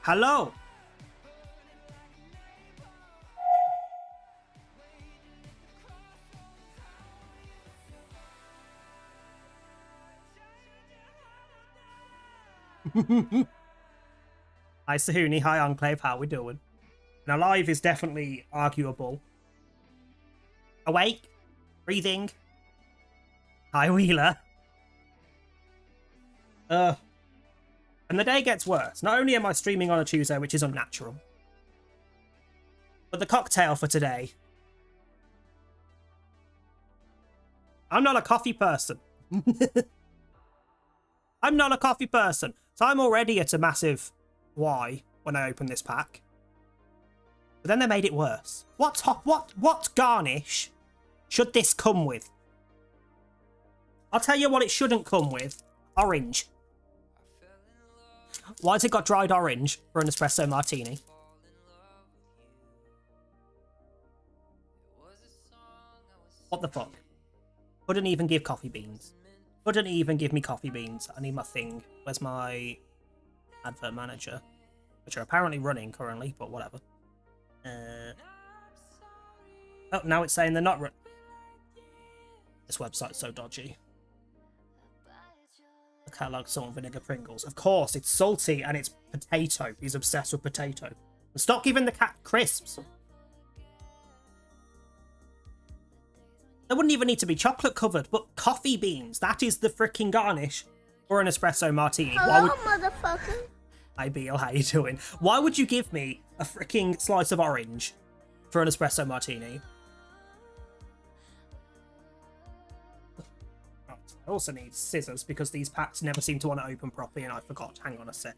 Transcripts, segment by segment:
Hello. Hi Sahuni, hi Enclave, how we doing? Now live is definitely arguable. Awake? Breathing? Hi Wheeler. And the day gets worse. Not only am I streaming on a Tuesday, which is unnatural, but the cocktail for today. I'm not a coffee person. I'm not a coffee person. So I'm already at a massive why when I open this pack. But then they made it worse. What garnish should this come with? I'll tell you what it shouldn't come with. Orange. Why has it got dried orange for an espresso martini? What the fuck? Couldn't even give coffee beans. Couldn't even give me coffee beans. I need my thing. Where's my advert manager? Which are apparently running currently, but whatever. Oh, now it's saying they're not run. This website's so dodgy. The catalog salt vinegar Pringles. Of course, it's salty and it's potato. He's obsessed with potato. And stop giving the cat crisps. They wouldn't even need to be chocolate covered, but coffee beans. That is the freaking garnish for an espresso martini. Hello, motherfucker. Hi Beal, how you doing? Why would you give me a freaking slice of orange for an espresso martini? Right, I also need scissors because these packs never seem to want to open properly and I forgot. Hang on a sec.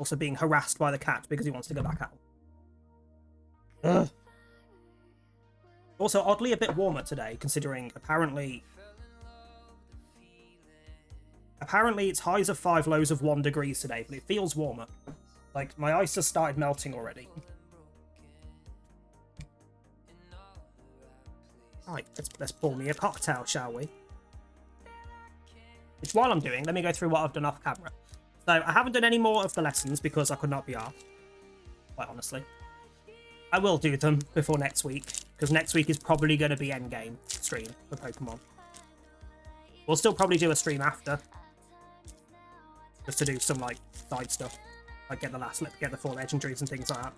Also being harassed by the cat because he wants to go back out. Ugh. Also, oddly a bit warmer today, considering apparently it's highs of 5, lows of 1 degrees today, but it feels warmer. Like, my ice has started melting already. Right, let's pour me a cocktail, shall we? Which, while I'm doing, let me go through what I've done off camera. So, I haven't done any more of the lessons because I could not be asked, quite honestly. I will do them before next week, because next week is probably going to be endgame stream for Pokemon. We'll still probably do a stream after, just to do some, like, side stuff. Like, get the 4 legendaries and things like that.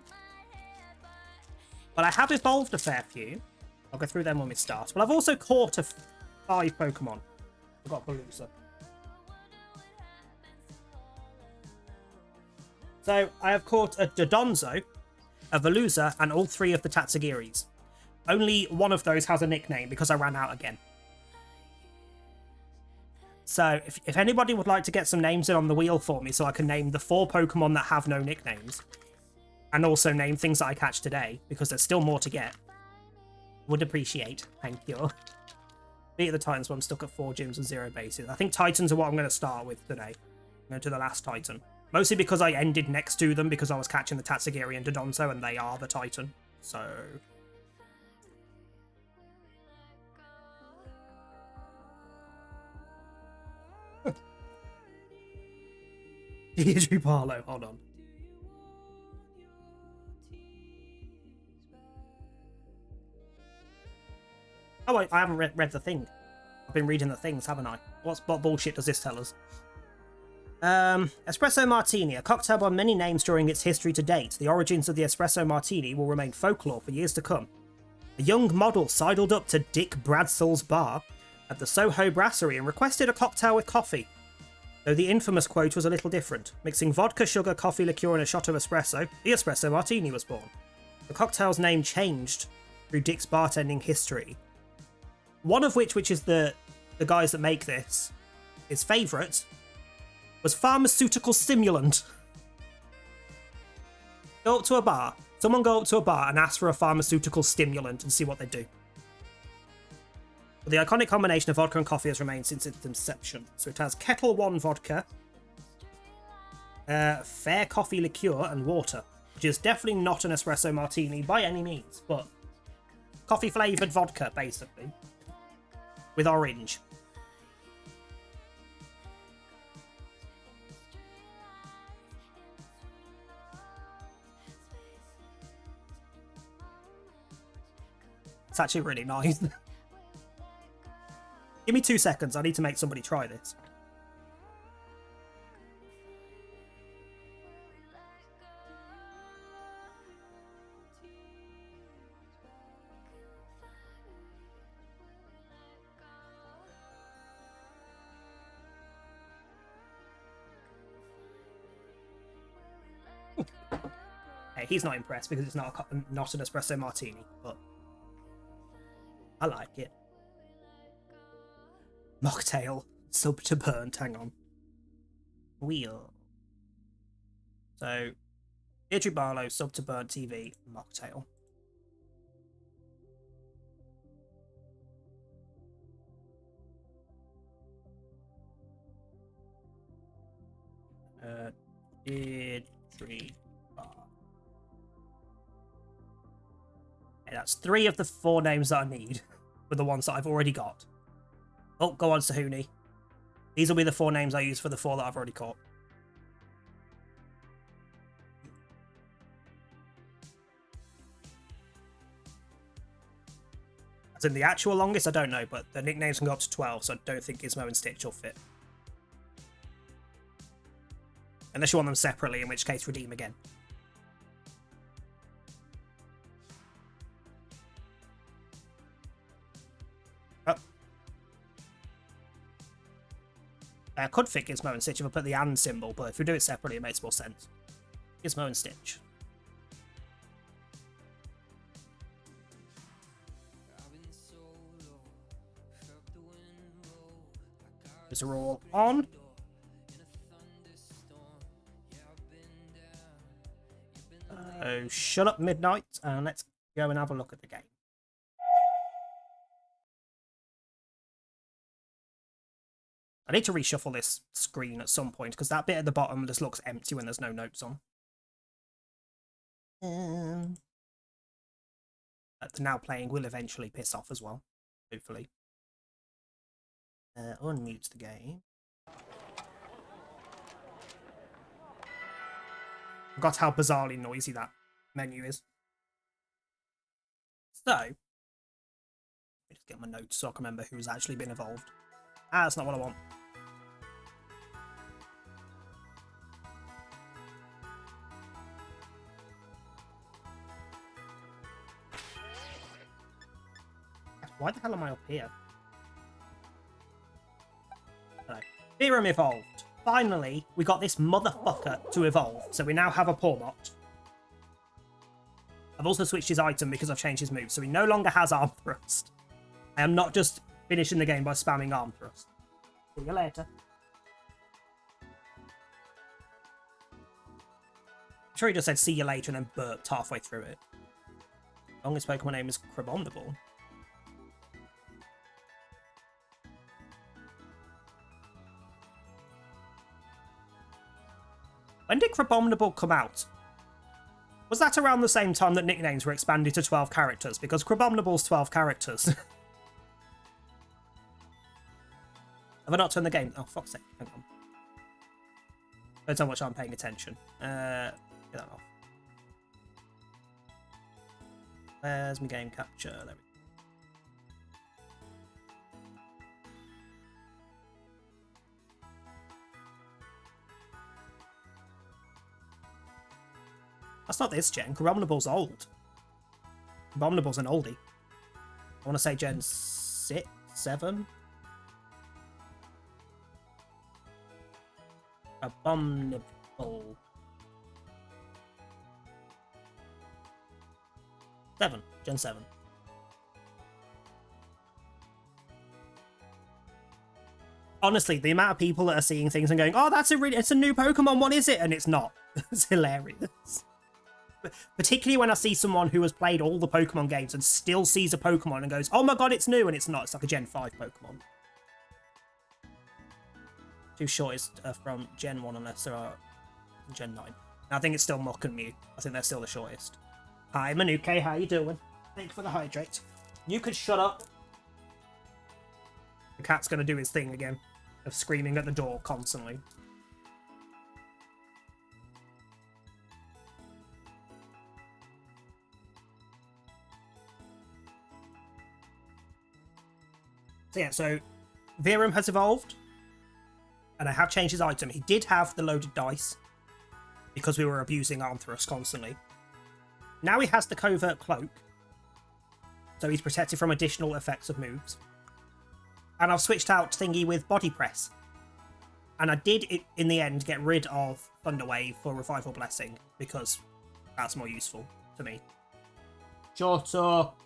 But I have evolved a fair few. I'll go through them when we start. Well, I've also caught 5 Pokemon. I've got Veluza. So, I have caught a Dodonzo, a Veluza, and all 3 of the Tatsugiris. Only one of those has a nickname because I ran out again. So, if anybody would like to get some names in on the wheel for me so I can name the 4 Pokemon that have no nicknames, and also name things that I catch today, because there's still more to get, would appreciate. Thank you. Be at the Titans when I'm stuck at 4 gyms and 0 bases. I think Titans are what I'm going to start with today. Go to the last Titan. Mostly because I ended next to them because I was catching the Tatsugiri and Dodonzo and they are the Titan. So... Deirdre Barlow, hold on. Oh, I haven't read the thing. I've been reading the things, haven't I? What bullshit does this tell us? Espresso Martini, a cocktail by many names during its history to date. The origins of the Espresso Martini will remain folklore for years to come. A young model sidled up to Dick Bradsell's bar at the Soho Brasserie and requested a cocktail with coffee. Though the infamous quote was a little different. Mixing vodka, sugar, coffee, liqueur and a shot of espresso, the Espresso Martini was born. The cocktail's name changed through Dick's bartending history. One of which is the guys that make this, his favourite, was pharmaceutical stimulant. Go up to a bar. Someone go up to a bar and ask for a pharmaceutical stimulant and see what they do. But the iconic combination of vodka and coffee has remained since its inception. So it has Kettle One vodka, Fair Coffee liqueur, and water. which is definitely not an espresso martini by any means, but coffee flavoured vodka, basically, with orange. It's actually really nice. Give me 2 seconds. I need to make somebody try this. Hey, he's not impressed because it's not an espresso martini, but I like it. Mocktail. Sub to burnt. Hang on. Wheel. So, Deirdre Barlow, sub to burnt TV, mocktail. Deirdre Barlow. Okay, that's 3 of the 4 names that I need with the ones that I've already got. Oh, go on, Sahuni. These will be the 4 names I use for the 4 that I've already caught. As in the actual longest, I don't know, but the nicknames can go up to 12, so I don't think Gizmo and Stitch will fit. Unless you want them separately, in which case redeem again. I could fit Gizmo and Stitch if I put the and symbol, but if we do it separately, it makes more sense. Gizmo and Stitch. These are all on. Shut up, Midnight, and let's go and have a look at the game. I need to reshuffle this screen at some point, because that bit at the bottom just looks empty when there's no notes on. The now playing will eventually piss off as well, hopefully. Unmute the game. Forgot how bizarrely noisy that menu is. So, let me just get my notes so I can remember who's actually been evolved. Ah, that's not what I want. Why the hell am I up here? Hello. Theorem evolved. Finally, we got this motherfucker to evolve, so we now have a Pawmot. I've also switched his item because I've changed his move, so he no longer has Arm Thrust. I am not just finishing the game by spamming Arm Thrust. See you later. I'm sure he just said see you later and then burped halfway through it. Longest Pokemon name is Crabominable. When did Crabominable come out? Was that around the same time that nicknames were expanded to 12 characters? Because Crabominable's 12 characters. Have I not turned the game? Oh, fuck's sake. Hang on. Depends how much I'm paying attention. Get that off. Where's my game capture? There we go. That's not this gen. Crabominable's old. Crabominable's an oldie. I want to say gen 6, 7. Abominable. 7. Gen 7. Honestly, the amount of people that are seeing things and going, oh, it's a new Pokemon, what is it? And it's not. It's hilarious. Particularly when I see someone who has played all the Pokemon games and still sees a Pokemon and goes, oh my god, it's new, and it's not. It's like a Gen 5 Pokemon. Too short is from Gen 1 unless there are Gen 9. I think it's still Muck and Mew. I think they're still the shortest. Hi, Manuke. How you doing? Thank you for the hydrate. You could shut up. The cat's going to do his thing again of screaming at the door constantly. So yeah, so Virum has evolved. And I have changed his item. He did have the loaded dice because we were abusing Arm Thrust constantly. Now he has the Covert Cloak. So he's protected from additional effects of moves. And I've switched out Thingy with Body Press. And I did, in the end, get rid of Thunder Wave for Revival Blessing because that's more useful to me. Shut up.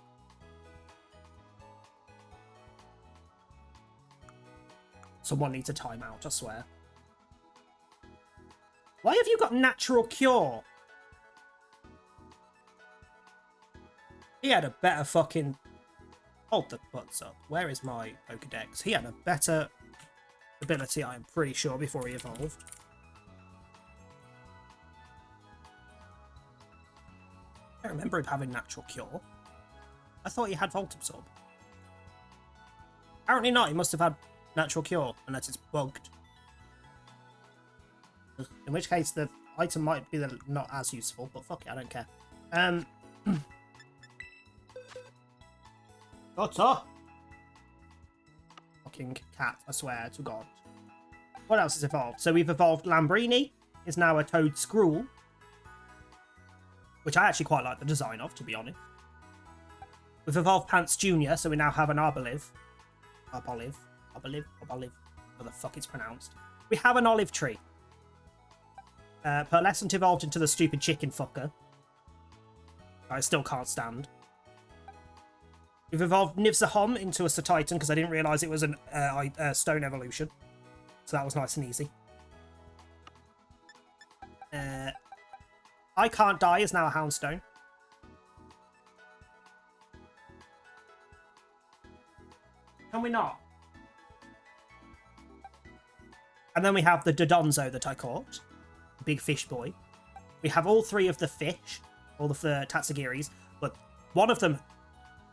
Someone needs a timeout, I swear. Why have you got Natural Cure? He had a better fucking... Hold the butts up. Where is my Pokedex? He had a better ability, I am pretty sure, before he evolved. I don't remember him having Natural Cure. I thought he had Volt Absorb. Apparently not. He must have had Natural Cure, unless it's bugged. In which case, the item might be not as useful, but fuck it, I don't care. What's up? Fucking cat, I swear to God. What else has evolved? So we've evolved Lambrini, is now a Toad Scrool, which I actually quite like the design of, to be honest. We've evolved Pants Jr., so we now have an Arbolive. Arbolive, what the fuck it's pronounced. We have an Olive Tree. Pearlescent evolved into the stupid chicken fucker. I still can't stand. We've evolved Nivzahom into a Satitan because I didn't realise it was a stone evolution. So that was nice and easy. I Can't Die is now a Houndstone. Can we not? And then we have the Dodonzo that I caught. Big fish boy. We have all three of the fish. All of the Tatsugiris. But one of them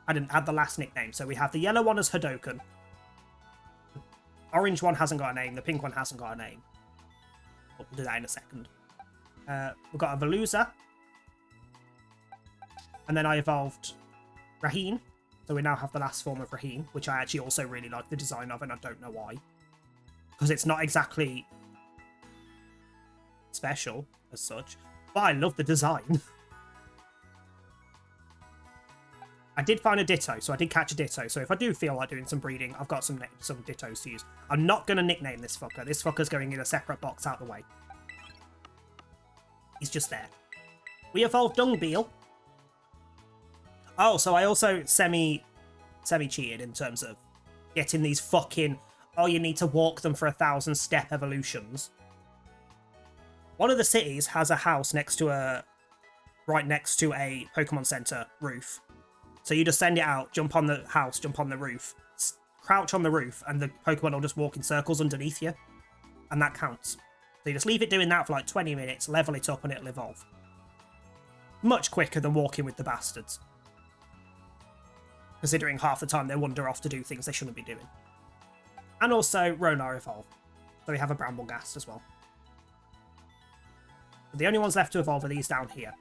had the last nickname. So we have the yellow one as Hadoken. The orange one hasn't got a name. The pink one hasn't got a name. But we'll do that in a second. We've got a Veluza. And then I evolved Raheen. So we now have the last form of Raheen, which I actually also really like the design of, and I don't know why. Because it's not exactly special as such, but I love the design. I did find a Ditto, so I did catch a Ditto. So if I do feel like doing some breeding, I've got some Dittos to use. I'm not going to nickname this fucker. This fucker's going in a separate box out the way. He's just there. We evolved Dungbeal. Oh, so I also semi-cheated in terms of getting these fucking, oh, you need to walk them for 1,000 step evolutions. One of the cities has a house right next to a Pokemon Center roof. So you just send it out, jump on the house, jump on the roof, crouch on the roof, and the Pokemon will just walk in circles underneath you. And that counts. So you just leave it doing that for like 20 minutes, level it up, and it'll evolve. Much quicker than walking with the bastards. Considering half the time they wander off to do things they shouldn't be doing. And also, Ronar evolved. So we have a Bramblegast as well. The only ones left to evolve are these down here.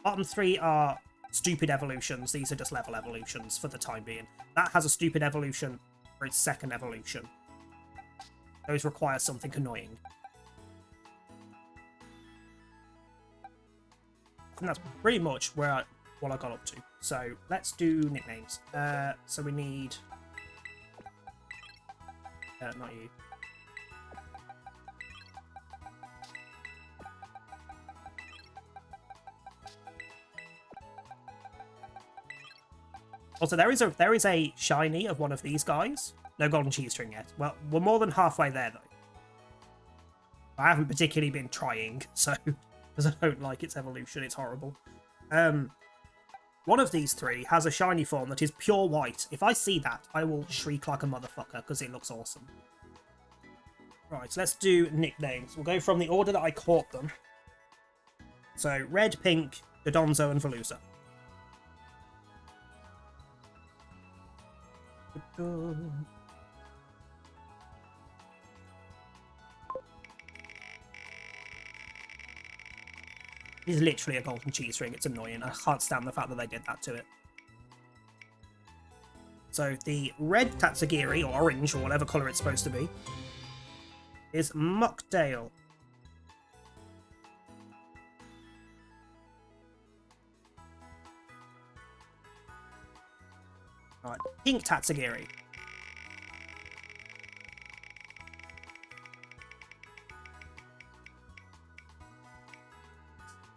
Bottom three are stupid evolutions. These are just level evolutions for the time being. That has a stupid evolution for its second evolution. Those require something annoying. And that's pretty much what I got up to. So let's do nicknames. So we need... not you. Also, there is a shiny of one of these guys. No golden cheese string yet. Well, we're more than halfway there, though. I haven't particularly been trying, so... because I don't like its evolution, it's horrible. One of these three has a shiny form that is pure white. If I see that, I will shriek like a motherfucker, because it looks awesome. Right, so let's do nicknames. We'll go from the order that I caught them. So red, pink, Dodonzo, and Veluza. It's literally a golden cheese ring. It's annoying. I can't stand the fact that they did that to it. So the red Tatsugiri, or orange, or whatever colour it's supposed to be, is Muckdale. Right, pink Tatsugiri.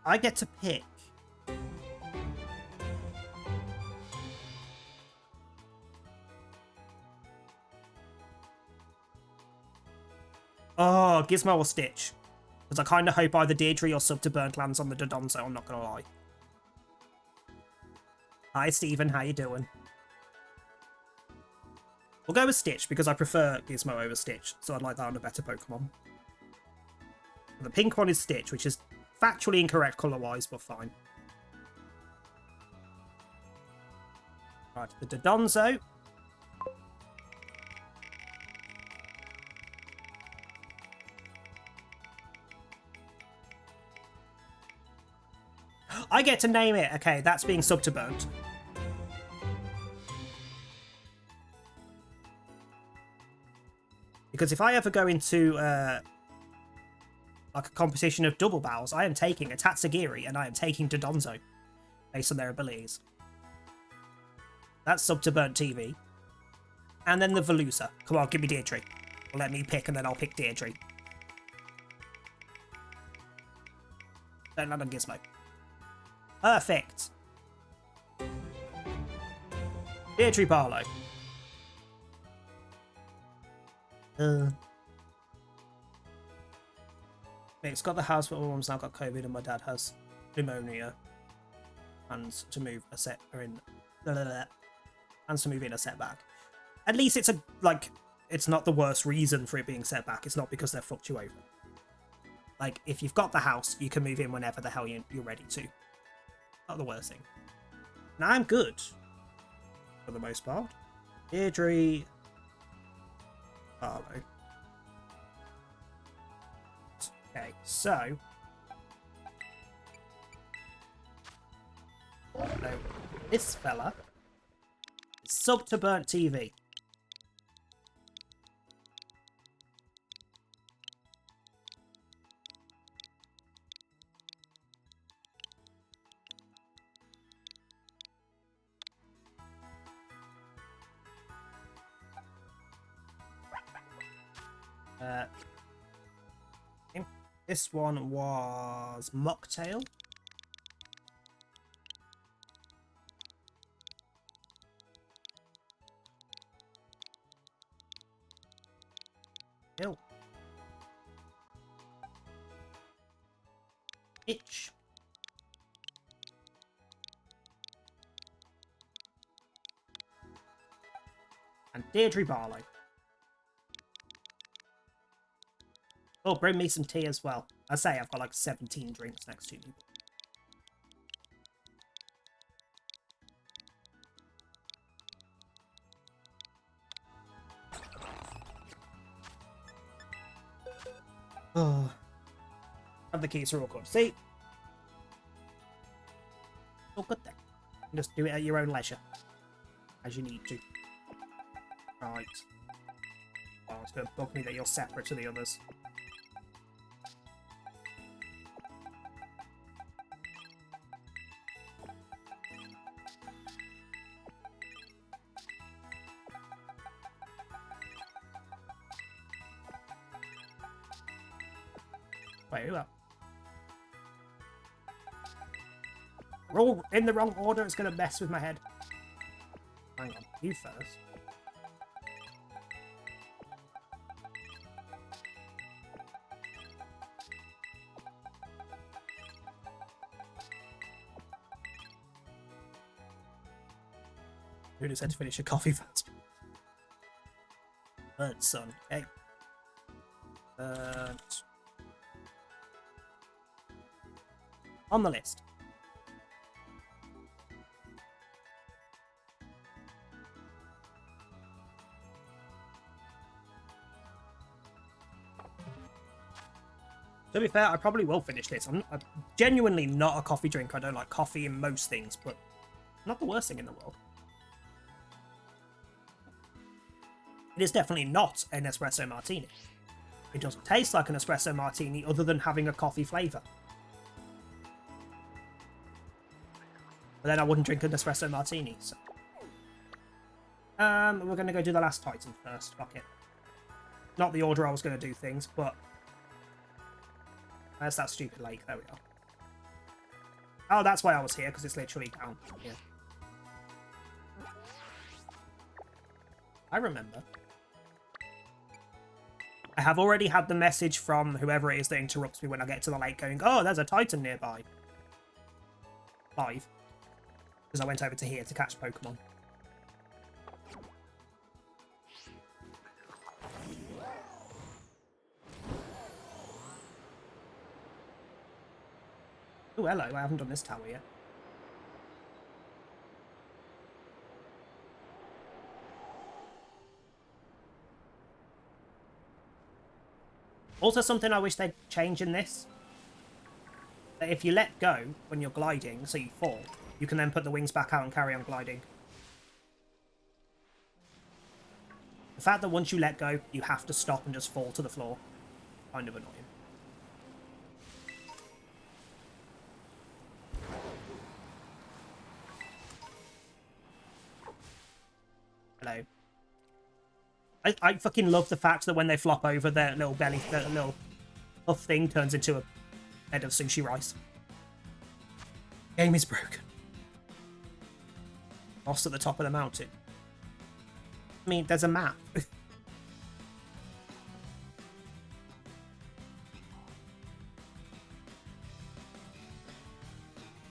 I get to pick. Oh, Gizmo or Stitch. Because I kind of hope either Deirdre or Subterburnt lands on the Dodonzo, I'm not going to lie. Hi, Stephen. How you doing? We'll go with Stitch, because I prefer Gizmo over Stitch, so I'd like that on a better Pokemon. The pink one is Stitch, which is factually incorrect colour-wise, but fine. Right, the Dodonzo. I get to name it. Okay, that's being Subterburnt. Because if I ever go into like a competition of double battles, I am taking a Tatsugiri and I am taking Dodonzo based on their abilities. That's Subterburnt TV. And then the Veluza. Come on, give me Deirdre. Well, let me pick and then I'll pick Deirdre. Don't land on Gizmo. Perfect. Deirdre Barlow. It's got the house, but my mom's now got COVID and my dad has pneumonia. And to move a set or in and to move in a setback. At least it's it's not the worst reason for it being set back. It's not because they're fucked you over. Like, if you've got the house, you can move in whenever the hell you're ready to. Not the worst thing. Now I'm good. For the most part. Deirdre Barlow. Okay, so this fella is Subterburnt TV. This one was Mucktail. Hill. Itch. And Deirdre Barlow. Oh, bring me some tea as well. I say I've got like 17 drinks next to me. Oh. Have the keys are all good. See? All good then. Just do it at your own leisure. As you need to. Right. Oh, it's going to bug me that you're separate to the others. Wait, who up? We're all in the wrong order. It's going to mess with my head. Hang on. You first. Who just had to finish a coffee first? Bird son. Okay. on the list. To be fair, I probably will finish this. I'm genuinely not a coffee drinker. I don't like coffee in most things, but not the worst thing in the world. It is definitely not an espresso martini. It doesn't taste like an espresso martini other than having a coffee flavour. But then I wouldn't drink an espresso martini, so... we're going to go do the last Titan first. Fuck it. Not the order I was going to do things, but... Where's that stupid lake? There we are. Oh, that's why I was here, because it's literally down here. I remember. I have already had the message from whoever it is that interrupts me when I get to the lake going, oh, there's a Titan nearby. Live. Because I went over to here to catch Pokemon. Oh, hello. I haven't done this tower yet. Also, something I wish they'd change in this. That if you let go when you're gliding, so you fall, you can then put the wings back out and carry on gliding. The fact that once you let go, you have to stop and just fall to the floor. Kind of annoying. Hello. I fucking love the fact that when they flop over, their little belly, their little puff thing turns into a head of sushi rice. Game is broken. Lost at the top of the mountain. I mean, there's a map.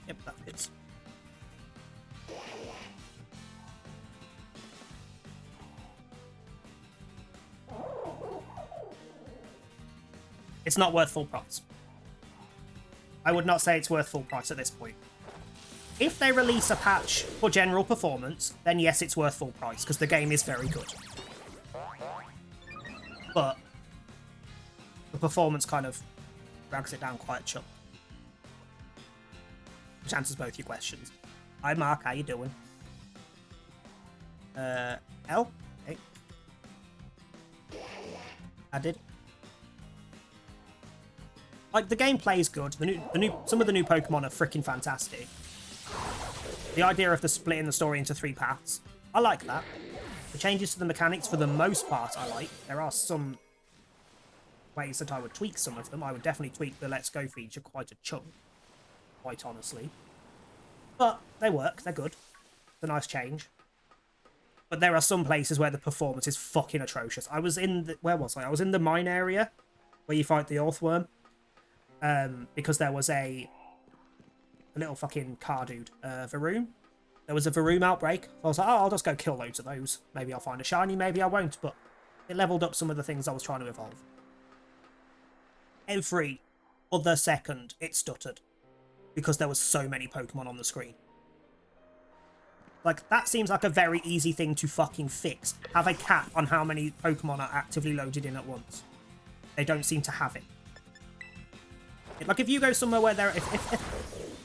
Yep, that fits. It's not worth full price. I would not say it's worth full price at this point. If they release a patch for general performance, then yes, it's worth full price, because the game is very good. But the performance kind of drags it down quite a chunk. Which answers both your questions. Hi Mark, how you doing? L? Okay. I did. Like, the gameplay is good. Some of the new Pokemon are freaking fantastic. The idea of splitting the story into 3 paths, I like that. The changes to the mechanics, for the most part, I like. There are some ways that I would tweak some of them. I would definitely tweak the Let's Go feature quite a chunk, quite honestly. But they work. They're good. It's a nice change. But there are some places where the performance is fucking atrocious. I was in the... Where was I? I was in the mine area where you fight the Earthworm. Because there was a little fucking car dude, Varoom. There was a Varoom outbreak. I was like, oh, I'll just go kill loads of those. Maybe I'll find a shiny, maybe I won't, but it leveled up some of the things I was trying to evolve. Every other second, it stuttered. Because there was so many Pokemon on the screen. Like, that seems like a very easy thing to fucking fix. Have a cap on how many Pokemon are actively loaded in at once. They don't seem to have it. Like, if you go somewhere where there...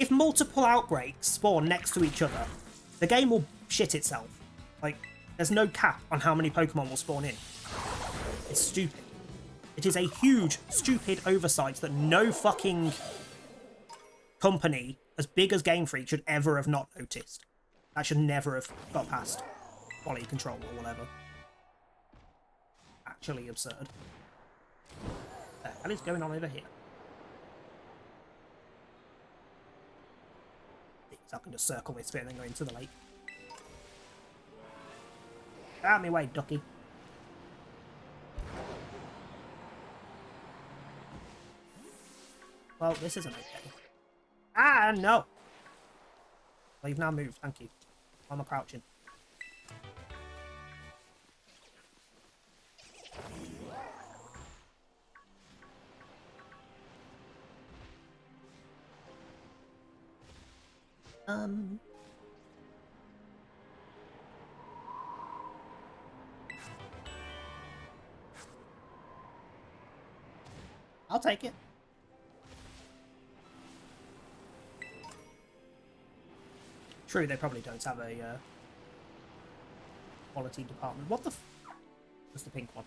If multiple outbreaks spawn next to each other, the game will shit itself. Like, there's no cap on how many Pokemon will spawn in. It's stupid. It is a huge, stupid oversight that no fucking company as big as Game Freak should ever have not noticed. That should never have got past quality control or whatever. Actually absurd. What the hell is going on over here? So I can just circle this bit and then go into the lake. Out of my way, ducky. Well, this isn't okay. Ah, no! Well, you've now moved, thank you. Why am I crouching? I'll take it. True, they probably don't have a quality department. What the f... What's the pink one?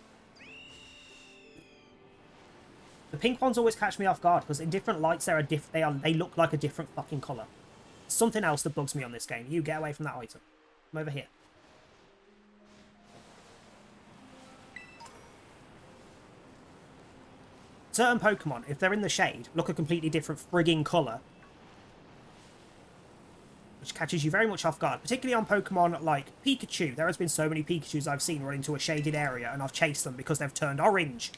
The pink ones always catch me off guard, because in different lights they look like a different fucking colour. Something else that bugs me on this game. You get away from that item. I'm over here. Certain Pokemon, if they're in the shade, look a completely different frigging colour. Which catches you very much off guard, particularly on Pokemon like Pikachu. There has been so many Pikachus I've seen run into a shaded area and I've chased them because they've turned orange.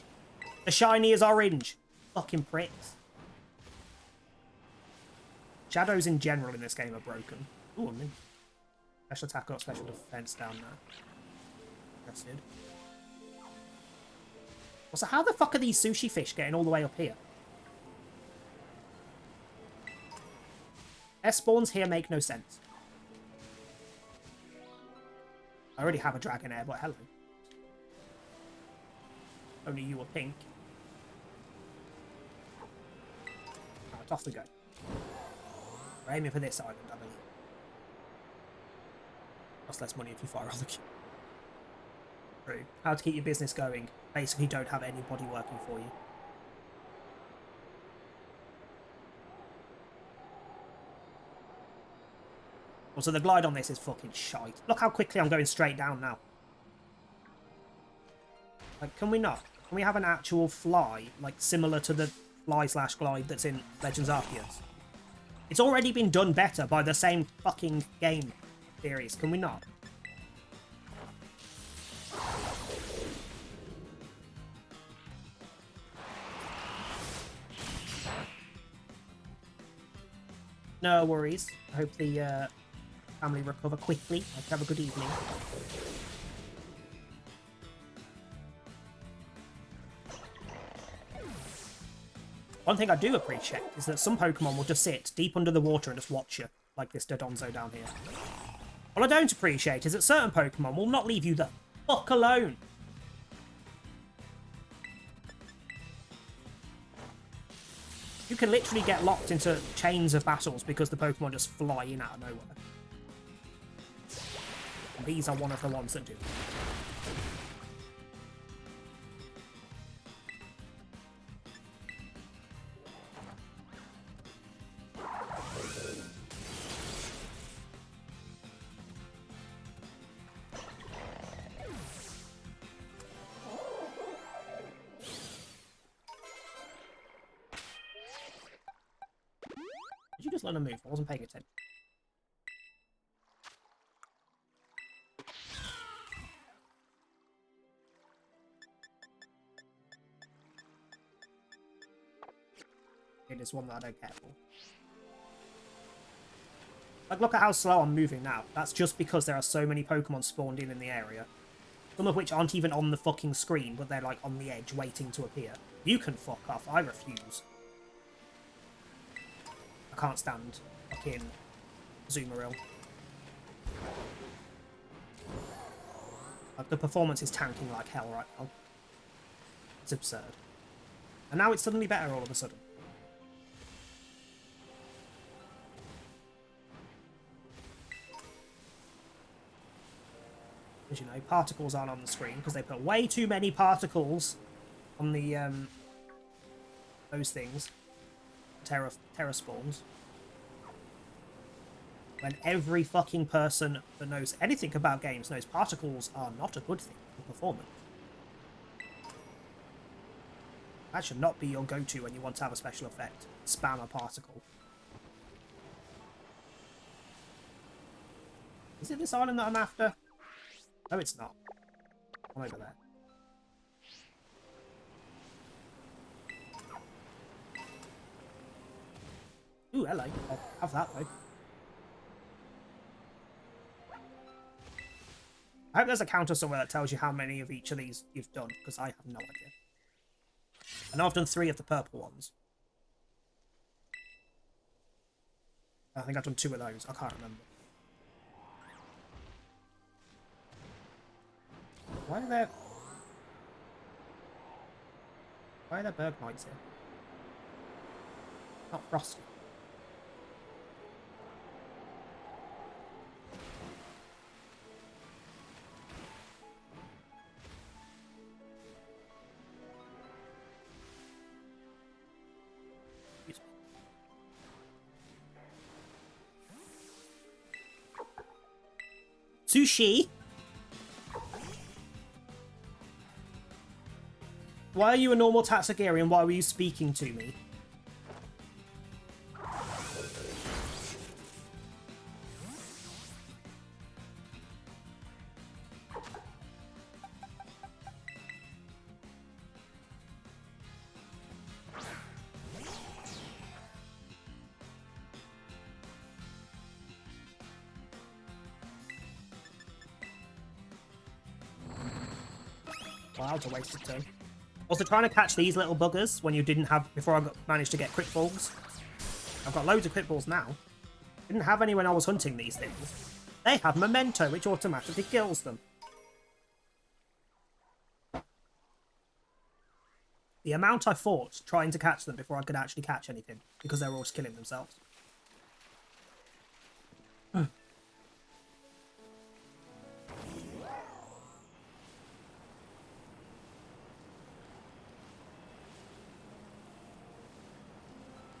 The shiny is orange. Fucking pricks. Shadows in general in this game are broken. Ooh, me. Special attack up, special defense down there. Interested. Well, so how the fuck are these sushi fish getting all the way up here? Their spawns here make no sense. I already have a Dragonair, but hello. Only you are pink. Alright, off we go. We're aiming for this island, I believe. Costs less money if you fire on the queue. True. How to keep your business going. Basically don't have anybody working for you. Also, the glide on this is fucking shite. Look how quickly I'm going straight down now. Like, can we not? Can we have an actual fly, like, similar to the fly/glide that's in Legends Arceus? It's already been done better by the same fucking game series. Can we not? No worries. I hope the family recover quickly. Have a good evening. One thing I do appreciate is that some Pokemon will just sit deep under the water and just watch you, like this Dodonzo down here. What I don't appreciate is that certain Pokemon will not leave you the fuck alone. You can literally get locked into chains of battles because the Pokemon just fly in out of nowhere. And these are one of the ones that do. Did you just learn a move? I wasn't paying attention. It is one that I don't care for. Like, look at how slow I'm moving now. That's just because there are so many Pokemon spawned in the area. Some of which aren't even on the fucking screen, but they're, like, on the edge waiting to appear. You can fuck off. I refuse. I can't stand fucking Azumarill. Like, the performance is tanking like hell right now. It's absurd. And now it's suddenly better all of a sudden. As you know, particles aren't on the screen because they put way too many particles on the those things. Terra spawns. When every fucking person that knows anything about games knows particles are not a good thing for performance. That should not be your go-to when you want to have a special effect. Spam a particle. Is it this island that I'm after? No, it's not. I'm over there. Ooh, hello. I'll have that, though. I hope there's a counter somewhere that tells you how many of each of these you've done, because I have no idea. I know I've done 3 of the purple ones. I think I've done 2 of those. I can't remember. Why are there... Why are there Bergmites here? Not Frosty. Sushi? Why are you a normal Tatsugiri and why were you speaking to me? Wow, that was a wasted turn. Also, trying to catch these little buggers when you didn't have... Before I managed to get crit balls. I've got loads of crit balls now. Didn't have any when I was hunting these things. They have Memento, which automatically kills them. The amount I fought trying to catch them before I could actually catch anything. Because they were all just killing themselves.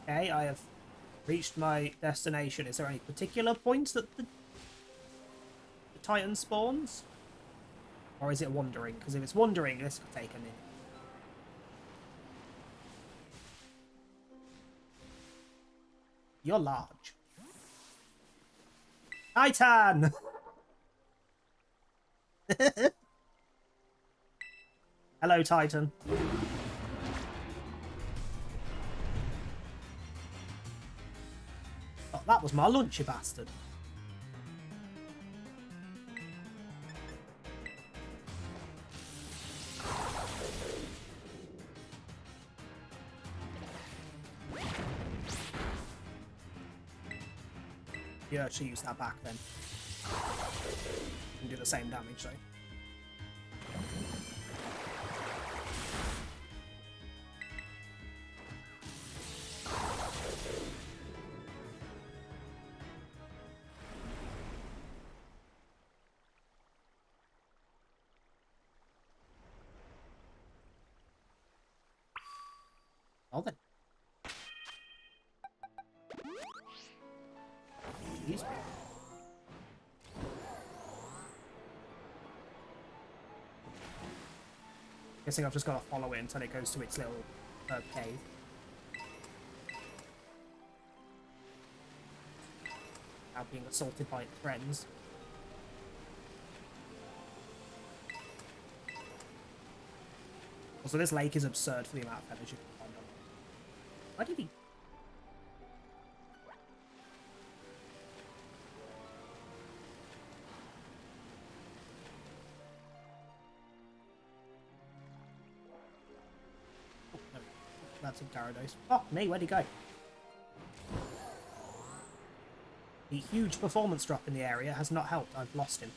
Okay, I have reached my destination. Is there any particular points that the Titan spawns? Or is it wandering? Because if it's wandering, this could take a minute. You're large. Titan! Hello, Titan. Oh, that was my lunch, you bastard. You actually use that back then. And do the same damage, though. Well then. Excuse me. Guessing I've just got to follow it until it goes to its little cave. Now being assaulted by its friends. Also, this lake is absurd for the amount of feathers you can find on it. Why did he... Oh, no. That's a Gyarados. Oh, me, where'd he go? The huge performance drop in the area has not helped. I've lost him.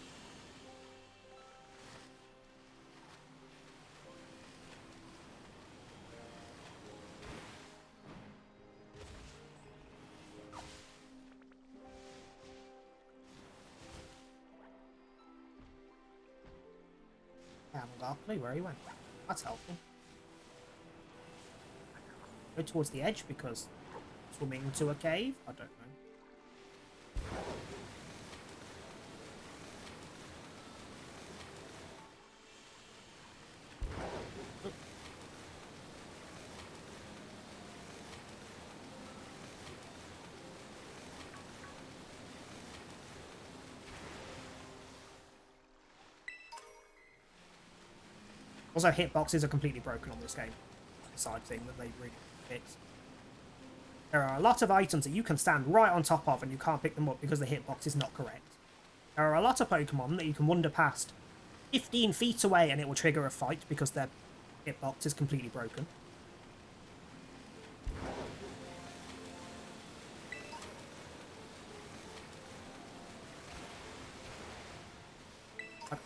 I haven't got a clue where he went. That's helpful. Go towards the edge because swimming into a cave? I don't know. Also, hitboxes are completely broken on this game. A side thing that they really fix. There are a lot of items that you can stand right on top of and you can't pick them up because the hitbox is not correct. There are a lot of Pokemon that you can wander past 15 feet away and it will trigger a fight because their hitbox is completely broken.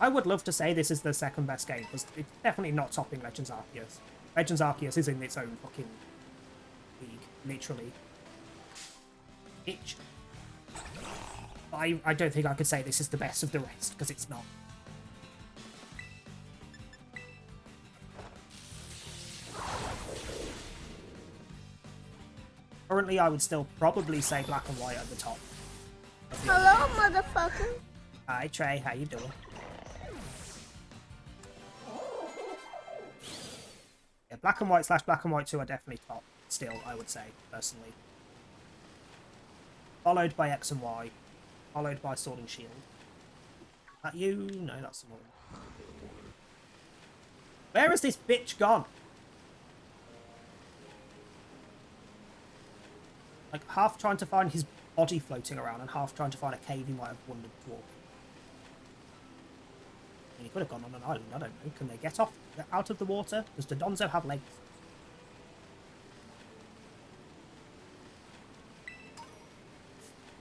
I would love to say this is the second best game, because it's definitely not topping Legends Arceus. Legends Arceus is in its own fucking league, literally. Itch. I don't think I could say this is the best of the rest, because it's not. Currently, I would still probably say Black and White at the top. Hello, motherfucker. Hi, Trey. How you doing? Yeah, Black and White / Black and White 2 are definitely top, still, I would say, personally. Followed by X and Y. Followed by Sword and Shield. Is that you? No, that's the one. Where has this bitch gone? Like, half trying to find his body floating around and half trying to find a cave he might have wandered toward. I mean, he could have gone on an island, I don't know. Can they get out of the water? Does the Donzo have legs?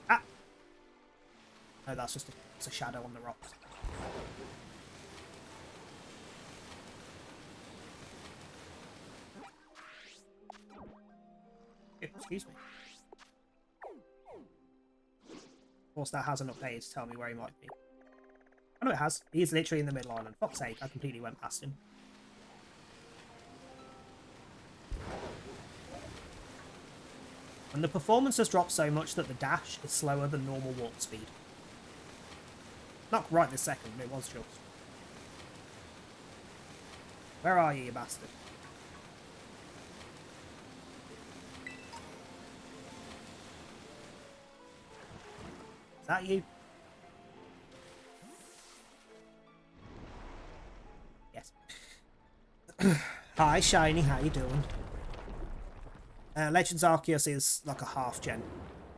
Ah! No, that's just it's a shadow on the rocks. Excuse me. Of course, that hasn't updated to tell me where he might be. I know it has. He's literally in the middle island. Fuck's sake, I completely went past him. And the performance has dropped so much that the dash is slower than normal warp speed. Not right this second, but it was just. Where are you, you bastard? Is that you? Yes. Hi, Shiny, how you doing? Legends Arceus is like a half gen.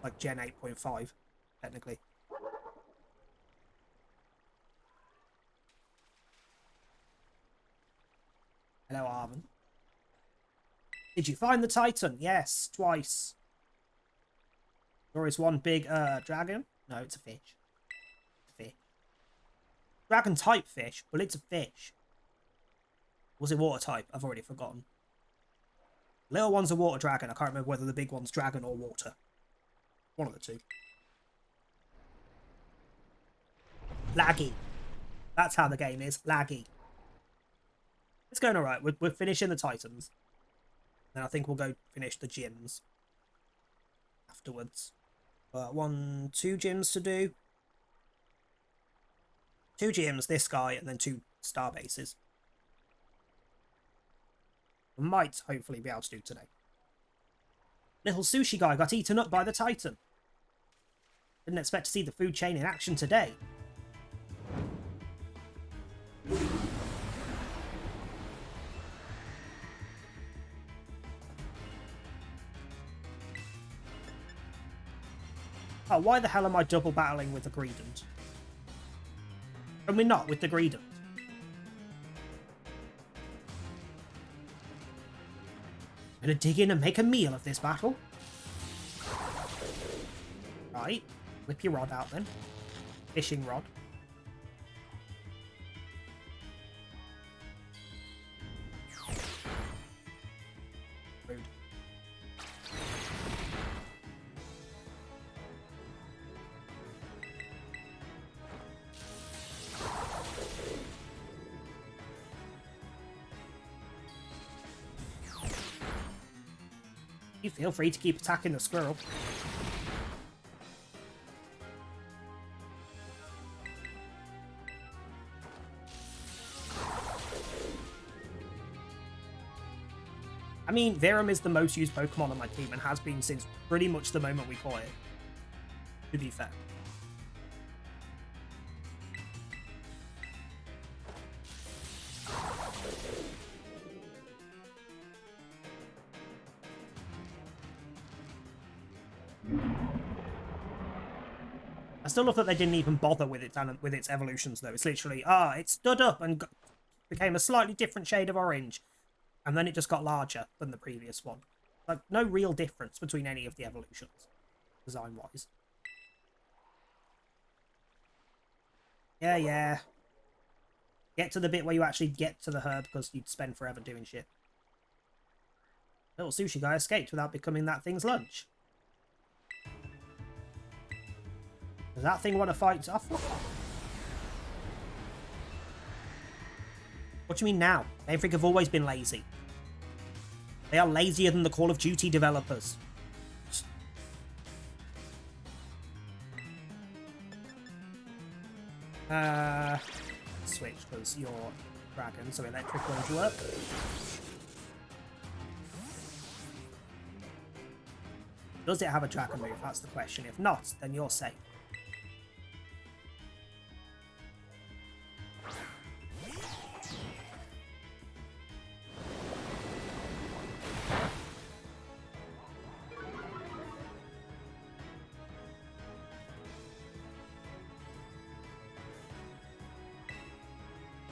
Like gen 8.5, technically. Hello, Arvin. Did you find the Titan? Yes, twice. Or is one big dragon? No, it's a fish. It's a fish. Dragon type fish, but it's a fish. Was it water type? I've already forgotten. Little one's a water dragon. I can't remember whether the big one's dragon or water. One of the two. Laggy. That's how the game is. Laggy. It's going alright. We're finishing the Titans. Then I think we'll go finish the gyms afterwards. 2 gyms to do. 2 gyms, this guy, and then 2 star bases. We might hopefully be able to do today. Little sushi guy got eaten up by the Titan. Didn't expect to see the food chain in action today. Oh, why the hell am I double battling with the Greedent? Can we not with the Greedent? I'm gonna dig in and make a meal of this battle. Right. Whip your rod out then. Fishing rod. Rude. You feel free to keep attacking the squirrel. I mean, Verum is the most used Pokemon on my team and has been since pretty much the moment we caught it, to be fair. I still love that they didn't even bother with its evolutions, though. It's literally, it stood up and became a slightly different shade of orange, and then it just got larger than the previous one. Like, no real difference between any of the evolutions, design-wise. Yeah. Get to the bit where you actually get to the herb, because you'd spend forever doing shit. Little sushi guy escaped without becoming that thing's lunch. Does that thing want to fight? Oh, fuck off. What do you mean now? Game Freak have always been lazy. They are lazier than the Call of Duty developers. Switch, because you're dragon, so electric won't work. Does it have a dragon move? That's the question. If not, then you're safe.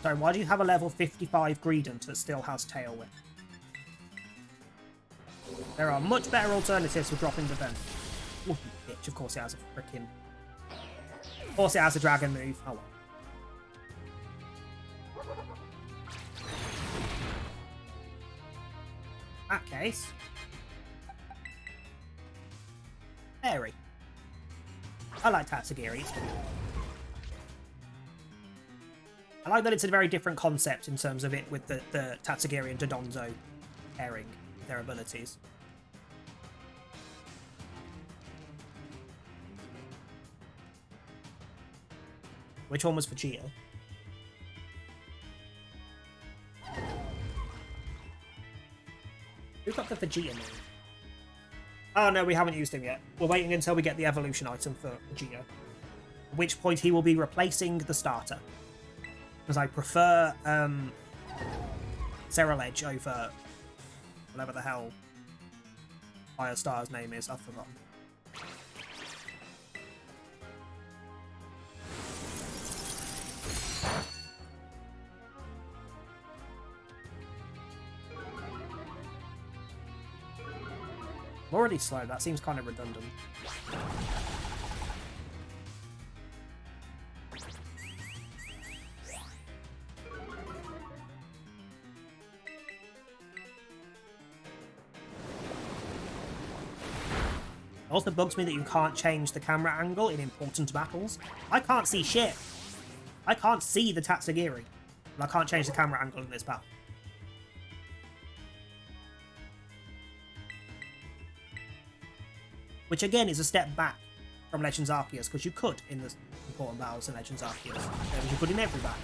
Sorry, why do you have a level 55 Greedent that still has Tail Whip? There are much better alternatives for dropping defense. Oh, you bitch. Of course it has a freaking... Of course it has a dragon move. Oh well. In that case... Fairy. I like Tatsugiri. I like that it's a very different concept in terms of it with the Tatsugiri and Dodonzo pairing their abilities. Which one was Vegeta? Who got the Vegeta move? Oh no, we haven't used him yet. We're waiting until we get the evolution item for Vegeta. At which point he will be replacing the starter. Because I prefer Ceruledge over whatever the hell Firestar's name is. I've forgotten. I'm already slow. That seems kind of redundant. It also bugs me that you can't change the camera angle in important battles. I can't see shit. I can't see the Tatsugiri. And I can't change the camera angle in this battle. Which again is a step back from Legends Arceus, because you could in the important battles in Legends Arceus. As you could in every battle.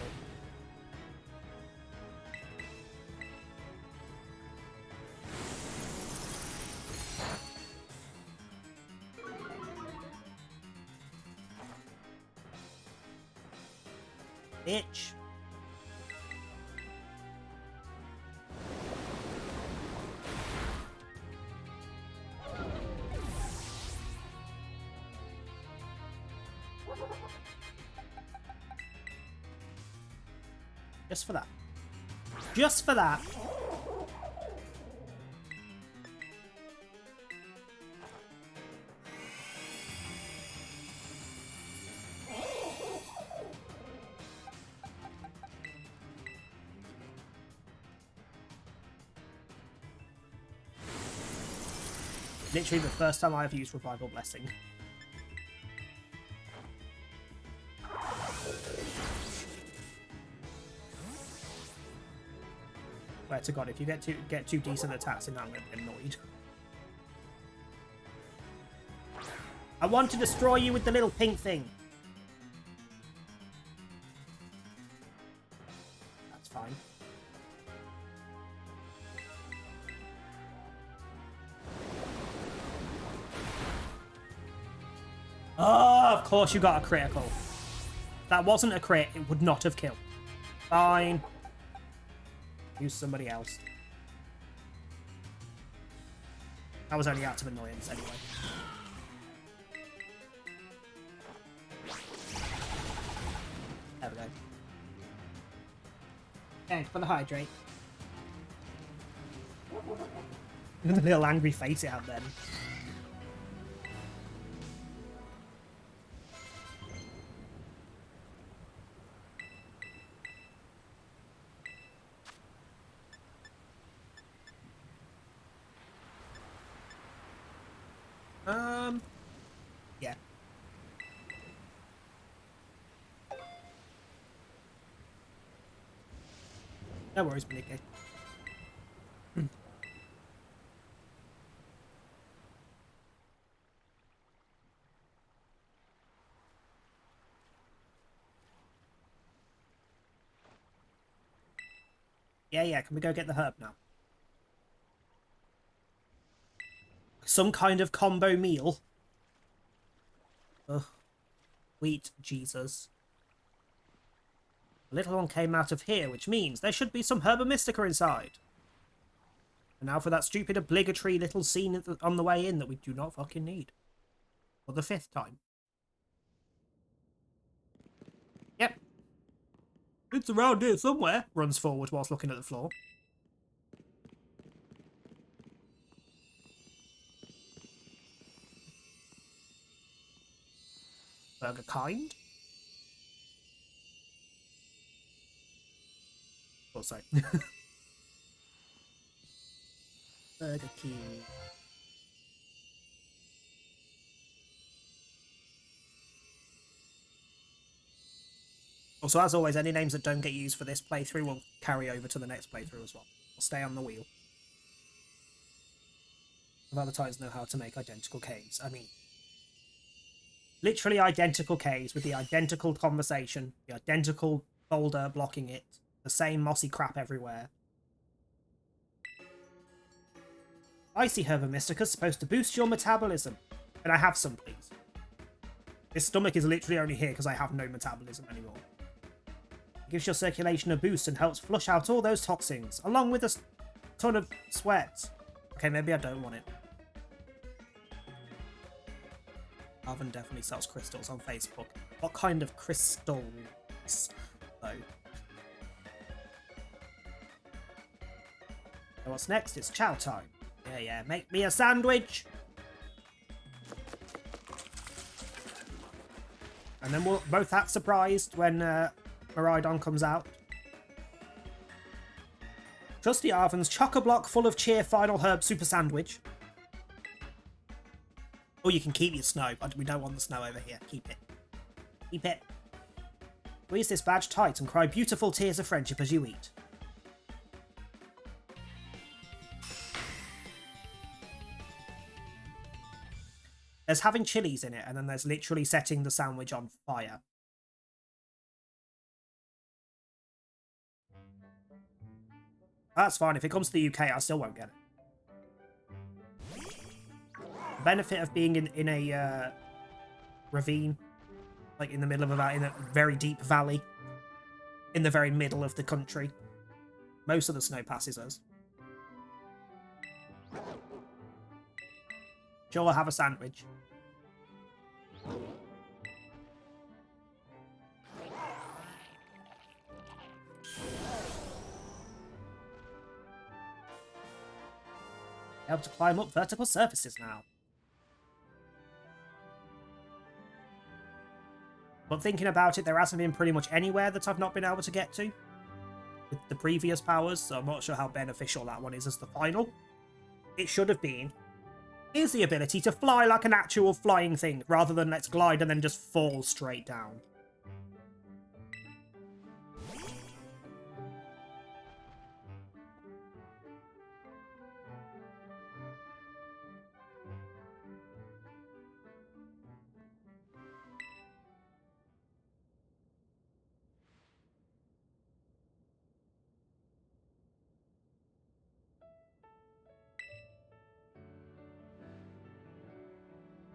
Bitch. Just for that. Just for that. Literally the first time I've used Revival Blessing. Swear to God, if you get two decent attacks in that, I'm going to be annoyed. I want to destroy you with the little pink thing. That's fine. Oh, of course you got a critical. If that wasn't a crit, it would not have killed. Fine. Use somebody else. That was only out of annoyance anyway. There we go. Thanks for the hydrate. Even the little angry face it had then. Yeah. No worries, Maniki. Yeah, can we go get the herb now? Some kind of combo meal. Ugh. Wheat Jesus. The little one came out of here, which means there should be some Herba Mystica inside. And now for that stupid obligatory little scene on the way in that we do not fucking need. For the 5th time. Yep. It's around here somewhere. Runs forward whilst looking at the floor. Burger kind? Or so. Burger King. Also, as always, any names that don't get used for this playthrough will carry over to the next playthrough as well. We'll stay on the wheel. Valentine's know how to make identical caves. I mean, literally identical caves with the identical conversation, the identical boulder blocking it, the same mossy crap everywhere. Icy Herba Mystica is supposed to boost your metabolism. Can I have some, please? This stomach is literally only here because I have no metabolism anymore. It gives your circulation a boost and helps flush out all those toxins, along with a ton of sweat. Okay, maybe I don't want it. Arvin definitely sells crystals on Facebook. What kind of crystals, though? So what's next? It's chow time. Yeah, make me a sandwich! And then we'll both act surprised when Miraidon comes out. Trusty Arvin's chock-a-block full of cheer final herb super sandwich. Oh, you can keep your snow. We don't want the snow over here. Keep it. Keep it. Squeeze this badge tight and cry beautiful tears of friendship as you eat. There's having chilies in it, and then there's literally setting the sandwich on fire. That's fine. If it comes to the UK, I still won't get it. The benefit of being in a ravine, like in the middle of in a very deep valley, in the very middle of the country. Most of the snow passes us. Sure, have a sandwich. Able to climb up vertical surfaces now. But thinking about it, there hasn't been pretty much anywhere that I've not been able to get to with the previous powers, so I'm not sure how beneficial that one is as the final. It should have been. Here's the ability to fly like an actual flying thing, rather than let's glide and then just fall straight down.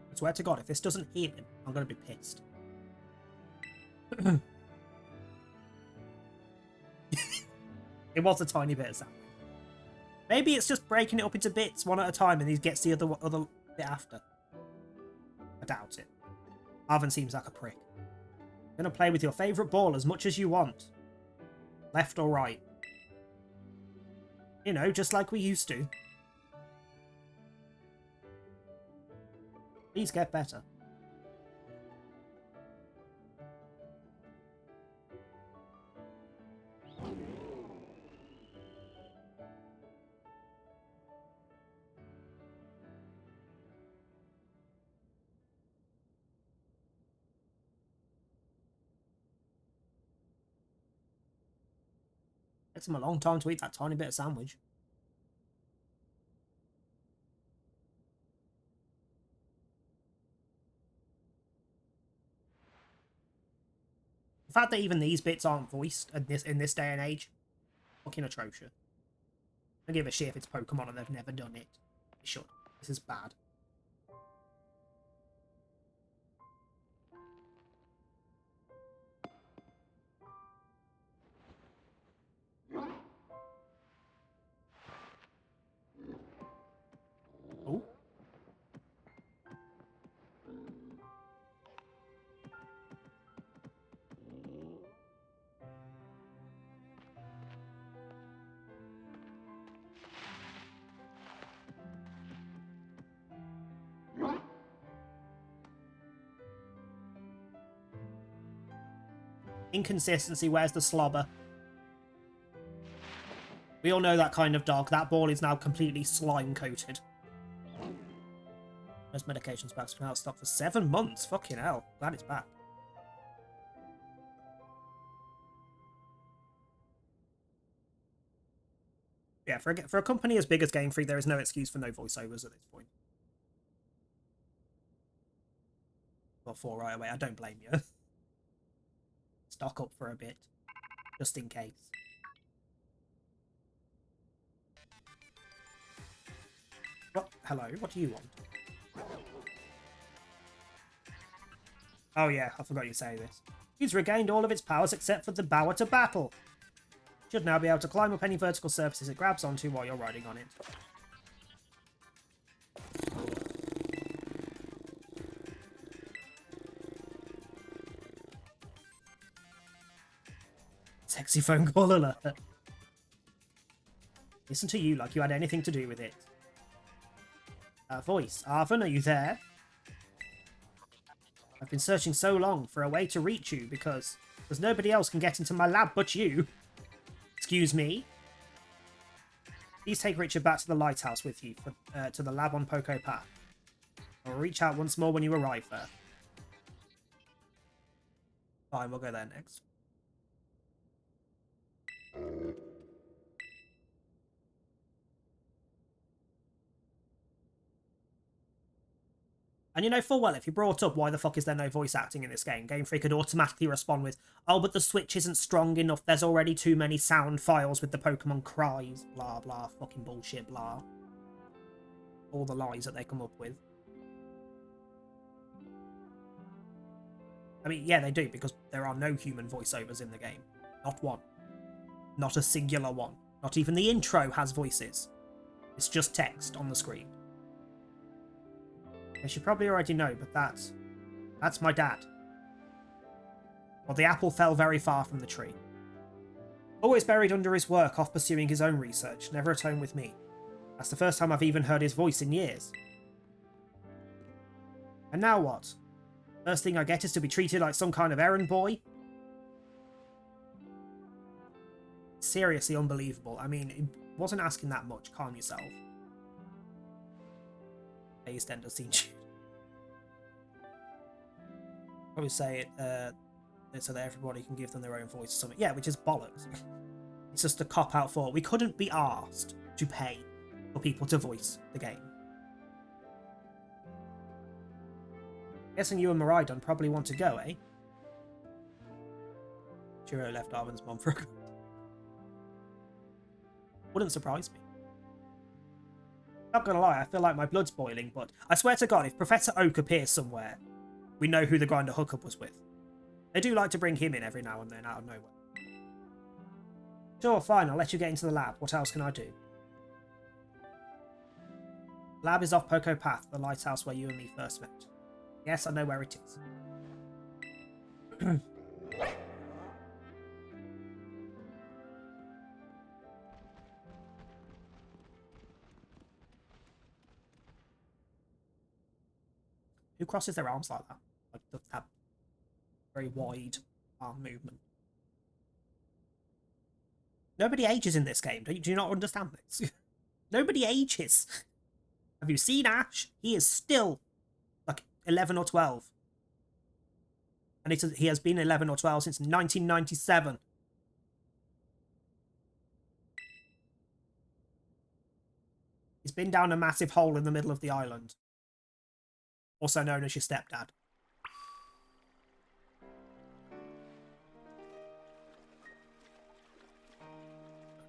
I swear to God, if this doesn't heal him, I'm going to be pissed. It was a tiny bit of sound. Maybe it's just breaking it up into bits one at a time and he gets the other bit after. I doubt it. Arvin seems like a prick. You're going to play with your favourite ball as much as you want. Left or right. You know, just like we used to. Please get better. Takes him a long time to eat that tiny bit of sandwich. The fact that even these bits aren't voiced in this day and age, fucking atrocious. I don't give a shit if it's Pokemon and they've never done it. They should. This is bad. Oh. Inconsistency, where's the slobber? We all know that kind of dog. That ball is now completely slime-coated. Most medications back's been out of stock for 7 months. Fucking hell. Glad it's back. Yeah, for a company as big as Game Freak, there is no excuse for no voiceovers at this point. Well, 4 right away. I don't blame you. Stock up for a bit, just in case. What? Hello, what do you want? Oh yeah, I forgot you say this. He's regained all of its powers except for the Bower to Battle. Should now be able to climb up any vertical surfaces it grabs onto while you're riding on it. Sexy phone call alert. Listen to you like you had anything to do with it. Voice. Arven, are you there? I've been searching so long for a way to reach you because nobody else can get into my lab but you. Excuse me? Please take Richard back to the lighthouse with you to the lab on Poco Path. I'll reach out once more when you arrive there. Fine, we'll go there next. And you know full well, if you brought up why the fuck is there no voice acting in this game, Game Freak could automatically respond with, oh, but the Switch isn't strong enough, there's already too many sound files with the Pokemon cries, blah blah, fucking bullshit, blah. All the lies that they come up with. I mean, yeah, they do, because there are no human voiceovers in the game. Not one. Not a singular one. Not even the intro has voices. It's just text on the screen. As you probably already know, but that's my dad. Well, the apple fell very far from the tree. Always buried under his work, off pursuing his own research, never at home with me. That's the first time I've even heard his voice in years. And now what? First thing I get is to be treated like some kind of errand boy? Seriously unbelievable. I mean, it wasn't asking that much. Calm yourself. Phased Ender scene. Probably say it so that everybody can give them their own voice or something. Yeah, which is bollocks. It's just a cop-out for we couldn't be asked to pay for people to voice the game. Guessing you and Miraidon probably want to go, eh? Chiro left Arven's mom for a wouldn't surprise me. Not gonna lie, I feel like my blood's boiling, but I swear to God, if Professor Oak appears somewhere, we know who the Grinder hookup was with. They do like to bring him in every now and then out of nowhere. Sure, fine, I'll let you get into the lab. What else can I do? Lab is off Poco Path, the lighthouse where you and me first met. Yes, I know where it is. Who crosses their arms like that? Like that very wide arm movement. Nobody ages in this game. Do you not understand this? Nobody ages. Have you seen Ash? He is still like 11 or 12. And he has been 11 or 12 since 1997. He's been down a massive hole in the middle of the island. Also known as your stepdad.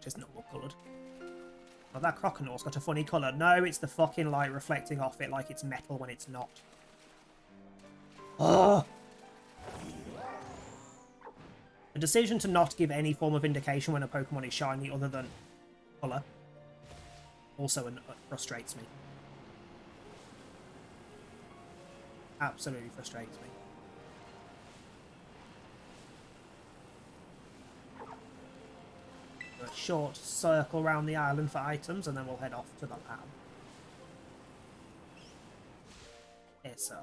Just normal coloured. Oh, that Croconaut's got a funny colour. No, it's the fucking light reflecting off it like it's metal when it's not. Ugh! The decision to not give any form of indication when a Pokemon is shiny other than colour also frustrates me. Absolutely frustrates me. A short circle around the island for items, and then we'll head off to the lab. Yes, sir.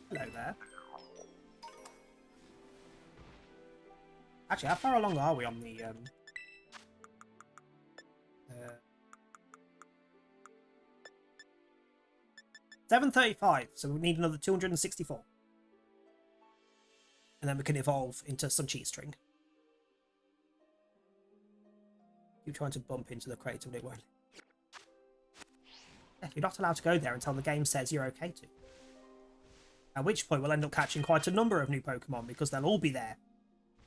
Hello there. Actually, how far along are we on the 735, so we need another 264. And then we can evolve into some cheese string. Keep trying to bump into the crate, but it won't. Yeah, you're not allowed to go there until the game says you're okay to. At which point we'll end up catching quite a number of new Pokemon because they'll all be there.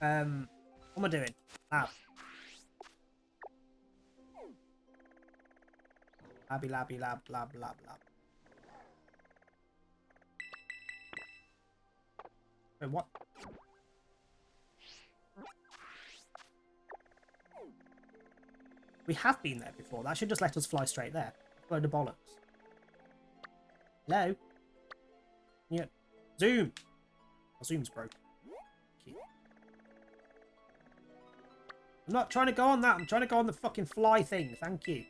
What am I doing? Lab. Labby, labby, lab, lab, lab, lab. Wait, what? We have been there before. That should just let us fly straight there. Load of bollocks. Hello? Yeah. Zoom! Oh, Zoom's broke. I'm not trying to go on that. I'm trying to go on the fucking fly thing. Thank you.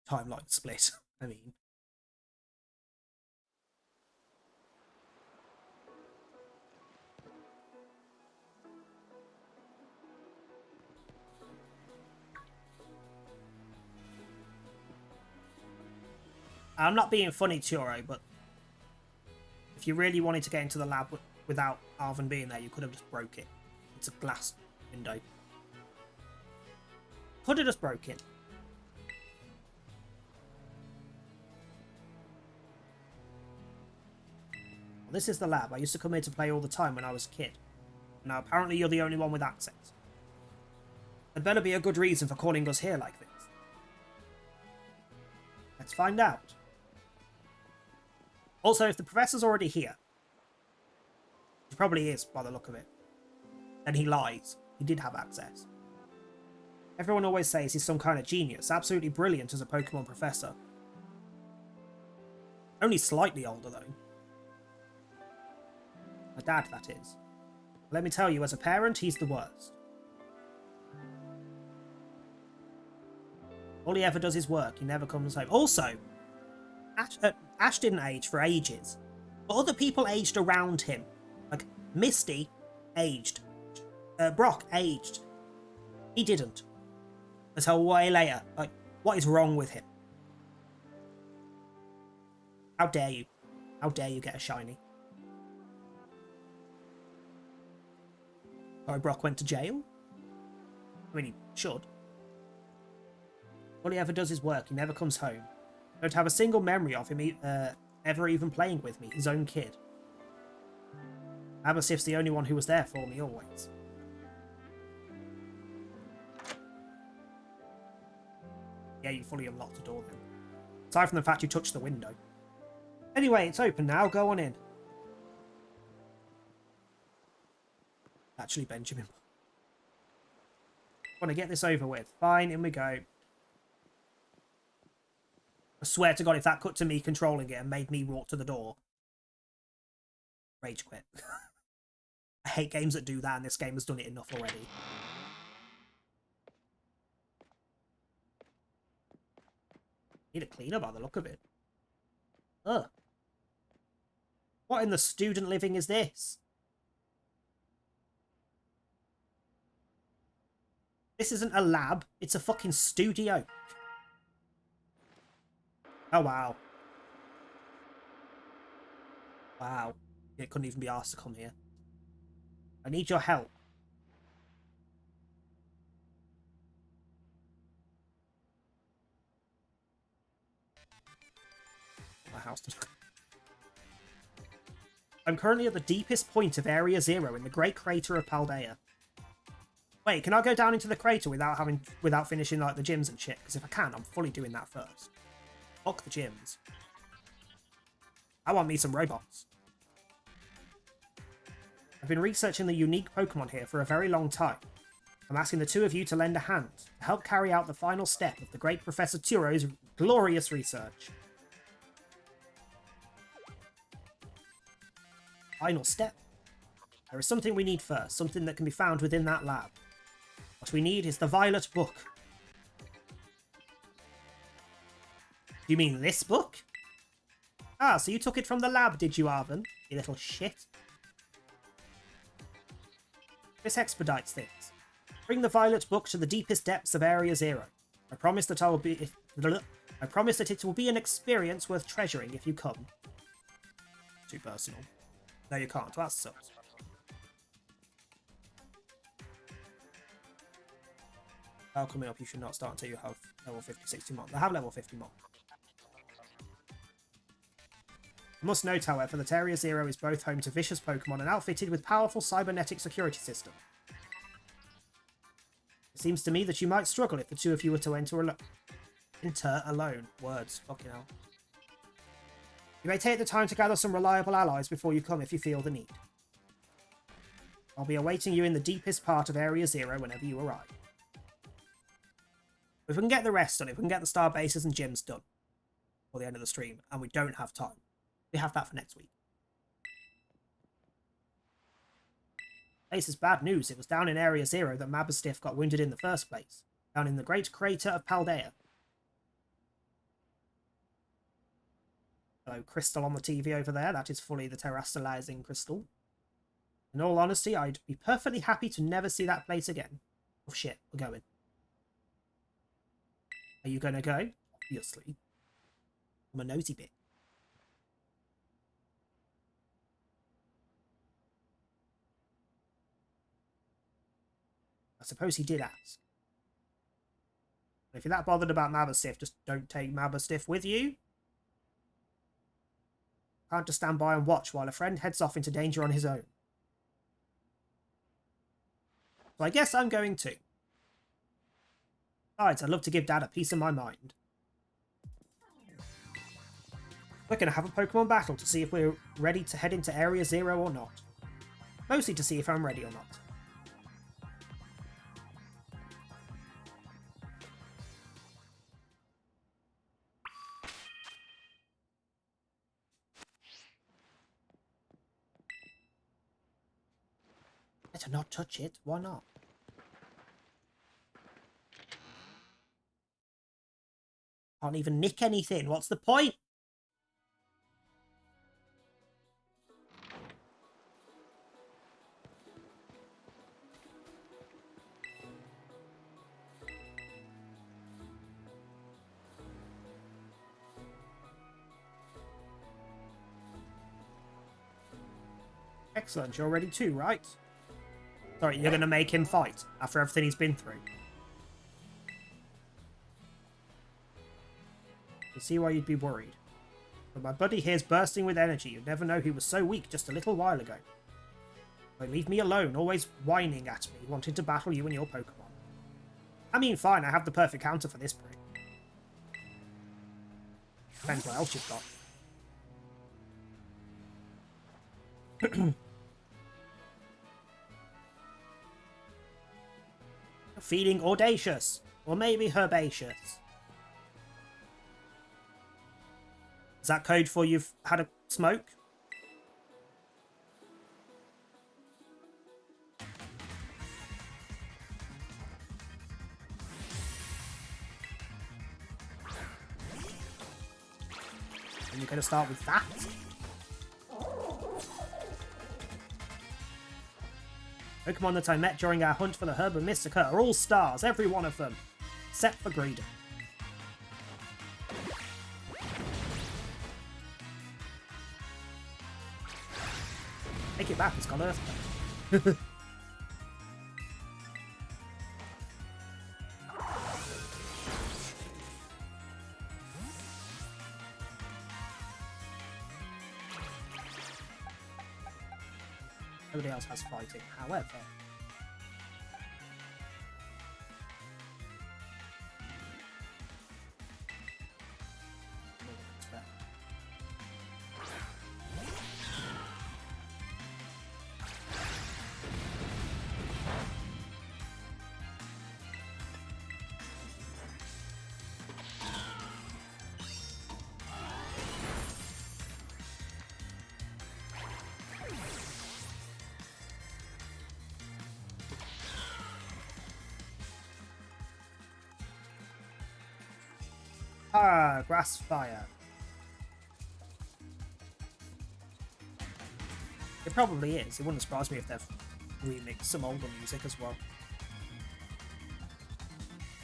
Timeline split. I mean. I'm not being funny, Turo, but if you really wanted to get into the lab without Arven being there, you could have just broke it. It's a glass window. Could have just broke it. Well, this is the lab. I used to come here to play all the time when I was a kid. Now, apparently you're the only one with access. There better be a good reason for calling us here like this. Let's find out. Also, if the professor's already here, he probably is by the look of it, then he lies. He did have access. Everyone always says he's some kind of genius, absolutely brilliant as a Pokemon professor. Only slightly older, though. My dad, that is. Let me tell you, as a parent, he's the worst. All he ever does is work. He never comes home. Also, Ash didn't age for ages. But other people aged around him. Like, Misty aged. Brock aged. He didn't. Until way later. Like, what is wrong with him? How dare you? How dare you get a shiny? Sorry, Brock went to jail? I mean, he should. All he ever does is work. He never comes home. I don't have a single memory of him ever even playing with me, his own kid. Abersif's the only one who was there for me always. Yeah, you fully unlocked the door then. Aside from the fact you touched the window. Anyway, it's open now. Go on in. Actually, Benjamin. Want to get this over with. Fine, in we go. I swear to God, if that cut to me controlling it and made me walk to the door. Rage quit. I hate games that do that, and this game has done it enough already. Need a cleaner by the look of it. Ugh. What in the student living is this? This isn't a lab, it's a fucking studio. Oh, wow. Wow. It couldn't even be asked to come here. I need your help. My house does. I'm currently at the deepest point of Area Zero in the Great Crater of Paldea. Wait, can I go down into the crater without finishing like the gyms and shit? Because if I can, I'm fully doing that first. Fuck the gyms. I want me some robots. I've been researching the unique Pokemon here for a very long time. I'm asking the two of you to lend a hand to help carry out the final step of the great Professor Turo's glorious research. Final step? There is something we need first, something that can be found within that lab. What we need is the Violet Book. You mean this book? Ah, so you took it from the lab, did you, Arven? You little shit. This expedites things. Bring the Violet Book to the deepest depths of Area Zero. I promise that it will be an experience worth treasuring if you come. Too personal. No, you can't. That sucks. While coming up, you should not start until you have level 50, 60 Mon. They have level 50 Mon. I must note, however, that Area Zero is both home to vicious Pokemon and outfitted with powerful cybernetic security system. It seems to me that you might struggle if the two of you were to enter alone. Words. Fucking hell. You may take the time to gather some reliable allies before you come if you feel the need. I'll be awaiting you in the deepest part of Area Zero whenever you arrive. If we can get the rest done, if we can get the star bases and gyms done for the end of the stream, and we don't have time, we have that for next week. This is bad news. It was down in Area Zero that Mabberstiff got wounded in the first place, down in the Great Crater of Paldea. Hello, crystal on the TV over there. That is fully the terrestrializing crystal. In all honesty, I'd be perfectly happy to never see that place again. Oh shit, we're going. Are you gonna go? Obviously. I'm a nosy bit. I suppose he did ask. If you're that bothered about Mabberstiff, just don't take Mabberstiff with you. Can't just stand by and watch while a friend heads off into danger on his own. So I guess I'm going to. Besides, I'd love to give Dad a piece of my mind. We're going to have a Pokemon battle to see if we're ready to head into Area Zero or not. Mostly to see if I'm ready or not. Better not touch it. Why not? Can't even nick anything. What's the point? Excellent. You're ready too, right? Sorry, you're going to make him fight after everything he's been through. I see why you'd be worried. But my buddy here's bursting with energy. You'd never know he was so weak just a little while ago. But leave me alone, always whining at me, wanting to battle you and your Pokemon. I mean, fine, I have the perfect counter for this prick. Depends what else you've got. Feeling audacious, or maybe herbaceous. Is that code for you've had a smoke? And you're going to start with that? Pokemon that I met during our hunt for the Herba Mystica are all stars, every one of them, except for Greedent. Take it back, it's got Earth. Nobody else has fighting, however. Ah, Grass Fire. It probably is. It wouldn't surprise me if they've remixed some older music as well.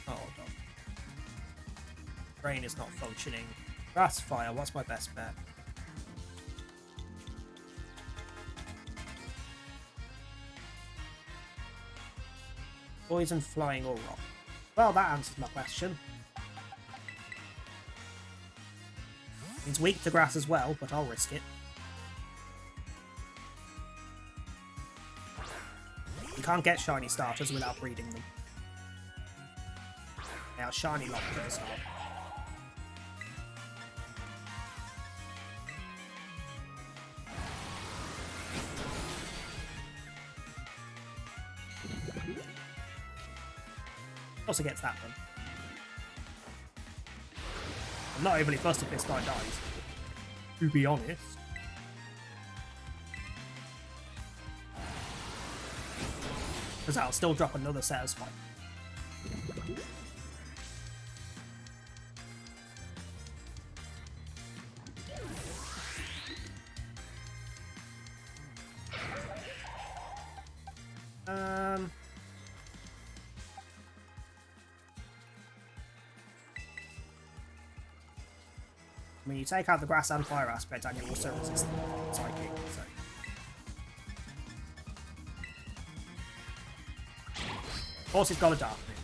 Oh, no. Brain is not functioning. Grass Fire, what's my best bet? Poison, Flying, or Rock? Well, that answers my question. It's weak to grass as well, but I'll risk it. You can't get shiny starters without breeding them. They are shiny locked at the start. Also gets that one. I'm not overly fussed if this guy dies, to be honest. Because I'll still drop another set of spike. I mean, you take out the grass and fire aspect, and you also resist psychic, so. Of course, he's got a dark move.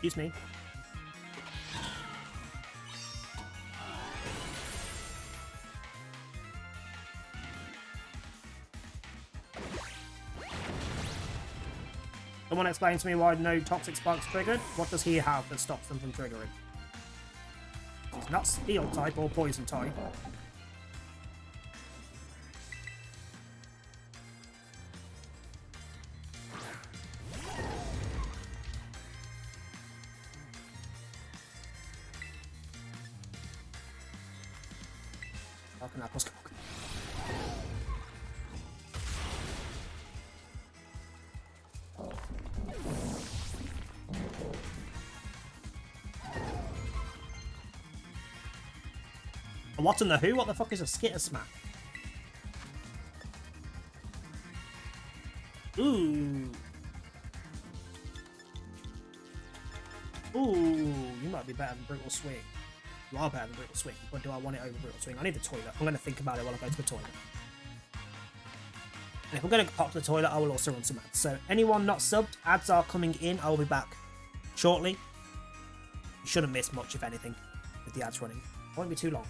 Excuse me. Someone explain to me why no Toxic Spark's triggered. What does he have that stops them from triggering? He's not Steel type or Poison type. Apples. What in the who? What the fuck is a Skitter Smack? Ooh. Ooh, you might be better than Brutal Swing. You are better than Brutal Swing, but do I want it over Brutal Swing? I need the toilet. I'm going to think about it while I go to the toilet. And if I'm going to pop to the toilet, I will also run some ads. So anyone not subbed, ads are coming in. I will be back shortly. You shouldn't miss much, if anything, with the ads running. It won't be too long.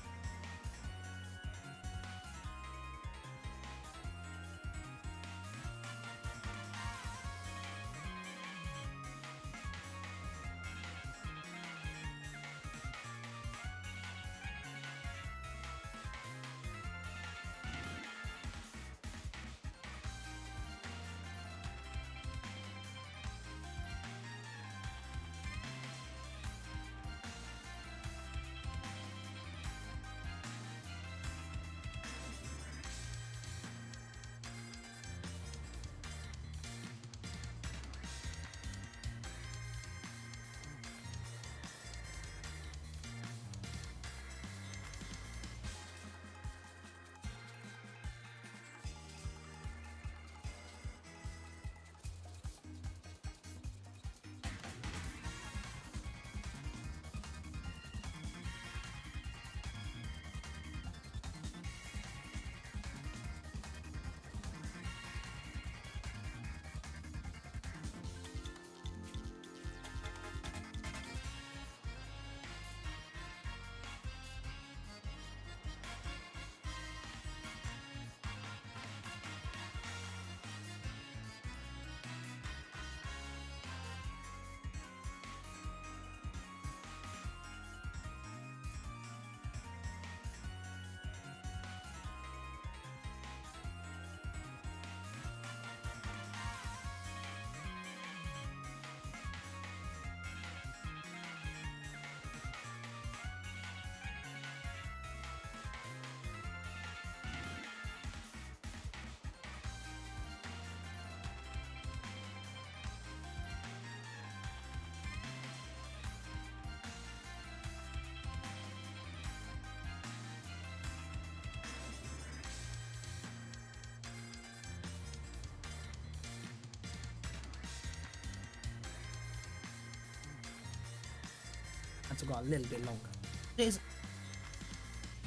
That's got a little bit longer. It is.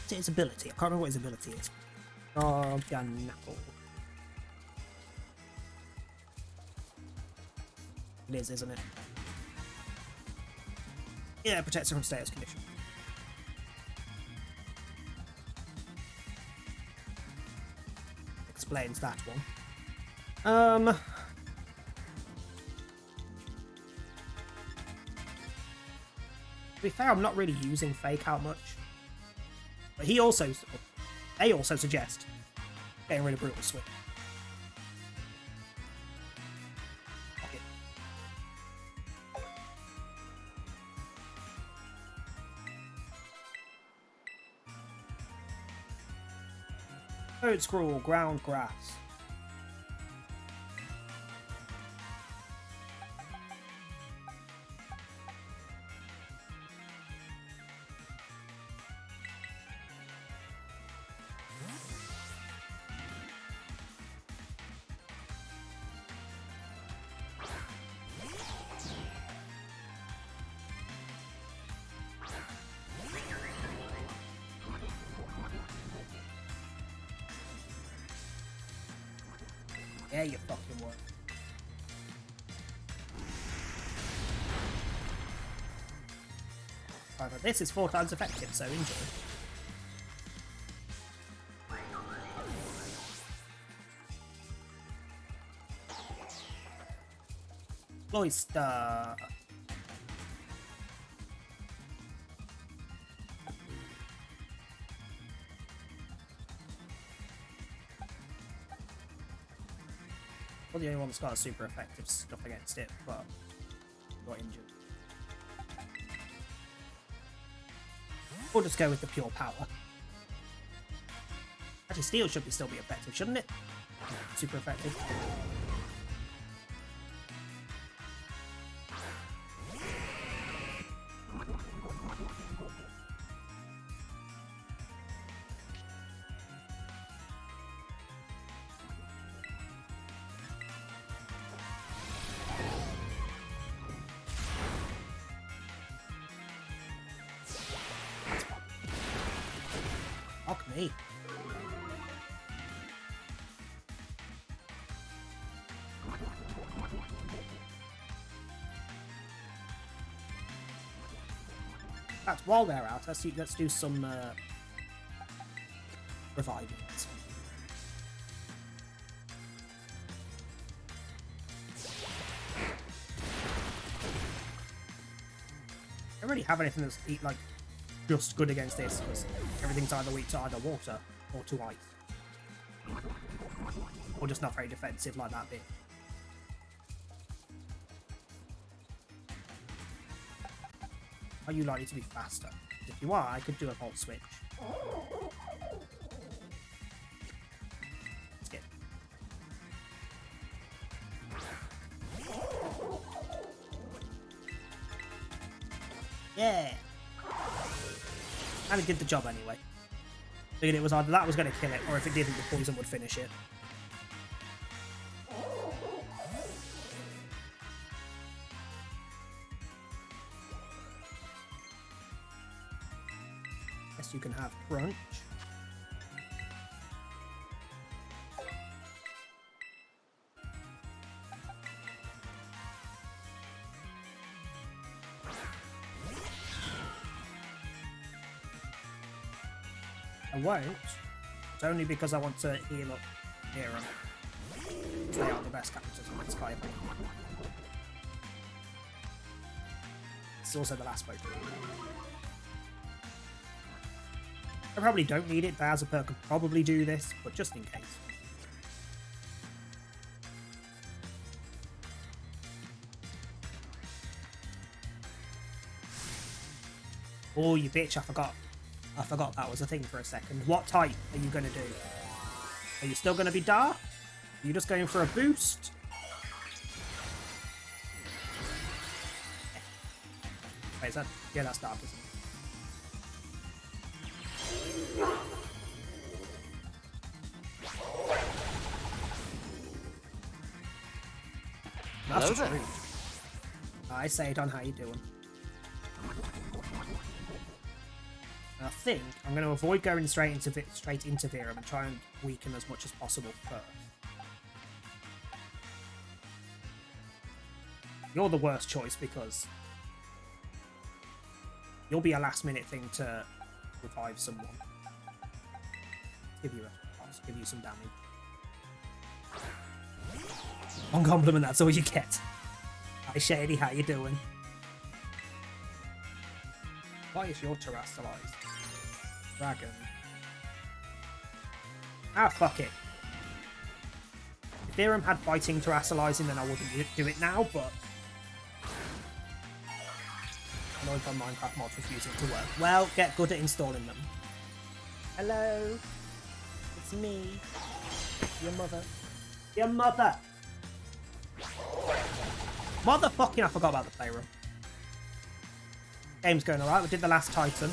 It's his ability. I can't remember what his ability is. Garganapple. It is, isn't it? Yeah, protects her from status condition. Explains that one. To be fair, I'm not really using Fake out much. But they also suggest getting rid of Brutal Swing. Okay. Code Scroll, Ground Grass. Yeah, you fucking would. However, this is 4 times effective, so enjoy. Cloyster. Well, the only one that's got a super effective stuff against it, but got injured. We'll just go with the pure power. Actually, steel should still be effective, shouldn't it? Super effective. Fuck me. In fact, while they're out, let's do some reviving. I don't really have anything that's like just good against this, because everything's either weak to either water or to ice. Or just not very defensive like that bit. Are you likely to be faster? If you are, I could do a Volt Switch. Skip. Yeah! And it did the job anyway. Figured it was either that was going to kill it, or if it didn't, the poison would finish it. Guess you can have Crunch. I won't. It's only because I want to heal up Hero. They are the best characters in this Sky. It's also the last Pokemon. I probably don't need it. Bowser could probably do this, but just in case. Oh, you bitch, I forgot that was a thing for a second. What type are you going to do? Are you still going to be dark? Are you just going for a boost? Wait, is that... Yeah, that's dark, isn't it? That's Hello there. rude. I say, Don, how you doing? And I think I'm going to avoid going straight into Verum and try and weaken as much as possible first. You're the worst choice because you'll be a last minute thing to revive someone. Give you some damage. One compliment, that's all you get. Hi Shady, how you doing? Why is your Terrastalized? Dragon. Ah, fuck it. If Verum had fighting Terrastalizing, then I wouldn't do it now, but annoyed by Minecraft mods refusing to work. Well, get good at installing them. Hello. It's me. Your mother. Your mother! Motherfucking, I forgot about the playroom. Game's going alright. We did the last Titan.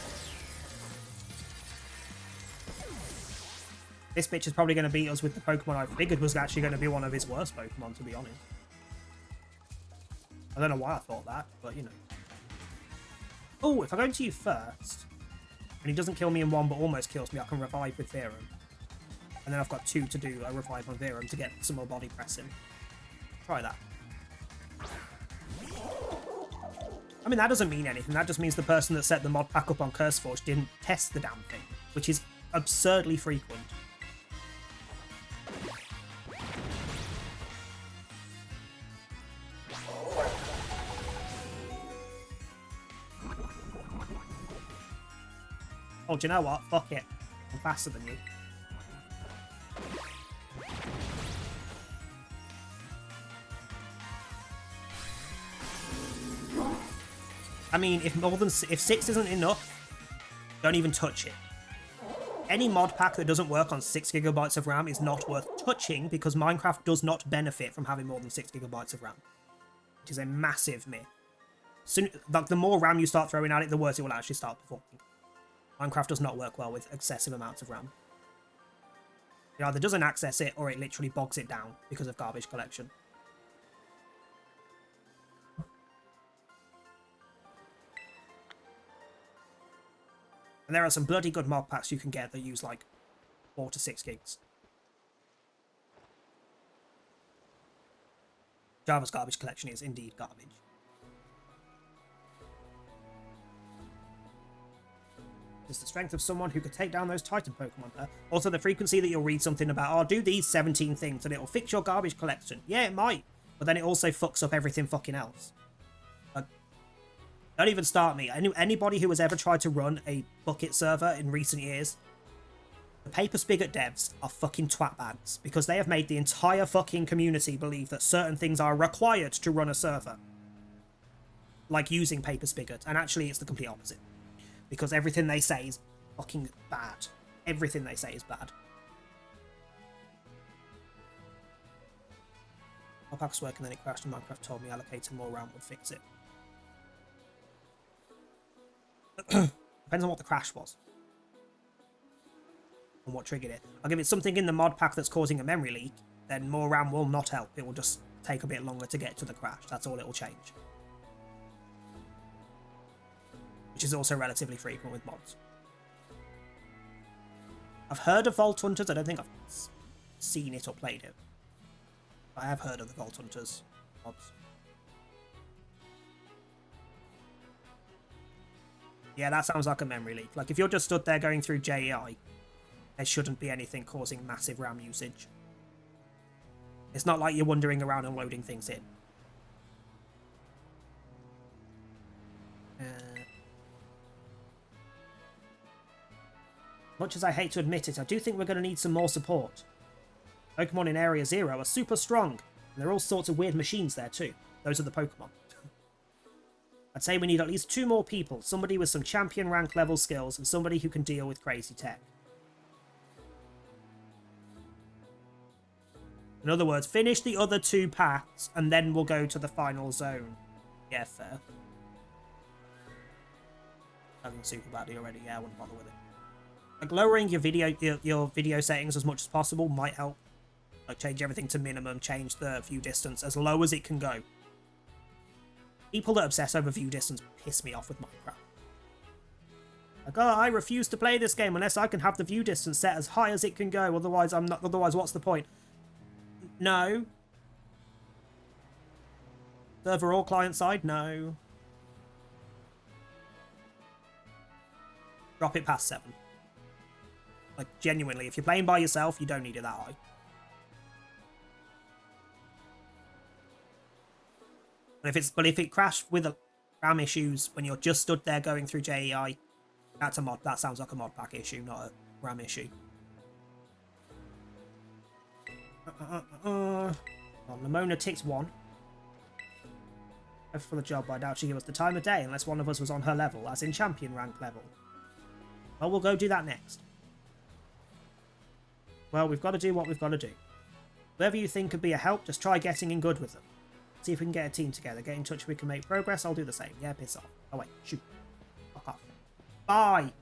This bitch is probably going to beat us with the Pokemon I figured was actually going to be one of his worst Pokemon, to be honest. I don't know why I thought that, but you know. Oh, if I go into you first, and he doesn't kill me in one but almost kills me, I can revive with Verum. And then I've got 2 to do a revive on Verum to get some more body pressing. Try that. I mean, that doesn't mean anything. That just means the person that set the mod pack up on CurseForge didn't test the damn thing, which is absurdly frequent. Oh, do you know what? Fuck it. I'm faster than you. I mean, if 6 isn't enough, don't even touch it. Any mod pack that doesn't work on 6 GB of RAM is not worth touching because Minecraft does not benefit from having more than 6 GB of RAM, which is a massive myth. Soon, like, the more RAM you start throwing at it, the worse it will actually start performing. Minecraft does not work well with excessive amounts of RAM. It either doesn't access it or it literally bogs it down because of garbage collection. And there are some bloody good mod packs you can get that use like 4 to 6 gigs. Java's garbage collection is indeed garbage. It's the strength of someone who could take down those Titan Pokemon. Also, the frequency that you'll read something about, oh, do these 17 things and it'll fix your garbage collection. Yeah, it might. But then it also fucks up everything fucking else. Don't even start me. Anybody who has ever tried to run a bucket server in recent years, the Paper Spigot devs are fucking twatbags because they have made the entire fucking community believe that certain things are required to run a server. Like using Paper Spigot. And actually, it's the complete opposite. Because everything they say is fucking bad. Everything they say is bad. My pack was working, then it crashed, and Minecraft told me allocating more RAM would fix it. Depends on what the crash was. And what triggered it. Like, if it's something in the mod pack that's causing a memory leak, then more RAM will not help. It will just take a bit longer to get to the crash. That's all it will change. Which is also relatively frequent with mods. I've heard of Vault Hunters. I don't think I've seen it or played it. But I have heard of the Vault Hunters mods. Yeah, that sounds like a memory leak. Like, if you're just stood there going through JEI, there shouldn't be anything causing massive RAM usage. It's not like you're wandering around and loading things in. Much as I hate to admit it, I do think we're going to need some more support. Pokemon in Area 0 are super strong, and there are all sorts of weird machines there too. Those are the Pokemon. I'd say we need at least 2 more people, somebody with some champion rank level skills and somebody who can deal with crazy tech. In other words, finish the other 2 paths and then we'll go to the final zone. Yeah, fair. Having super badly already, yeah, I wouldn't bother with it. Like, lowering your video settings as much as possible might help. Like, change everything to minimum, change the view distance as low as it can go. People that obsess over view distance piss me off with Minecraft. Like, oh, I refuse to play this game unless I can have the view distance set as high as it can go. Otherwise, I'm not. Otherwise, what's the point? No. Server or client side? No. Drop it past 7. Like, genuinely, if you're playing by yourself, you don't need it that high. But if it crashed with RAM issues when you're just stood there going through JEI, that's a mod. That sounds like a mod pack issue, not a RAM issue. Well, Lamona ticks 1. For the job, I doubt she'd give us the time of day unless one of us was on her level, as in champion rank level. Well, we'll go do that next. Well, we've got to do what we've got to do. Whoever you think could be a help, just try getting in good with them. See if we can get a team together. Get in touch if we can make progress. I'll do the same. Yeah, piss off. Oh, wait. Shoot. Fuck off. Bye!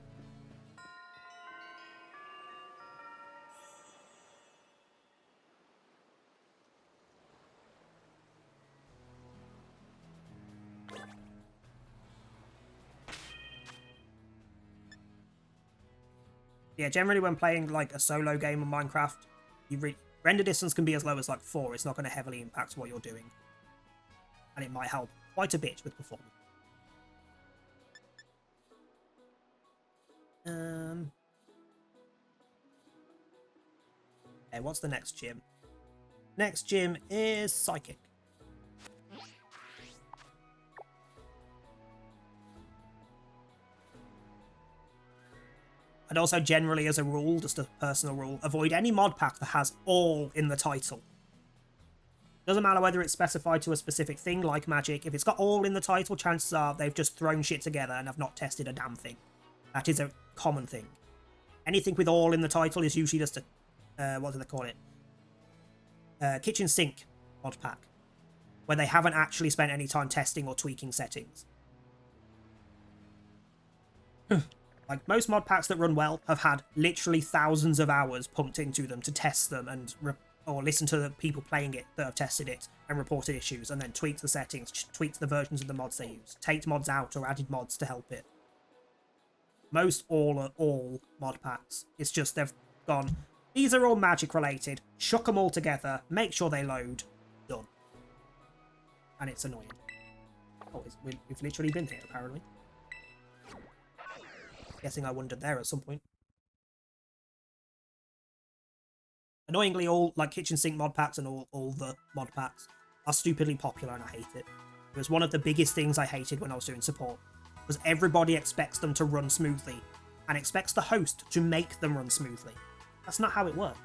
Yeah, generally when playing like a solo game on Minecraft, render distance can be as low as like 4. It's not going to heavily impact what you're doing. And it might help quite a bit with performance. Okay, what's the next gym? Next gym is Psychic. And also generally as a rule, just a personal rule, avoid any mod pack that has all in the title. Doesn't matter whether it's specified to a specific thing like Magic. If it's got all in the title, chances are they've just thrown shit together and have not tested a damn thing. That is a common thing. Anything with all in the title is usually just a, what do they call it? Kitchen sink mod pack, where they haven't actually spent any time testing or tweaking settings. Like, most mod packs that run well have had literally thousands of hours pumped into them to test them and or listen to the people playing it that have tested it and reported issues, and then tweaked the settings, tweaked the versions of the mods they use, taked mods out or added mods to help it. Most all are all mod packs. It's just they've gone, these are all Magic related, chuck them all together, make sure they load, done. And it's annoying. Oh, we've literally been here, apparently. Guessing I wandered there at some point. Annoyingly, all like kitchen sink mod packs and all the mod packs are stupidly popular, and I hate it. It was one of the biggest things I hated when I was doing support, because everybody expects them to run smoothly and expects the host to make them run smoothly. That's not how it works.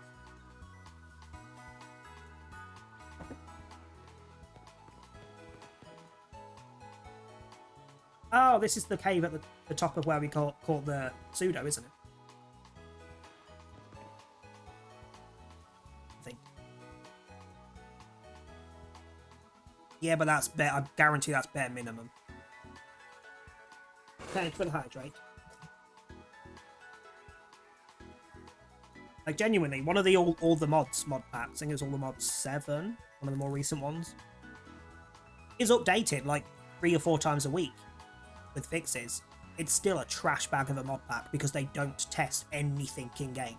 Oh, this is the cave at the top of where we caught the pseudo, isn't it? I think. Yeah, but that's bare. I guarantee that's bare minimum. Thanks for the hydrate. Like, genuinely, one of the all the mods mod packs, I think it's all the mods 7, one of the more recent ones, is updated like 3 or 4 times a week with fixes. It's still a trash bag of a mod pack because they don't test anything in game.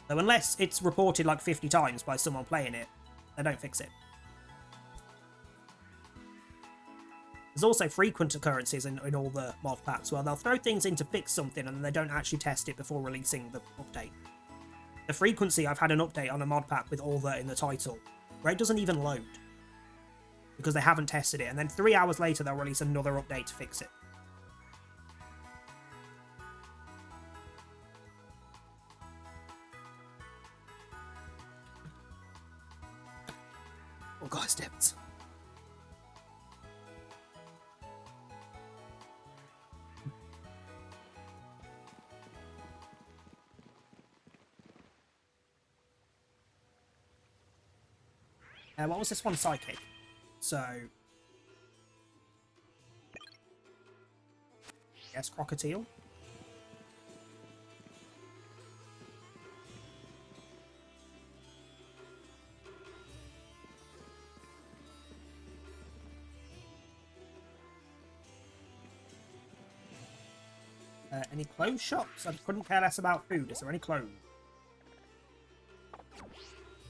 So unless it's reported like 50 times by someone playing it, they don't fix it. There's also frequent occurrences in all the mod packs where they'll throw things in to fix something and they don't actually test it before releasing the update. The frequency, I've had an update on a mod pack with all that in the title where it doesn't even load because they haven't tested it, and then 3 hours later they'll release another update to fix it. Oh god, steps. What was this one? Psychic. So, yes, Crocodile. Any clothes shops? I couldn't care less about food. Is there any clothes?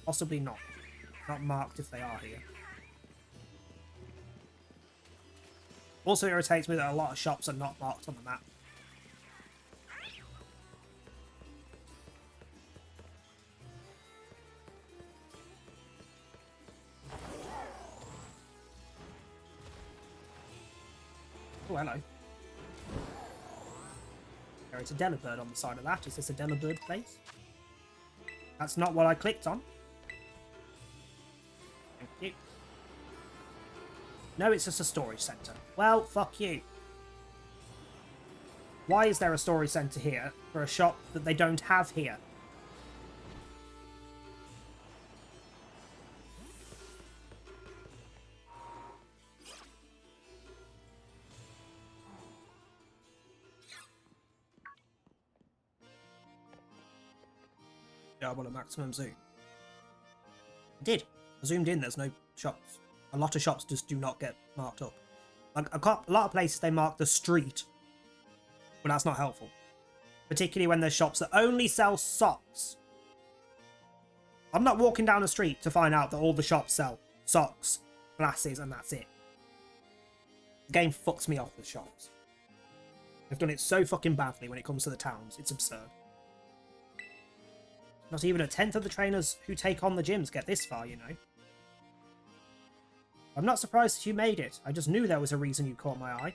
Possibly not. Not marked if they are here. Also irritates me that a lot of shops are not marked on the map. Oh, hello. There is a Delibird on the side of that. Is this a Delibird place? That's not what I clicked on. Thank you. No, it's just a storage centre. Well, fuck you. Why is there a storage centre here for a shop that they don't have here? Yeah, I want a maximum zoom. I did. I zoomed in, there's no shops. A lot of shops just do not get marked up. Like, a lot of places they mark the street, but that's not helpful. Particularly when there's shops that only sell socks. I'm not walking down the street to find out that all the shops sell socks, glasses, and that's it. The game fucks me off with shops. They've done it so fucking badly when it comes to the towns, it's absurd. Not even a tenth of the trainers who take on the gyms get this far, you know. I'm not surprised that you made it. I just knew there was a reason you caught my eye.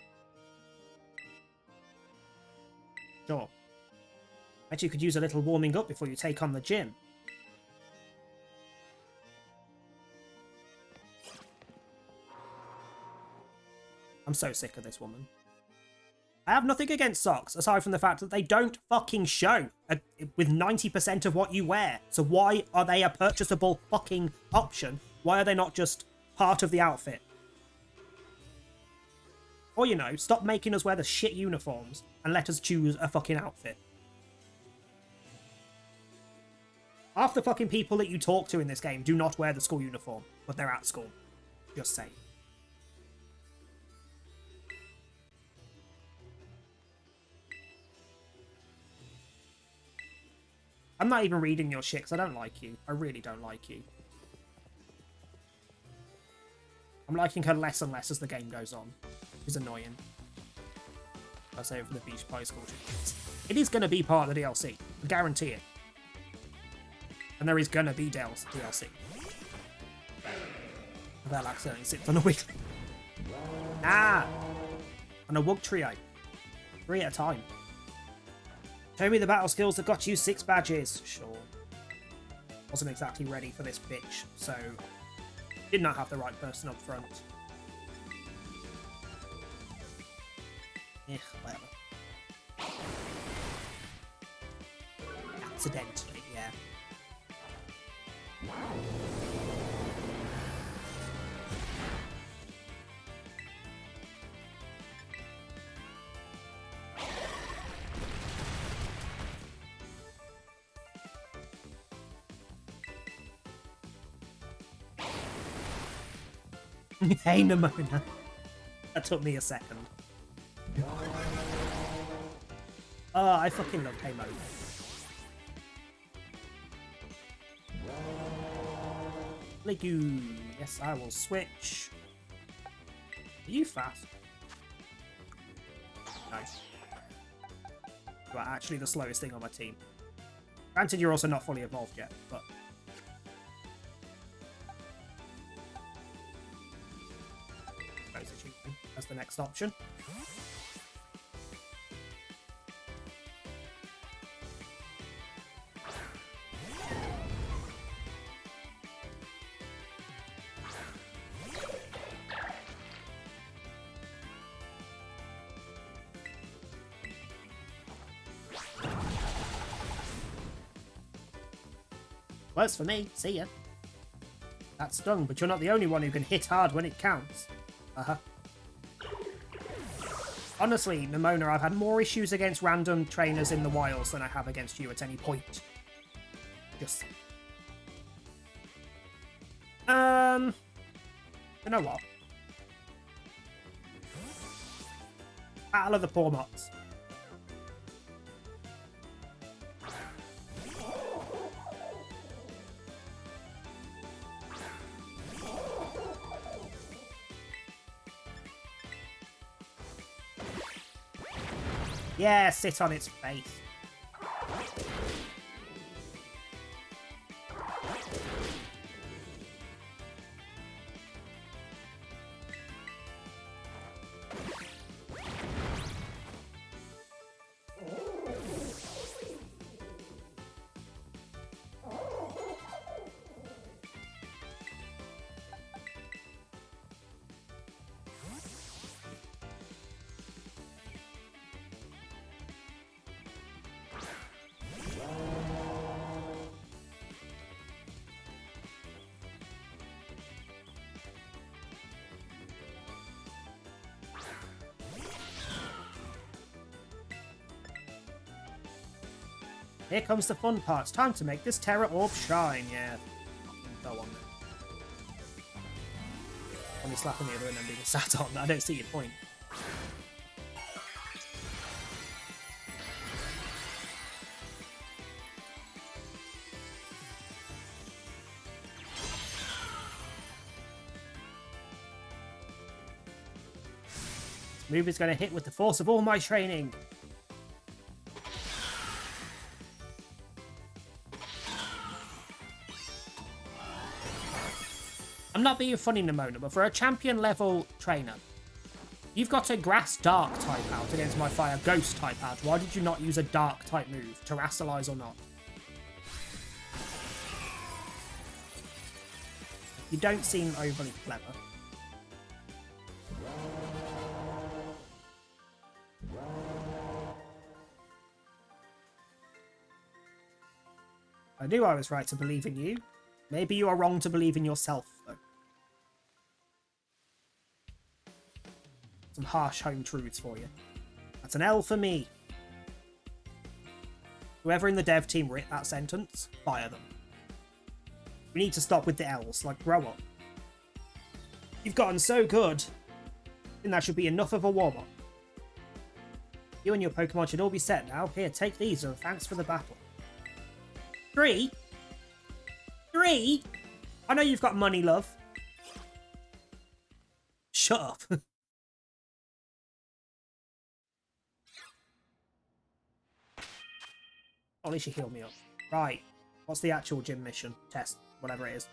Sure. Bet you could use a little warming up before you take on the gym. I'm so sick of this woman. I have nothing against socks, aside from the fact that they don't fucking show with 90% of what you wear. So why are they a purchasable fucking option? Why are they not just part of the outfit? Or, you know, stop making us wear the shit uniforms and let us choose a fucking outfit. Half the fucking people that you talk to in this game do not wear the school uniform, but they're at school. Just saying. I'm not even reading your shit because I don't like you. I really don't like you. I'm liking her less and less as the game goes on. She's annoying. I say it for the Beach Pie School. It is going to be part of the DLC. I guarantee it. And there is going to be DLC. That accidentally sits on a wig. Ah! On a Wug Trio. 3 at a time. Show me the battle skills that got you 6 badges. Sure. Wasn't exactly ready for this bitch, so did not have the right person up front. Yeah, whatever. Accidentally, yeah. Hey, Nemona. That took me a second. Oh, I fucking love Hey Mona. Legu. Yes, I will switch. Are you fast? Nice. You are actually the slowest thing on my team. Granted, you're also not fully evolved yet, but... That's the next option. Works for me. See ya. That stung, but you're not the only one who can hit hard when it counts. Uh-huh. Honestly, Nemona, I've had more issues against random trainers in the wilds than I have against you at any point. Just saying. You know what? Battle of the Poor Mots. Yeah, sit on its face. Here comes the fun part. It's time to make this Terra Orb shine. Yeah. Go on then. Only slapping the other and then being sat on. I don't see your point. This move is going to hit with the force of all my training. I'm not being funny, Nemona, but for a champion level trainer, you've got a grass dark type out against my fire ghost type out. Why did you not use a dark type move, Terrasilize or not? You don't seem overly clever. I knew I was right to believe in you. Maybe you are wrong to believe in yourself, though. Some harsh home truths for you. That's an L for me. Whoever in the dev team writ that sentence, fire them. We need to stop with the L's, like, grow up. You've gotten so good. I think that should be enough of a warm-up. You and your Pokemon should all be set now. Here, take these, and thanks for the battle. 3? 3? I know you've got money, love. Shut up. At least you healed me up. Right. What's the actual gym mission? Test. Whatever it is.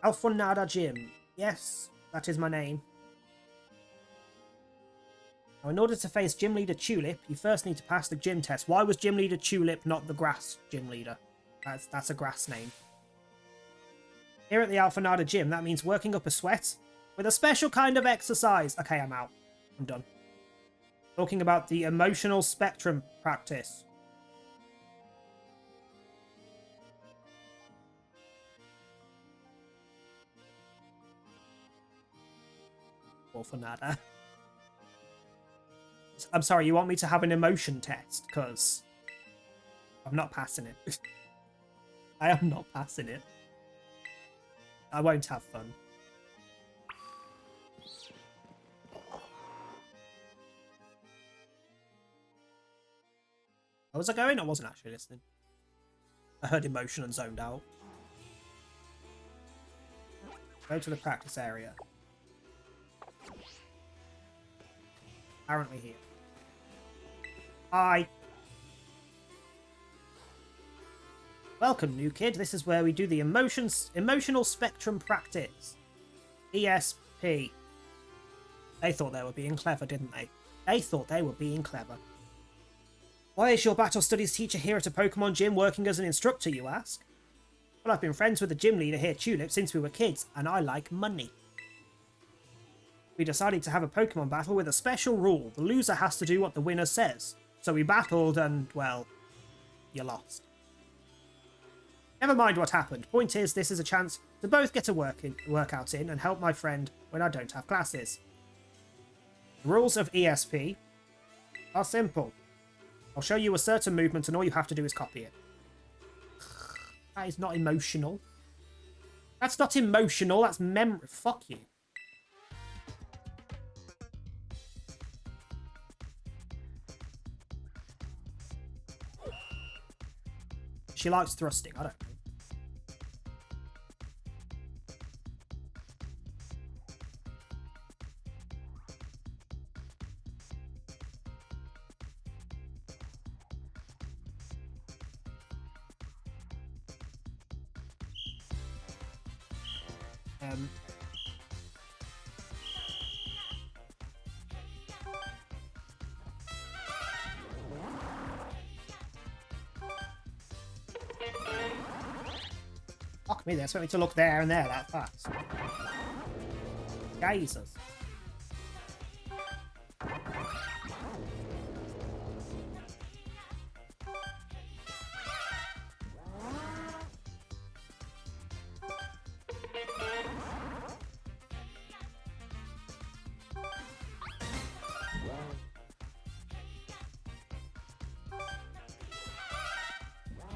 Alfonada Gym. Yes, that is my name. Now, in order to face Gym Leader Tulip, you first need to pass the gym test. Why was Gym Leader Tulip not the grass gym leader? That's a grass name. Here at the Alfonada Gym, that means working up a sweat with a special kind of exercise. Okay, I'm out. I'm done. Talking about the emotional spectrum practice. Alfonada. I'm sorry, you want me to have an emotion test? Because I'm not passing it. I am not passing it. I won't have fun. How was I going? I wasn't actually listening. I heard emotion and zoned out. Go to the practice area. Apparently here. Hi. Welcome, new kid. This is where we do the emotional spectrum practice. ESP. They thought they were being clever, didn't they? They thought they were being clever. Why is your battle studies teacher here at a Pokemon gym working as an instructor, you ask? Well, I've been friends with the gym leader here, Tulip, since we were kids, and I like money. We decided to have a Pokemon battle with a special rule. The loser has to do what the winner says. So we battled and, well, you lost. Never mind what happened. Point is, this is a chance to both get a workout in and help my friend when I don't have classes. The rules of ESP are simple. I'll show you a certain movement and all you have to do is copy it. That is not emotional. That's not emotional, that's memory. Fuck you. She likes thrusting, I don't know. Um, Fuck me, they expect me to look there and there that fast. Jesus.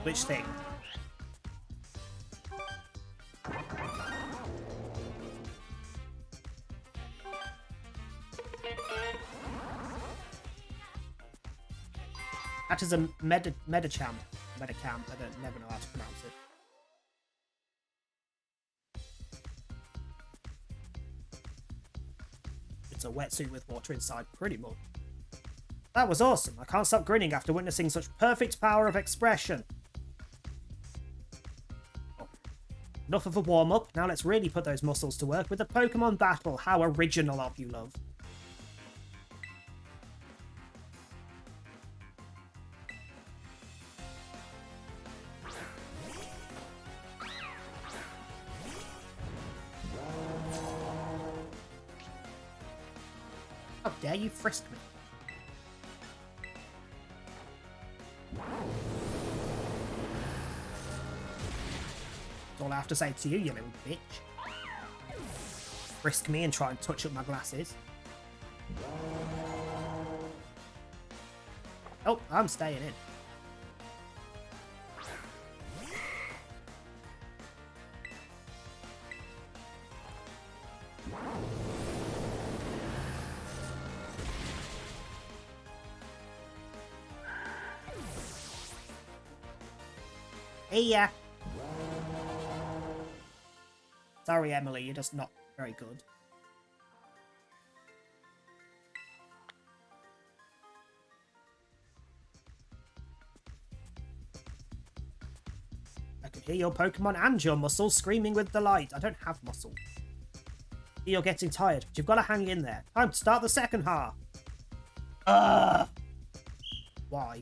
Which thing? That is a Medicam. Medicam. I don't never know how to pronounce it. It's a wetsuit with water inside, pretty much. That was awesome. I can't stop grinning after witnessing such perfect power of expression. Enough of a warm-up, now let's really put those muscles to work with the Pokemon battle. How original of you, love. How dare you frisk me? That's all I have to say to you, you little bitch. Frisk me and try and touch up my glasses. Oh, I'm staying in. Hey, yeah. Sorry, Emily, you're just not very good. I could hear your Pokemon and your muscles screaming with delight. I don't have muscle. You're getting tired, but you've got to hang in there. Time to start the second half. Why?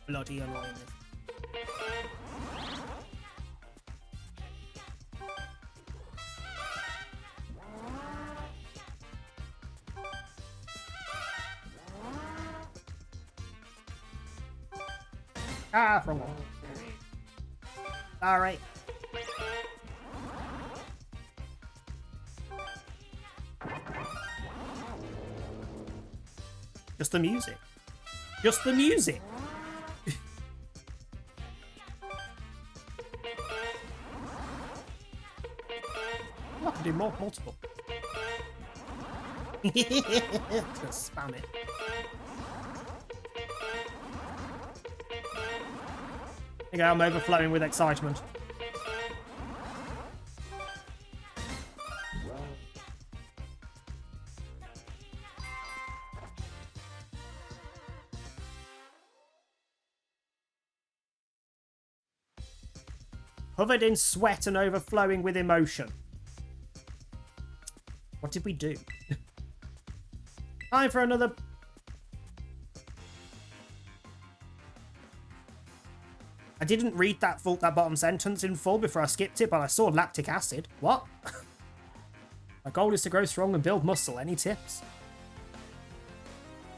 Bloody annoying. Ah, from one. Alright. Just the music. Just the music. I can do multiple. Just spam it. Okay, I'm overflowing with excitement. Covered in sweat and overflowing with emotion. What did we do? Time for another... I didn't read that bottom sentence in full before I skipped it, but I saw lactic acid. What? My goal is to grow strong and build muscle. Any tips?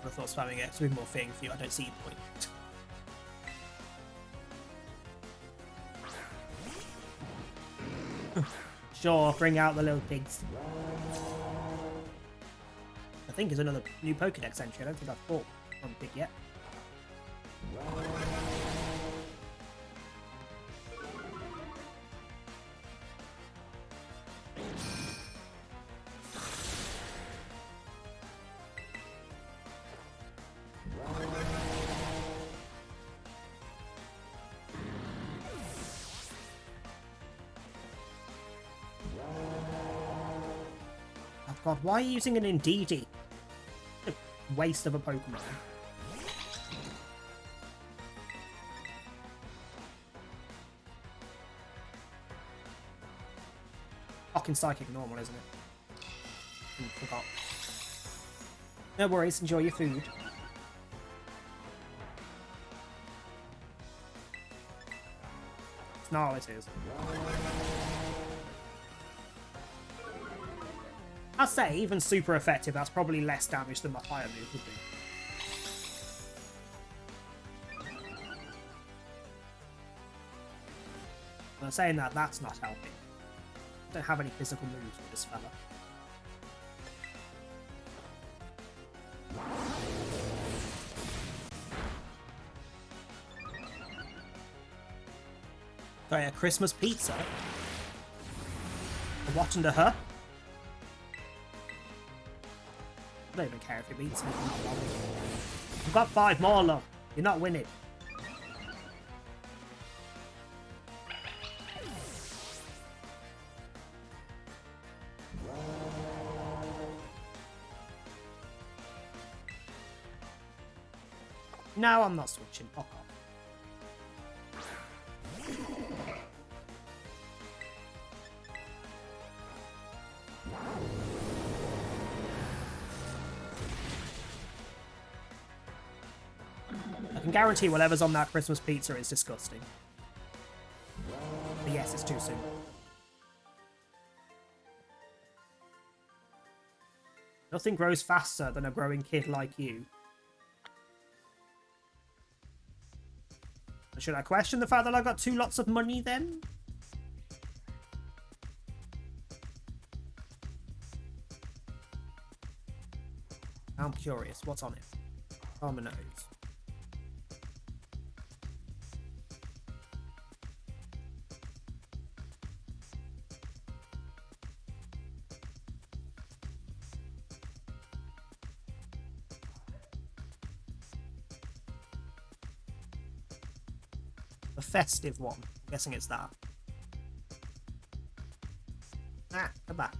I thought spamming it would be more fitting for you. I don't see your point. Sure, bring out the little pigs. I think there's another new Pokédex entry. I don't think I've fought one pig yet. God, why are you using an Indeedee? A waste of a Pokemon. Fucking Psychic normal, isn't it? Forgot. No worries, enjoy your food. Snarl it is. I'd say, even super effective, that's probably less damage than my fire move would do. But saying that, that's not helping. I don't have any physical moves with this fella. Sorry, a Christmas pizza? What under her? I don't even care if it beats me. You've got 5 more, love. You're not winning. No, I'm not switching. Fuck off. I can guarantee whatever's on that Christmas pizza is disgusting. But yes, it's too soon. Nothing grows faster than a growing kid like you. Should I question the fact that I got 2 lots of money then? I'm curious. What's on it? Dominoes. The festive one. I'm guessing it's that. Ah, come back.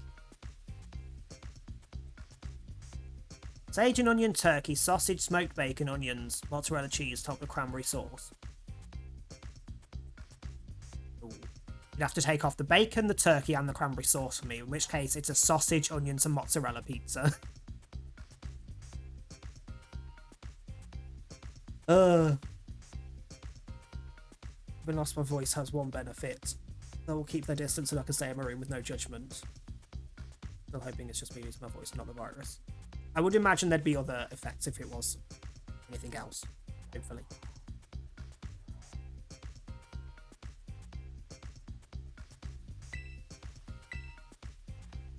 Sage and onion turkey, sausage, smoked bacon, onions, mozzarella cheese, topped with cranberry sauce. Ooh. You'd have to take off the bacon, the turkey, and the cranberry sauce for me, in which case it's a sausage, onions, and mozzarella pizza. When lost my voice has one benefit. They will keep their distance and I can stay in my room with no judgment. Still hoping it's just me losing my voice and not the virus. I would imagine there'd be other effects if it was anything else, hopefully.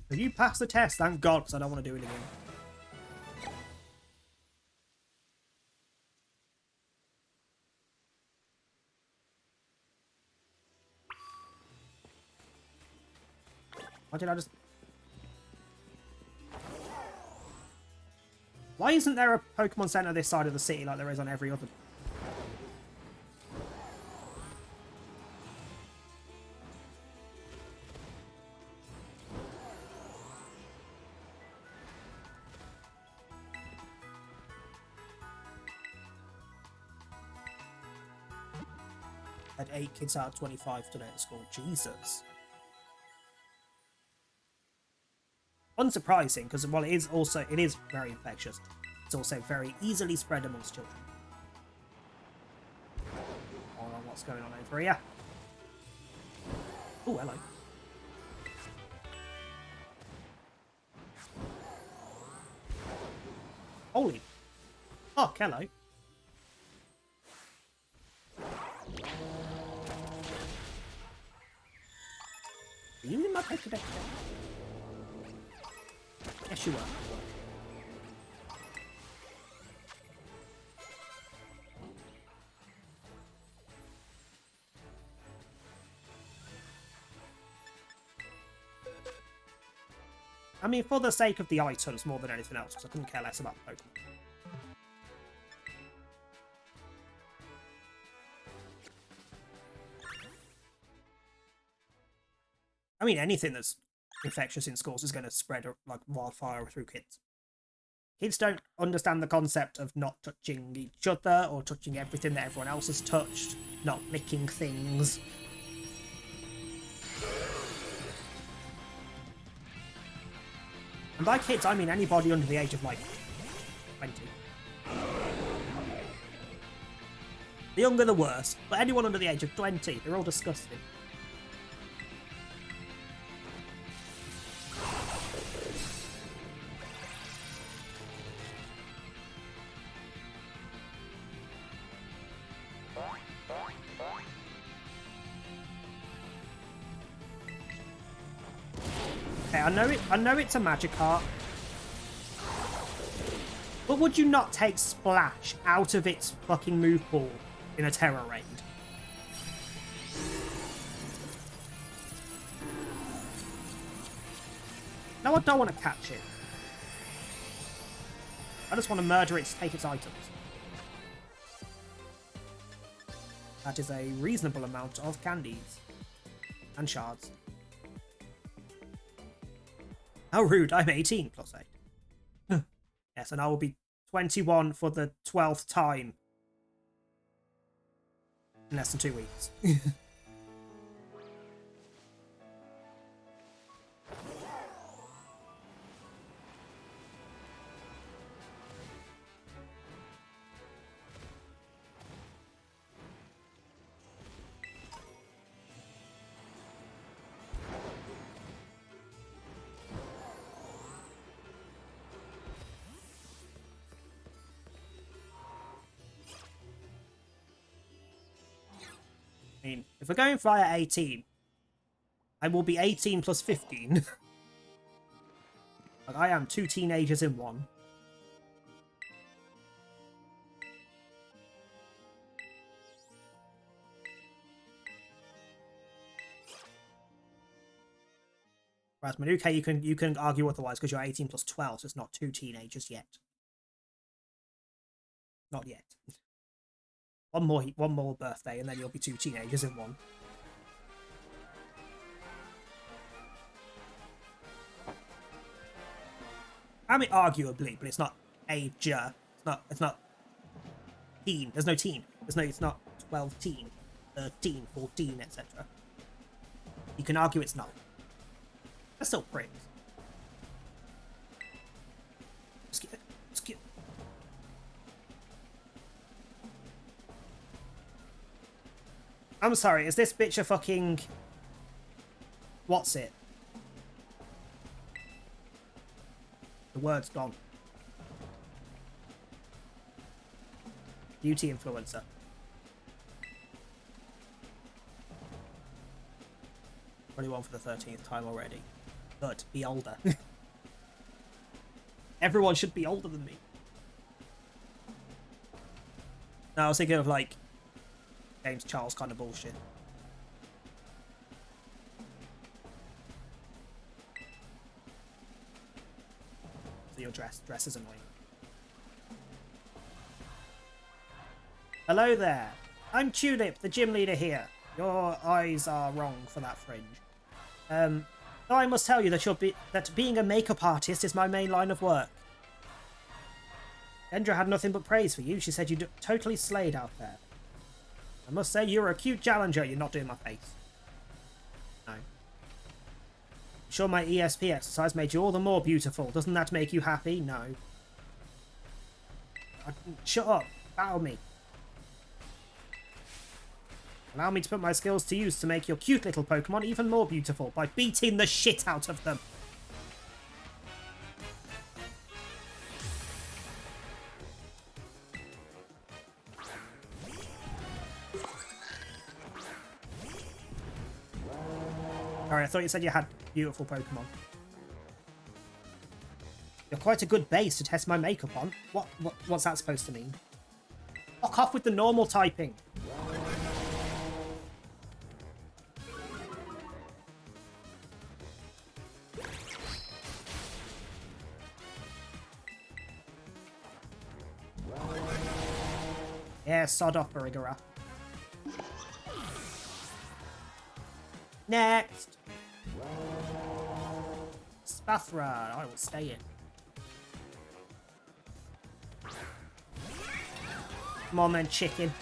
If you pass the test, thank God, because I don't want to do it again. Why did I just... Why isn't there a Pokemon Center this side of the city like there is on every other? Had 8 kids out of 25 today at school. Jesus. Unsurprising, because while it is very infectious, it's also very easily spread amongst children. Hold on, what's going on over here? Oh, hello. Holy fuck, hello. Are you in my Pokedex? Yes, you are. I mean, for the sake of the items more than anything else, because I couldn't care less about the Pokemon. I mean, anything that's infectious in schools is going to spread like wildfire through kids. Kids don't understand the concept of not touching each other or touching everything that everyone else has touched, not licking things. And by kids, I mean anybody under the age of, like, 20. The younger, the worse. But anyone under the age of 20, they're all disgusting. Okay, I know it's a Magikarp. But would you not take Splash out of its fucking move pool in a Terror Raid? No, I don't want to catch it. I just want to murder it to take its items. That is a reasonable amount of candies. And shards. How rude, I'm 18 plus 8. Yes, and I will be 21 for the 12th time. In less than 2 weeks. I mean, if we're going via 18, I will be 18 plus 15. Like, I am 2 teenagers in one. Whereas Manuka, you can argue otherwise because you're 18 plus 12, so it's not 2 teenagers yet. Not yet. One more birthday, and then you'll be 2 teenagers in one. I mean, arguably, but it's not ager. It's not teen. There's no teen. It's not 12 teen, 13, 14, etc. You can argue it's not. They're still pricks. Skip. I'm sorry, is this bitch a fucking... What's it? The word's gone. Beauty influencer. 21 for the 13th time already. Good, be older. Everyone should be older than me. No, I was thinking of, like, James Charles kind of bullshit. So your dress is annoying. Hello there. I'm Tulip, the gym leader here. Your eyes are wrong for that fringe. Though I must tell you that being a makeup artist is my main line of work. Kendra had nothing but praise for you. She said you totally slayed out there. I must say, you're a cute challenger. You're not doing my face. No. I'm sure my ESP exercise made you all the more beautiful. Doesn't that make you happy? No. Shut up. Battle me. Allow me to put my skills to use to make your cute little Pokemon even more beautiful by beating the shit out of them. Alright, I thought you said you had beautiful Pokemon. You're quite a good base to test my makeup on. What's that supposed to mean? Fuck off with the normal typing. Yeah, sod off, Barigara. Next! Spathra, I will stay in. Come on then, chicken.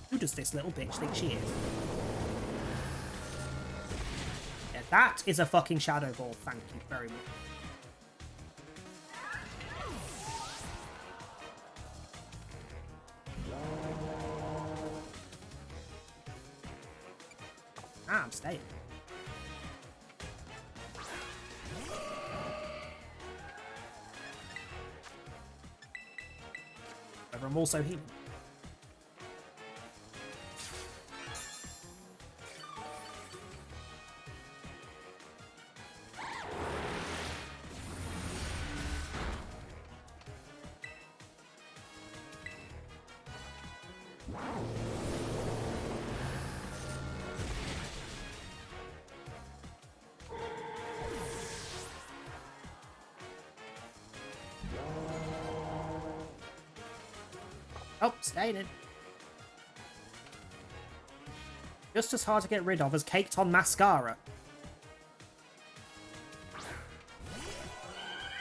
Who does this little bitch think she is? Yeah, that is a fucking Shadow Ball, thank you very much. Ah, I'm staying. However, I'm also healing. Oh, staying in. Just as hard to get rid of as Caked on Mascara.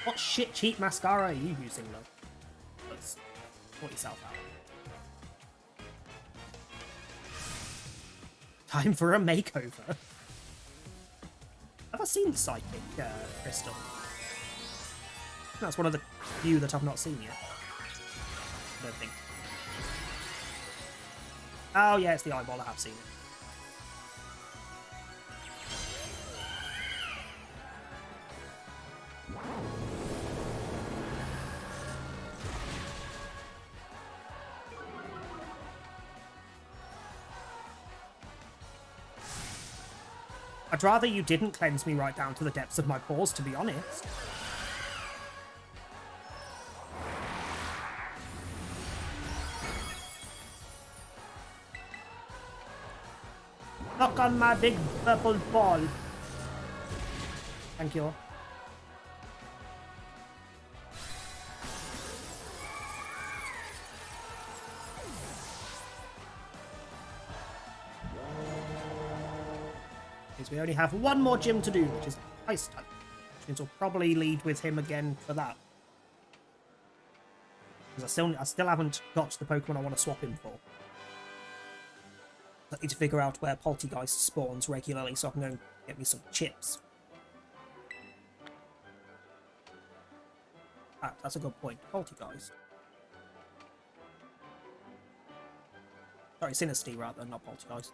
What shit cheap mascara are you using, though? Let's sort yourself out. Time for a makeover. Have I seen Psychic Crystal? That's one of the few that I've not seen yet. I don't think. Oh yeah, it's the eyeball, I have seen it. I'd rather you didn't cleanse me right down to the depths of my pores, to be honest. Knock on my big purple ball. Thank you. Because we only have one more gym to do, which is Ice type. Which means we'll probably lead with him again for that. Because I still haven't got the Pokemon I want to swap him for. I need to figure out where Poltegeist spawns regularly so I can go and get me some chips. Ah, that's a good point. Poltegeist. Sorry, Sinistea rather, not Poltegeist.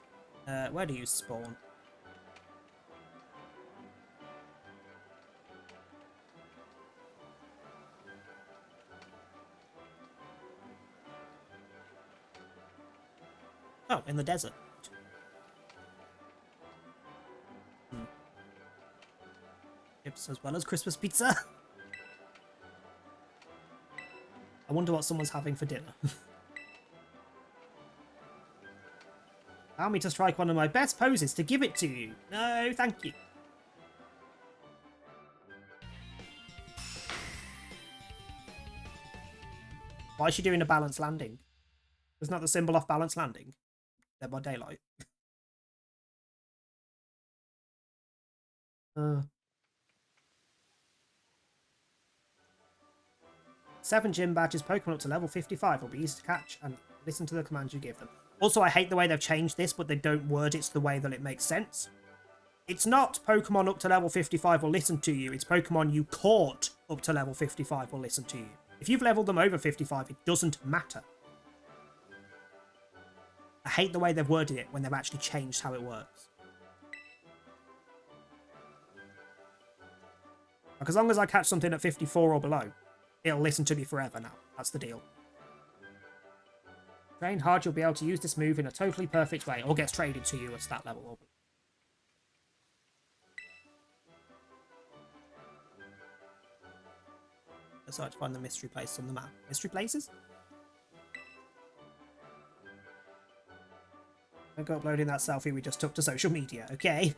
Where do you spawn? Oh, in the desert. Chips as well as Christmas pizza. I wonder what someone's having for dinner. Allow me to strike one of my best poses to give it to you. No, thank you. Why is she doing a balanced landing? Isn't that the symbol of balanced landing? Dead by Daylight. 7 gym badges, Pokemon up to level 55 will be easy to catch and listen to the commands you give them. Also, I hate the way they've changed this, but they don't word it the way that it makes sense. It's not Pokemon up to level 55 will listen to you, it's Pokemon you caught up to level 55 will listen to you. If you've leveled them over 55, it doesn't matter. I hate the way they've worded it when they've actually changed how it works. Like, as long as I catch something at 54 or below, it'll listen to me forever now. That's the deal. Train hard, you'll be able to use this move in a totally perfect way, or gets traded to you at that level. Or... Let's try to find the mystery place on the map. Mystery places? Don't go uploading that selfie we just took to social media, okay?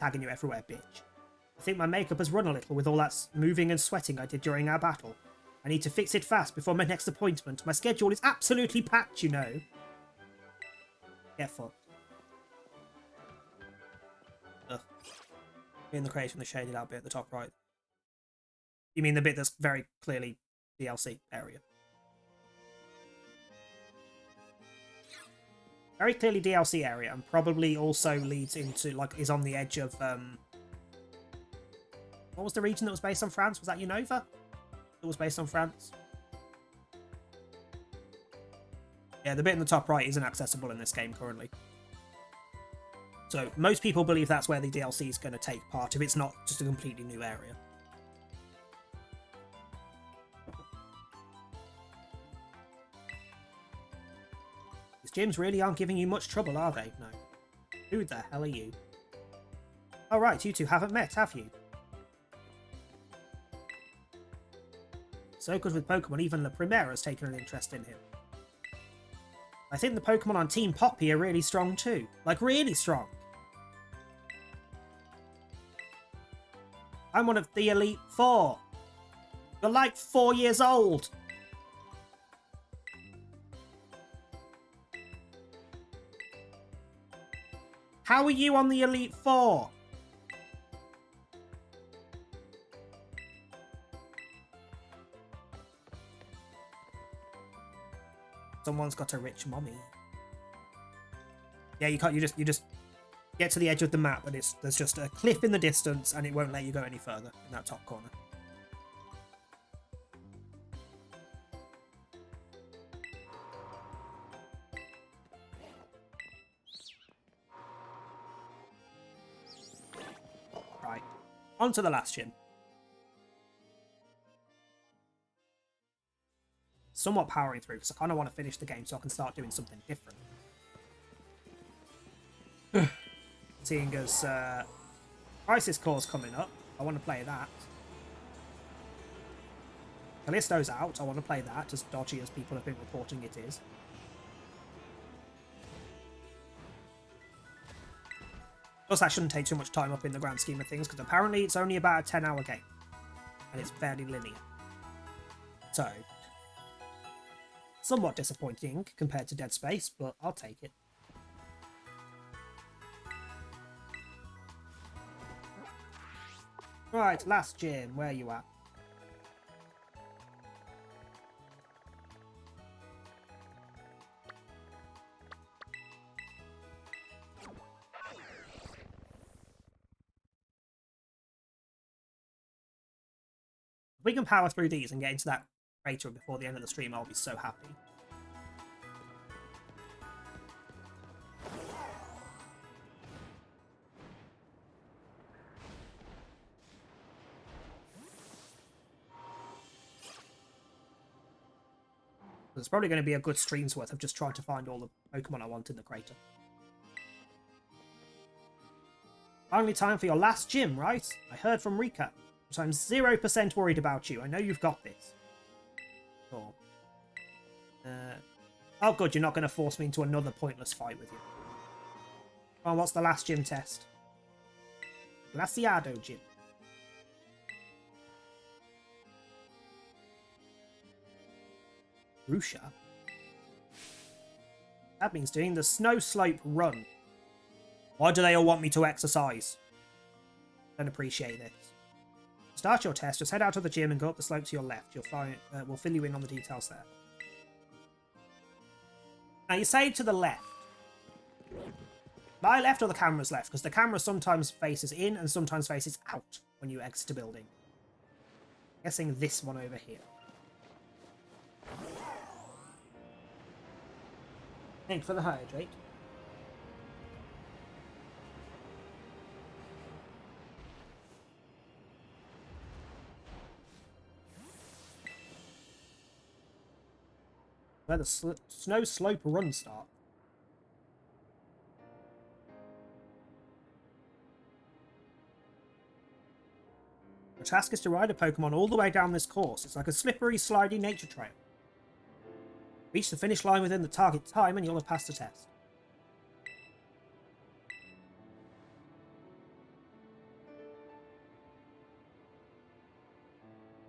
Tagging you everywhere, bitch. I think my makeup has run a little with all that moving and sweating I did during our battle. I need to fix it fast before my next appointment. My schedule is absolutely packed, you know. Get fucked. Ugh. In the creation, the shaded out bit at the top right. You mean the bit that's very clearly DLC area? Very clearly DLC area, and probably also leads into, like, is on the edge of, what was the region that was based on France? Was that Unova? That was based on France? Yeah, the bit in the top right isn't accessible in this game currently. So most people believe that's where the DLC is going to take part, if it's not just a completely new area. These gyms really aren't giving you much trouble, are they? No. Who the hell are you? Oh right, you two haven't met, have you? So good with Pokemon, even La Primera has taken an interest in him. I think the Pokemon on Team Poppy are really strong too. Like, really strong. I'm one of the Elite Four. You're like 4 years old. How are you on the Elite Four? Someone's got a rich mommy. Yeah, you can't. You just get to the edge of the map, and there's just a cliff in the distance, and it won't let you go any further in that top corner. Right, on to the last gym. Somewhat powering through because I kind of want to finish the game so I can start doing something different. Seeing as Crisis Core's coming up, I want to play that. Callisto's out, I want to play that, as dodgy as people have been reporting it is. Plus, that shouldn't take too much time up in the grand scheme of things, because apparently it's only about a 10-hour game. And it's fairly linear. So, somewhat disappointing compared to Dead Space, but I'll take it. Right, last gym, where are you at? If we can power through these and get into that crater before the end of the stream, I'll be so happy. There's probably going to be a good stream's worth of just trying to find all the Pokemon I want in the crater. Finally time for your last gym, right? I heard from Rika, but I'm 0% worried about you. I know you've got this. Cool. Oh good, you're not going to force me into another pointless fight with you. Oh, what's the last gym test? Glaciado gym. Rusha? That means doing the snow slope run. Why do they all want me to exercise? Don't appreciate this. To start your test, just head out of the gym and go up the slope to your left. You'll find we'll fill you in on the details there. Now you say to the left. My left or the camera's left? Because the camera sometimes faces in and sometimes faces out when you exit a building. I'm guessing this one over here. Thanks for the hydrate. Where the snow slope run start. The task is to ride a Pokemon all the way down this course. It's like a slippery, slidey nature trail. Reach the finish line within the target time and you'll have passed the test.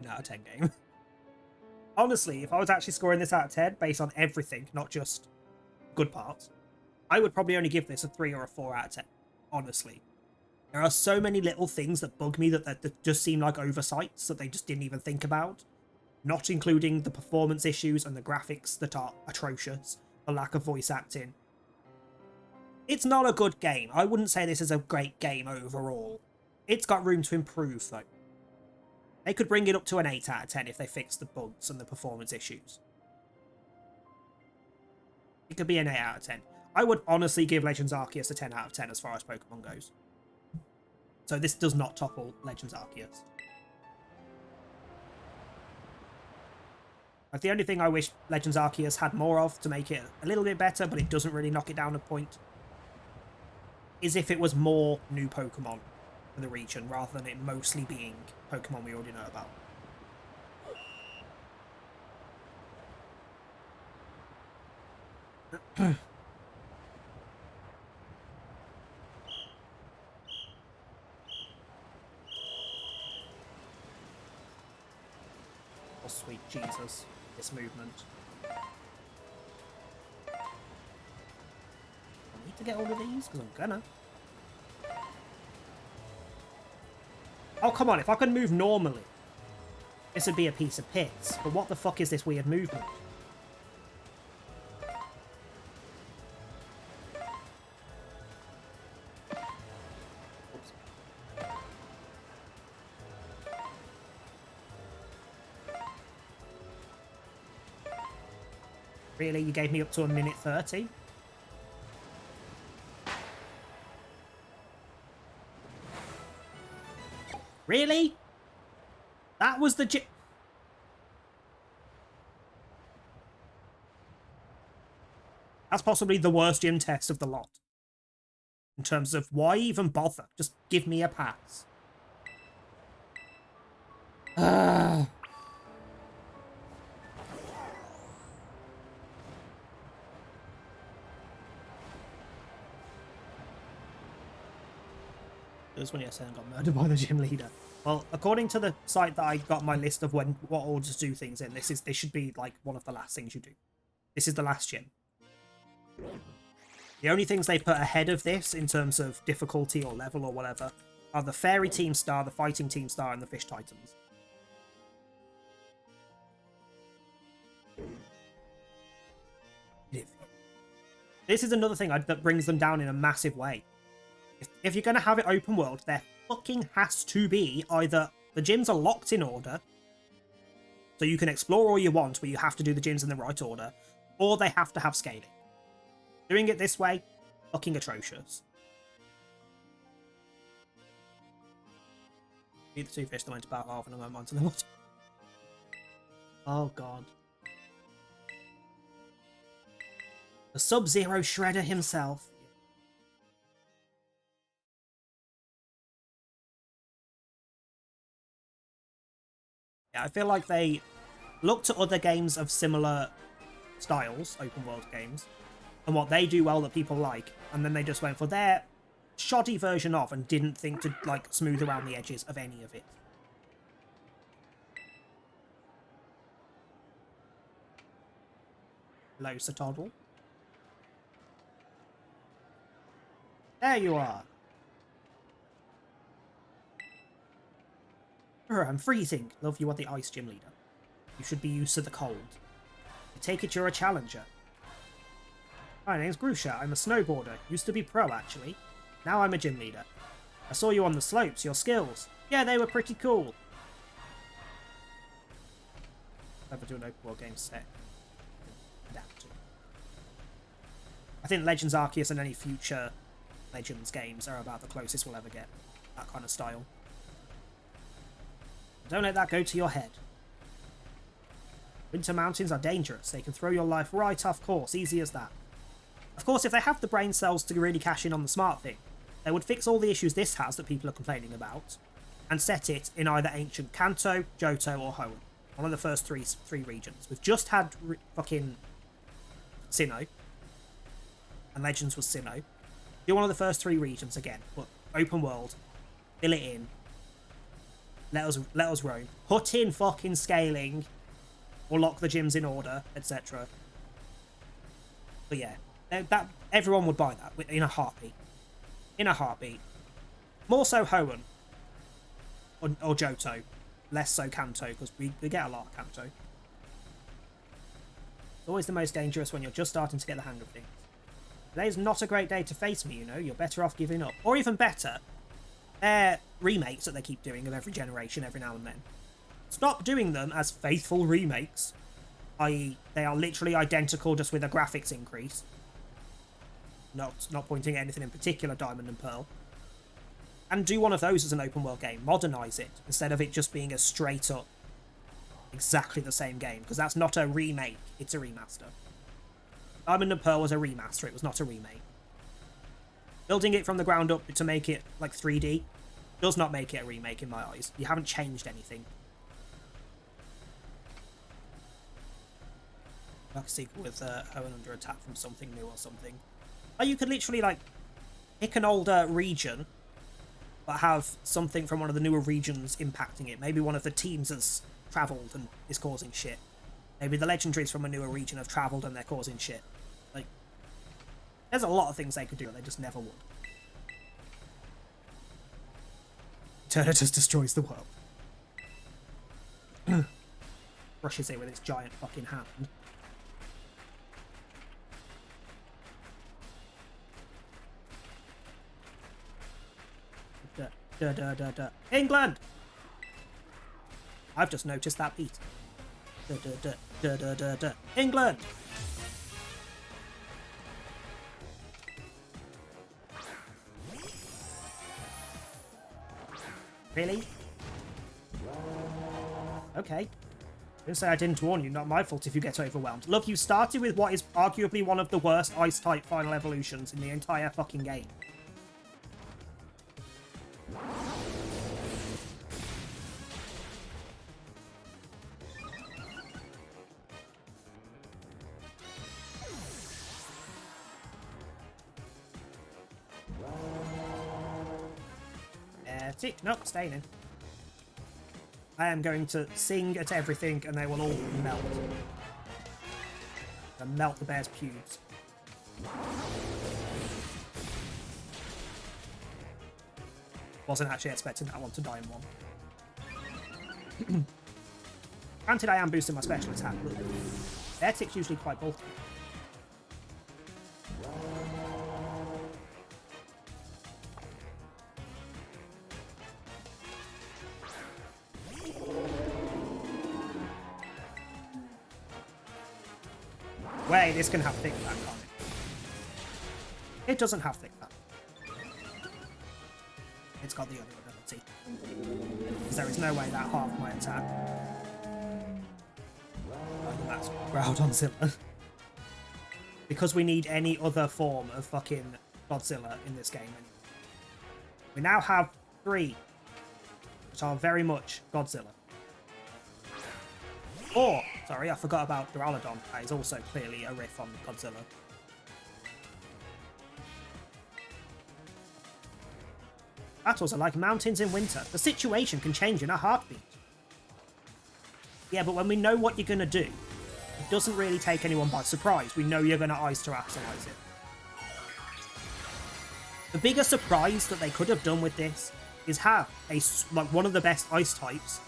An out of 10 game. Honestly, if I was actually scoring this out of 10 based on everything, not just good parts, I would probably only give this a 3 or a 4 out of 10. Honestly. There are so many little things that bug me that just seem like oversights that they just didn't even think about. Not including the performance issues and the graphics that are atrocious, the lack of voice acting. It's not a good game. I wouldn't say this is a great game overall. It's got room to improve, though. They could bring it up to an 8 out of 10 if they fix the bugs and the performance issues. It could be an 8 out of 10. I would honestly give Legends Arceus a 10 out of 10 as far as Pokemon goes. So this does not topple Legends Arceus. Like, the only thing I wish Legends Arceus had more of to make it a little bit better, but it doesn't really knock it down a point, is if it was more new Pokemon for the region, rather than it mostly being Pokemon we already know about. Oh, sweet Jesus, this movement. I need to get all of these, because I'm gonna. Oh, come on, if I could move normally, this would be a piece of piss. But what the fuck is this weird movement? Oops. Really? You gave me up to a minute 30? Really? That was the That's possibly the worst gym test of the lot. In terms of why even bother? Just give me a pass. It was when Yasen got murdered by the gym leader. Well, according to the site that I got my list of what orders do things in, this should be like one of the last things you do. This is the last gym. The only things they put ahead of this in terms of difficulty or level or whatever are the Fairy Team Star, the Fighting Team Star, and the Fish Titans. This is another thing that brings them down in a massive way. If you're going to have it open world, there fucking has to be either the gyms are locked in order, so you can explore all you want, but you have to do the gyms in the right order, or they have to have scaling. Doing it this way, fucking atrocious. Be the two fish that went to battle half and I went onto the water. Oh god. The Sub-Zero Shredder himself. Yeah, I feel like they looked at other games of similar styles, open world games, and what they do well that people like, and then they just went for their shoddy version of and didn't think to like smooth around the edges of any of it. Hello, Satoddle. There you are. I'm freezing. Love, you are the ice gym leader. You should be used to the cold. I take it you're a challenger. My name's Grusha. I'm a snowboarder. Used to be pro, actually. Now I'm a gym leader. I saw you on the slopes. Your skills. Yeah, they were pretty cool. Never do an open world game set. Adapt to. I think Legends Arceus and any future Legends games are about the closest we'll ever get. That kind of style. Don't let that go to your head. Winter mountains are dangerous. They can throw your life right off course, easy as that. Of course, if they have the brain cells to really cash in on the smart thing, they would fix all the issues this has that people are complaining about, and set it in either ancient Kanto, Johto, or Hoenn. One of the first three regions. We've just had fucking Sinnoh, and Legends was Sinnoh. Do one of the first three regions again, but open world, fill it in. Let us roam. Put in fucking scaling. or lock the gyms in order, etc. But yeah, that everyone would buy that in a heartbeat. In a heartbeat. More so Hoenn or Johto, less so Kanto, because we get a lot of Kanto. It's always the most dangerous when you're just starting to get the hang of things. Today's not a great day to face me, you know. You're better off giving up. Or even better, remakes that they keep doing of every generation every now and then. Stop doing them as faithful remakes, i.e. they are literally identical just with a graphics increase. Not pointing at anything in particular, Diamond and Pearl. And do one of those as an open world game. Modernise it, instead of it just being a straight up exactly the same game, because that's not a remake, it's a remaster. Diamond and Pearl was a remaster, it was not a remake. Building it from the ground up to make it like 3D does not make it a remake in my eyes. You haven't changed anything. Like a sequel with Hoenn under attack from something new or something. Like you could literally like pick an older region but have something from one of the newer regions impacting it. Maybe one of the teams has travelled and is causing shit. Maybe the legendaries from a newer region have travelled and they're causing shit. Like, there's a lot of things they could do, they just never would. Turner just destroys the world. Rushes it with its giant fucking hand. England! I've just noticed that beat. England! Really? Okay. Didn't say I didn't warn you, not my fault if you get overwhelmed. Look, you started with what is arguably one of the worst Ice-type final evolutions in the entire fucking game. Nope, staying in. I am going to sing at everything and they will all melt. And melt the bear's pubes. Wasn't actually expecting that one to die in one. Granted, I am boosting my special attack, but their tick's usually quite bulky. Wait, this can have thick fat, can't it? It doesn't have thick fat. It's got the other ability. Because there is no way that halved my attack. Oh, that's Groudonzilla. Because we need any other form of fucking Godzilla in this game anyway. We now have 3 which are very much Godzilla. 4! Sorry, I forgot about Duraludon. That is also clearly a riff on Godzilla. Battles are like mountains in winter. The situation can change in a heartbeat. Yeah, but when we know what you're going to do, it doesn't really take anyone by surprise. We know you're going to Ice Terrapsalize it. The bigger surprise that they could have done with this is have like one of the best ice types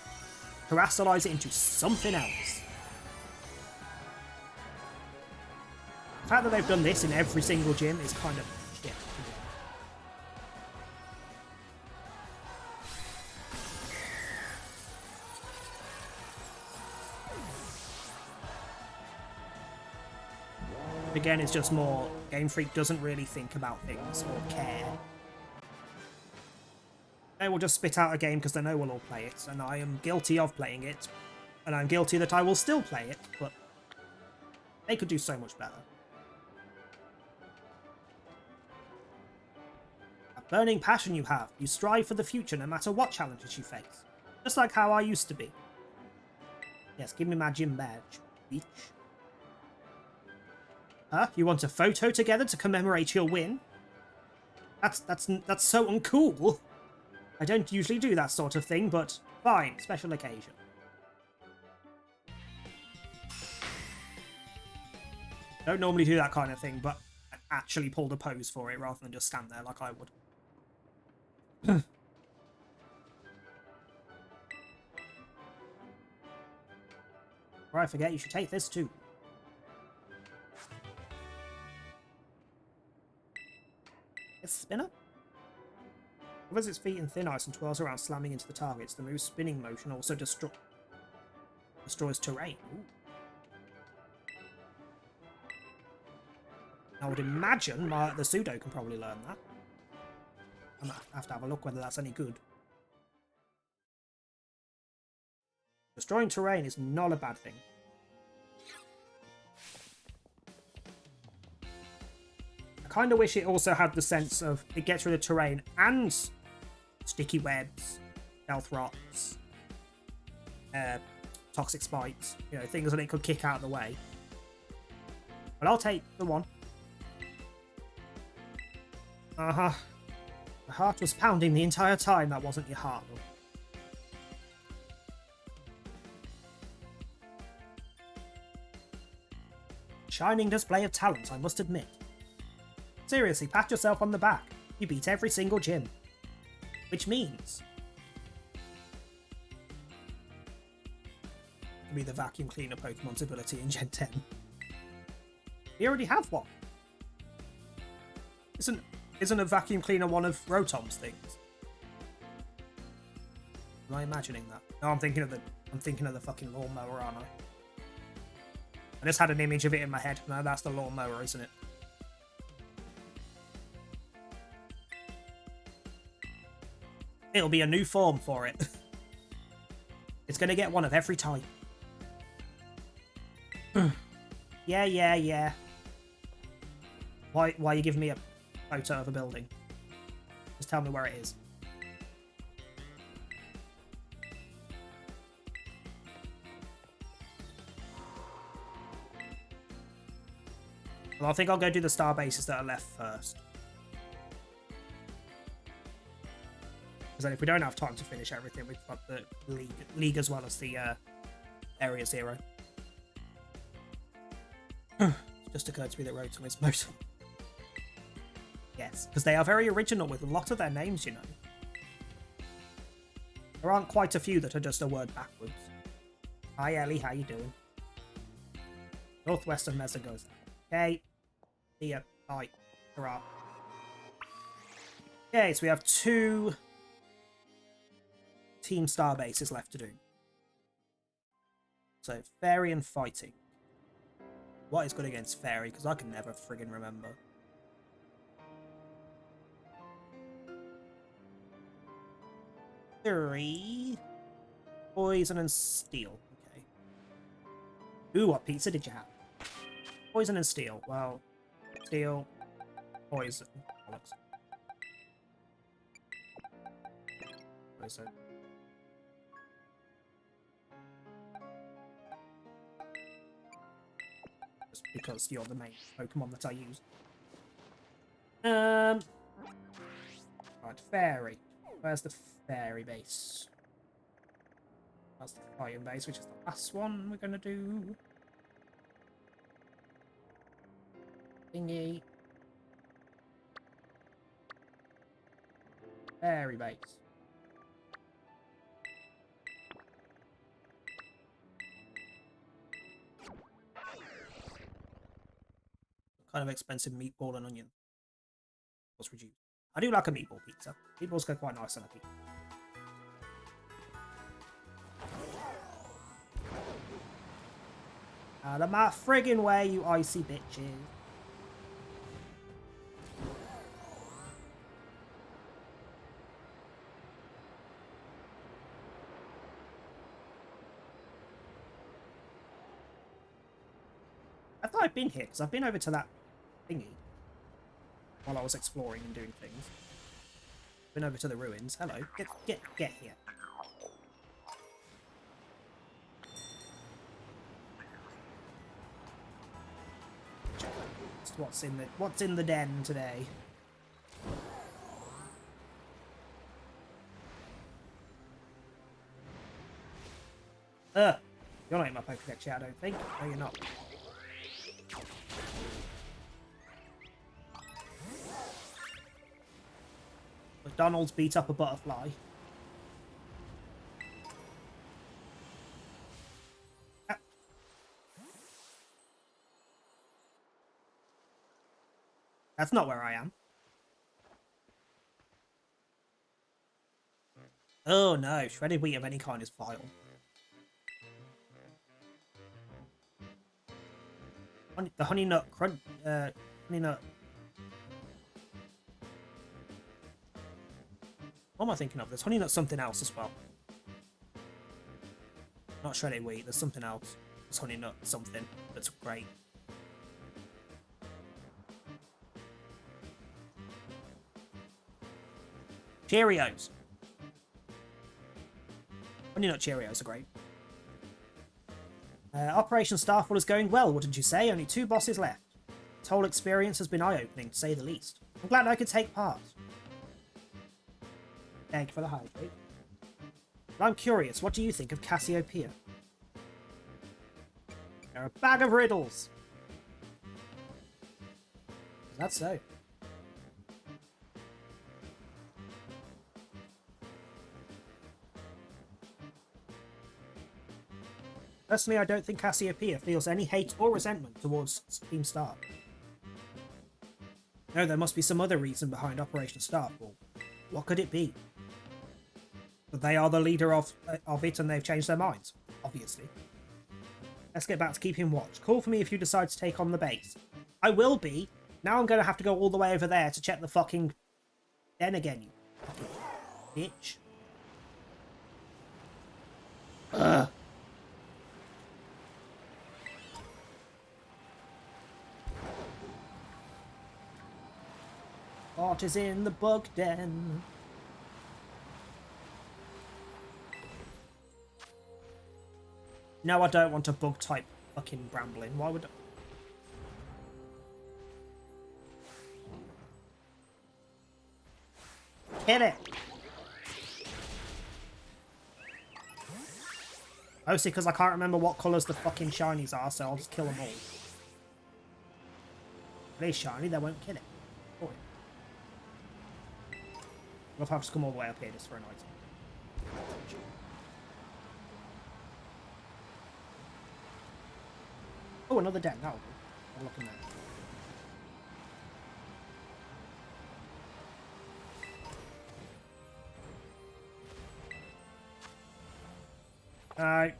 Terrapsalize it into something else. The fact that they've done this in every single gym is kind of shit. Again, it's just more Game Freak doesn't really think about things or care. They will just spit out a game because they know we'll all play it, and I am guilty of playing it, and I'm guilty that I will still play it, but they could do so much better. A burning passion you have. You strive for the future no matter what challenges you face. Just like how I used to be. Yes, give me my gym badge, bitch. Huh? You want a photo together to commemorate your win? That's so uncool. I don't usually do that sort of thing, but fine, special occasion. Don't normally do that kind of thing, but I actually pulled a pose for it rather than just stand there like I would. Or I forget, you should take this too. It's spinner? Covers its feet in thin ice and twirls around, slamming into the targets. The move's spinning motion also destroys terrain. Ooh. I would imagine the pseudo can probably learn that. I might have to have a look whether that's any good. Destroying terrain is not a bad thing. I kind of wish it also had the sense of it gets rid of terrain and sticky webs, stealth rots, toxic spikes, you know, things that it could kick out of the way. But I'll take the one. Uh-huh. My heart was pounding the entire time. That wasn't your heart, though. Shining display of talent, I must admit. Seriously, pat yourself on the back. You beat every single gym. Which means... to be the vacuum cleaner Pokemon's ability in Gen 10. You already have one. Isn't a vacuum cleaner one of Rotom's things? Am I imagining that? No, I'm thinking of the fucking lawnmower, aren't I? I just had an image of it in my head. No, that's the lawnmower, isn't it? It'll be a new form for it. It's gonna get one of every type. Yeah. Why are you giving me a photo of a building? Just tell me where it is. Well, I think I'll go do the star bases that are left first. Because then if we don't have time to finish everything, we've got the league as well as the Area Zero. It just occurred to me that Rotom is most... Yes, because they are very original with a lot of their names, you know. There aren't quite a few that are just a word backwards. Hi Ellie, how you doing? Northwestern Mesa goes there. Okay. See ya. Bye. Hurrah. Okay, so we have 2 Team Star bases left to do. So, Fairy and Fighting. What is good against Fairy? Because I can never friggin' remember. Three. Poison and Steel. Okay. Ooh, what pizza did you have? Poison and Steel. Well, Steel, Poison. Bollocks. Poison. Just because you're the main Pokemon that I use. Right, Fairy. Where's the Fairy base? That's the Fighting base, which is the last one we're gonna do. Thingy. Fairy base. Kind of expensive meatball and onion. Was reduced. I do like a meatball pizza. Meatballs go quite nice on a pizza. Out of my friggin' way, you icy bitches. I thought I'd been here, because I've been over to that thingy while I was exploring and doing things. Been over to the ruins. Hello. Get here. What's in the den today? You're not in my Pokédex yet, I don't think. No, you're not. McDonald's beat up a butterfly. That's not where I am. Oh no, shredded wheat of any kind is vile. The honey nut crunch, honey nut. What am I thinking of? There's honey nut something else as well. Not shredded wheat, there's something else. There's honey nut something that's great. Cheerios. Honey nut Cheerios are great. Operation Starfall is going well, wouldn't you say? Only 2 bosses left. This whole experience has been eye-opening, to say the least. I'm glad I could take part. Thank you for the hydrate. But I'm curious, what do you think of Cassiopeia? They're a bag of riddles. Is that so? Personally, I don't think Cassiopeia feels any hate or resentment towards Team Star. No, there must be some other reason behind Operation Starfall. What could it be? But they are the leader of it and they've changed their minds, obviously. Let's get back to keeping watch. Call for me if you decide to take on the base. I will be. Now I'm going to have to go all the way over there to check the fucking den again, you fucking bitch. Ugh. What is in the bug den? No, I don't want a bug type fucking Bramblin. Why would I? Hit it! Mostly because I can't remember what colours the fucking shinies are, so I'll just kill them all. If they're shiny, they won't kill it. Oh. We'll have to come all the way up here just for an item. Oh, another den. That'll do. I'm looking there. Alright.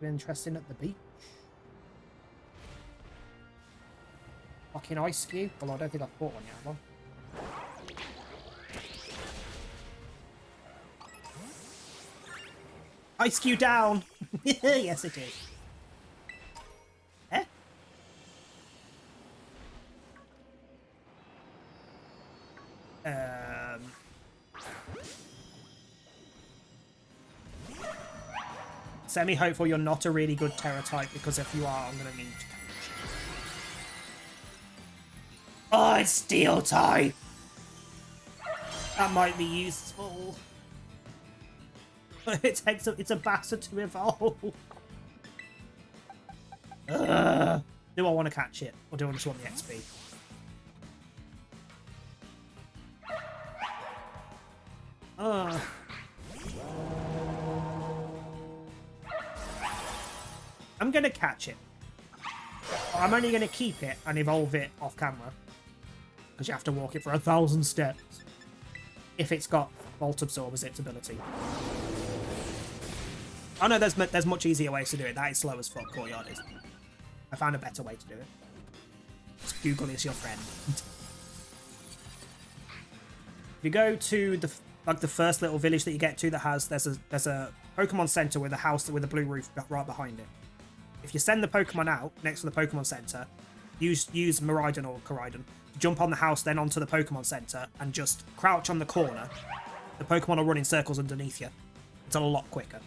Interesting at the beach. Fucking ice cube. Well, I don't think I've fought one yet, have I? Ice cube down! Yes, it is. Eh? Semi-hopeful you're not a really good Terra type, because if you are, I'm going to need to catch you. Oh, it's Steel type! That might be useful. It takes it's a bastard to evolve. Do I want to catch it, or do I just want the XP? I'm gonna catch it. I'm only gonna keep it and evolve it off camera, because you have to walk it for 1,000 steps if it's got Volt Absorb as its ability. Oh no, there's much easier ways to do it. That is slow as fuck, Courtyard is. I found a better way to do it. Just Google is your friend. If you go to the first little village that you get to that has there's a Pokemon Center with a house with a blue roof right behind it. If you send the Pokemon out next to the Pokemon Center, use Miraidon or Koraidon, jump on the house, then onto the Pokemon Center, and just crouch on the corner. The Pokemon will run in circles underneath you. It's a lot quicker.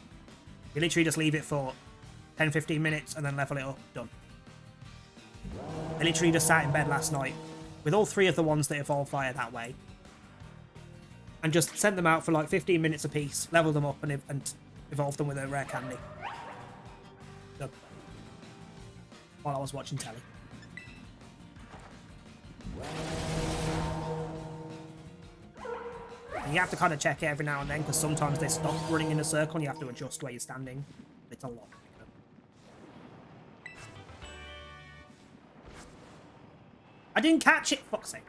You literally just leave it for 10-15 minutes and then level it up. Done. I literally just sat in bed last night with all 3 of the ones that evolve via that way, and just sent them out for like 15 minutes a piece, leveled them up, and evolved them with a rare candy. Done. while I was watching telly. And you have to kind of check it every now and then because sometimes they stop running in a circle and you have to adjust where you're standing. It's a lot. I didn't catch it, fuck's sake.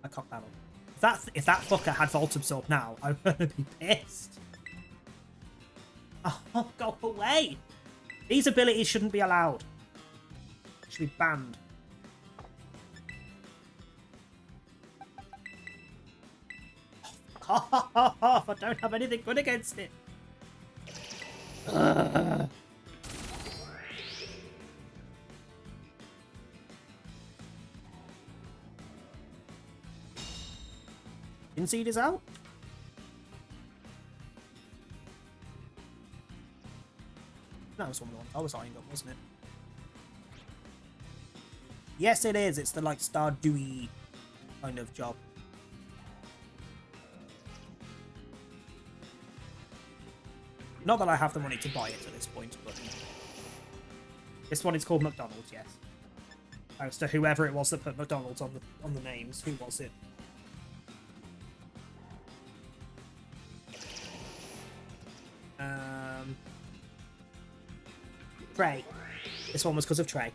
I cocked that up. If that fucker had Volt Absorb now, I'm gonna be pissed. Oh, go away! These abilities shouldn't be allowed. Should be banned. Oh, I don't have anything good against it. Inseed is out. That was one of the ones I was eyeing up, wasn't it? Yes, it is. It's the like Stardewy kind of job. Not that I have the money to buy it at this point, but this one is called McDonald's. Yes. Thanks to whoever it was that put McDonald's on the names. Who was it? Trey. This one was because of Trey.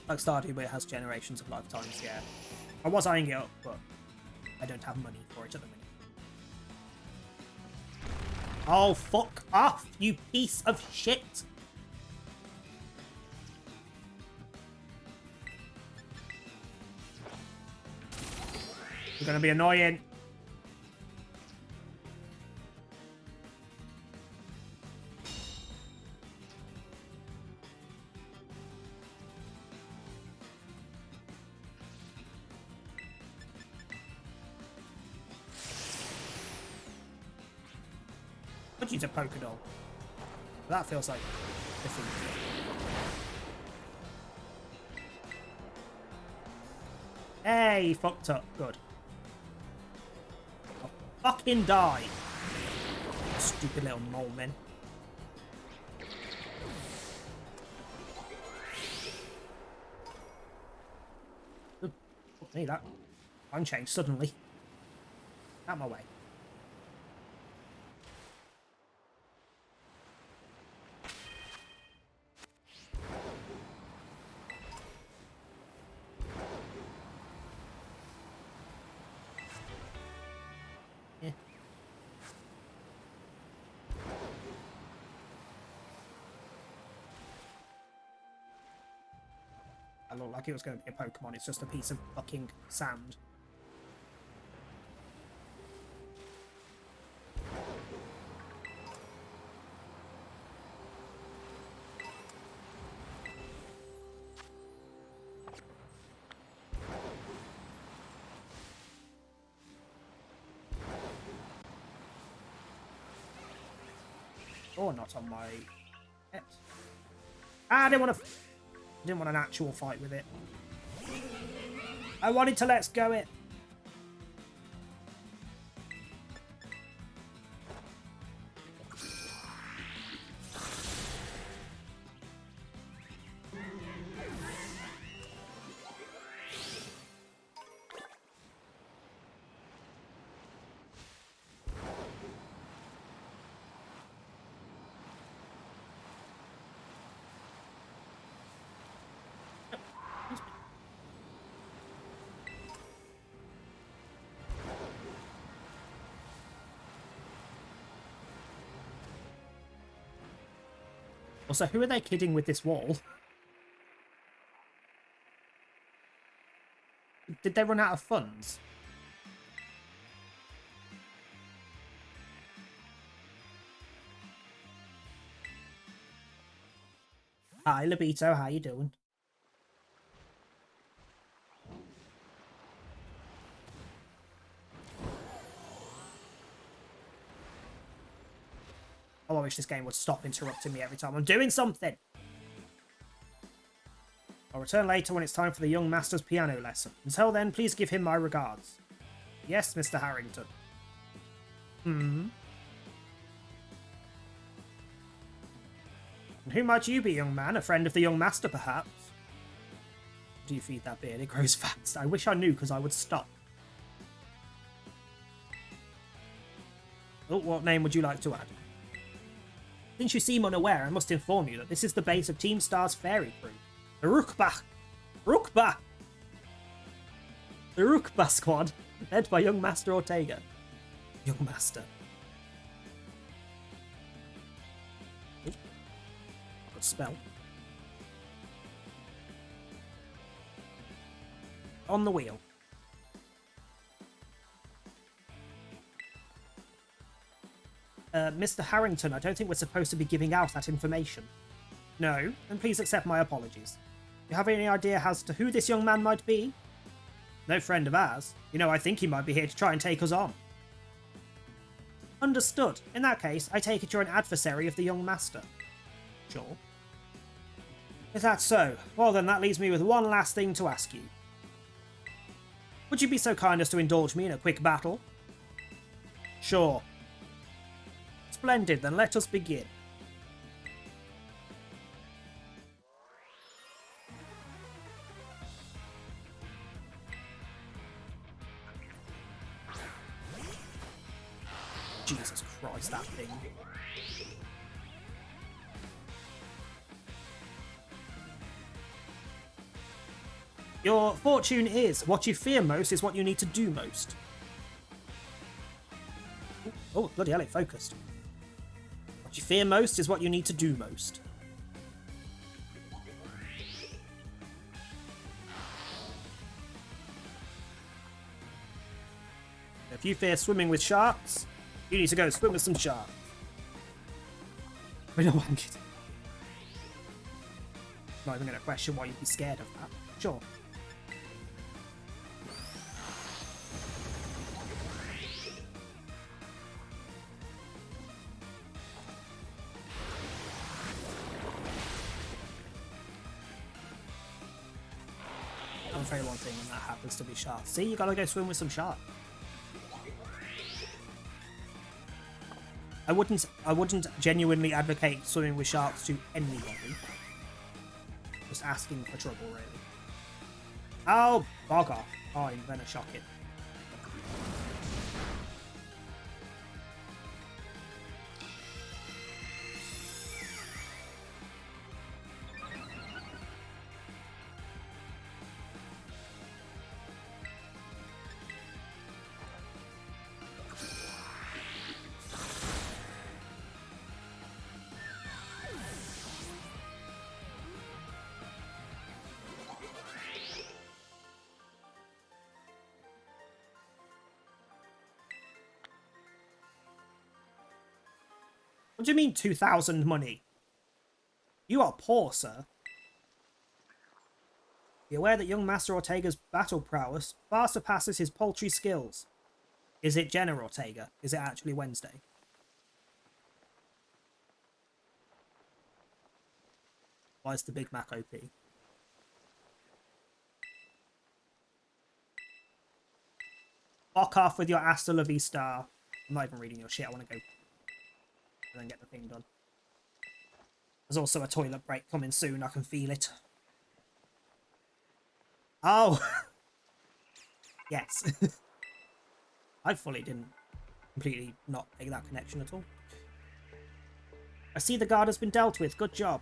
Like Stardew, but it has generations of lifetimes, yeah. I was eyeing it up, but I don't have money for it at the minute. Oh, fuck off, you piece of shit! You're gonna be annoying. Could use a Poké Doll. That feels like different. Hey, fucked up. Good. I'll fucking die. Stupid little mole men. Ooh, fuck me, that time changed suddenly. Out my way. I looked like it was going to be a Pokemon, it's just a piece of fucking sand. Oh, not on my pet. Ah, I didn't want an actual fight with it. I wanted to let's go it. Also, who are they kidding with this wall? Did they run out of funds? Hi, Lobito, how you doing? Oh, I wish this game would stop interrupting me every time I'm doing something. I'll return later when it's time for the young master's piano lesson. Until then, please give him my regards. Yes, Mr. Harrington. And who might you be, young man? A friend of the young master, perhaps? Do you feed that beard? It grows fast. I wish I knew, because I would stop. Oh, what name would you like to add? Since you seem unaware, I must inform you that this is the base of Team Star's fairy crew. The Rukba squad, led by young Master Ortega. Young Master. Oh, good spell. On the wheel. Mr. Harrington, I don't think we're supposed to be giving out that information. No? Then please accept my apologies. Do you have any idea as to who this young man might be? No friend of ours. You know, I think he might be here to try and take us on. Understood. In that case, I take it you're an adversary of the young master. Sure. If that's so, well then that leaves me with one last thing to ask you. Would you be so kind as to indulge me in a quick battle? Sure. Splendid, then let us begin. Jesus Christ, that thing. Your fortune is what you fear most is what you need to do most. Oh, bloody hell, it focused. What you fear most is what you need to do most. If you fear swimming with sharks, you need to go swim with some sharks. I don't want it. Not even going to question why you'd be scared of that. Sure. I'm afraid one thing when that happens to be sharks. See, you gotta go swim with some sharks. I wouldn't genuinely advocate swimming with sharks to anybody. Just asking for trouble, really. Oh, bog off. Oh, I'm gonna shock it. What do you mean 2,000 money? You are poor, sir. Be aware that young Master Ortega's battle prowess far surpasses his paltry skills. Is it Jenna Ortega? Is it actually Wednesday? Why is the Big Mac OP? Fuck off with your Hasta La Vista. I'm not even reading your shit. I want to go and then get the thing done. There's also a toilet break coming soon. I can feel it. Oh! Yes. I fully didn't completely not make that connection at all. I see the guard has been dealt with. Good job.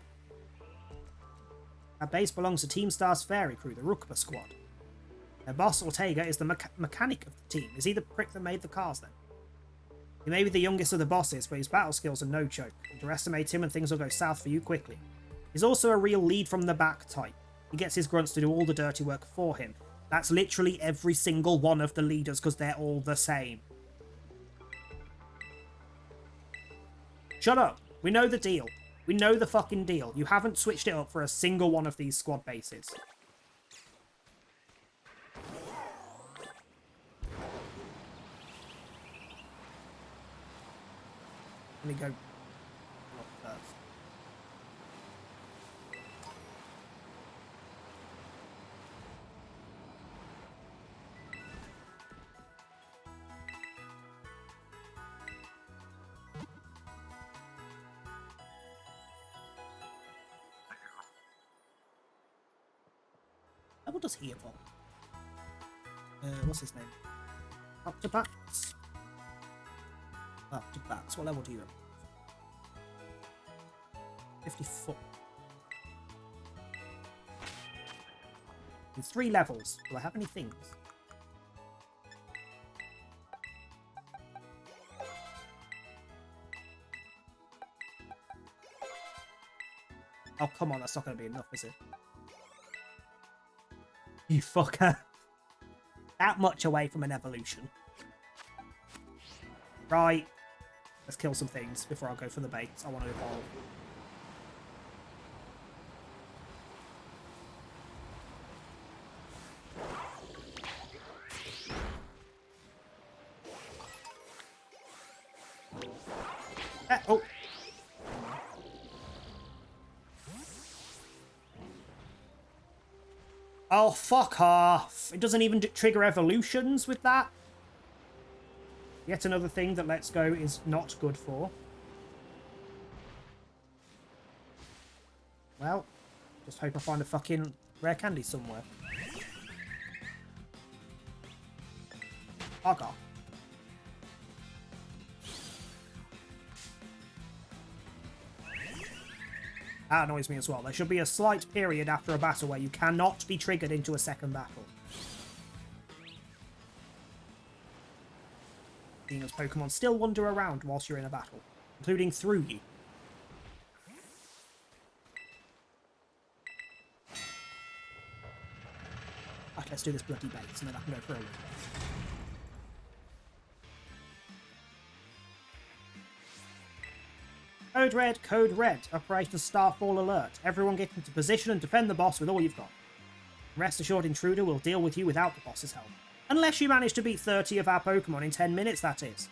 Our base belongs to Team Star's fairy crew, the Rukba squad. Their boss, Ortega, is the mechanic of the team. Is he the prick that made the cars, then? He may be the youngest of the bosses, but his battle skills are no joke. Underestimate him and things will go south for you quickly. He's also a real lead from the back type. He gets his grunts to do all the dirty work for him. That's literally every single one of the leaders, because they're all the same. Shut up. We know the deal. We know the fucking deal. You haven't switched it up for a single one of these squad bases. Let me go first. Level does he evolve? What's his name? Octobats? Octobats. What level do you have? 54. In 3 levels. Do I have any things? Oh, come on. That's not going to be enough, is it? You fucker. That much away from an evolution. Right. Let's kill some things before I go for the bait. I want to evolve. Oh. Oh, fuck off. It doesn't even trigger evolutions with that. Yet another thing that Let's Go is not good for. Well, just hope I find a fucking rare candy somewhere. Bugger. That annoys me as well. There should be a slight period after a battle where you cannot be triggered into a second battle. Seeing as Pokemon still wander around whilst you're in a battle, including through you. Right, let's do this bloody bait and then I can go for a win. Code Red. Operation Starfall alert. Everyone get into position and defend the boss with all you've got. Rest assured, Intruder will deal with you without the boss's help. Unless you manage to beat 30 of our Pokemon in 10 minutes, that is.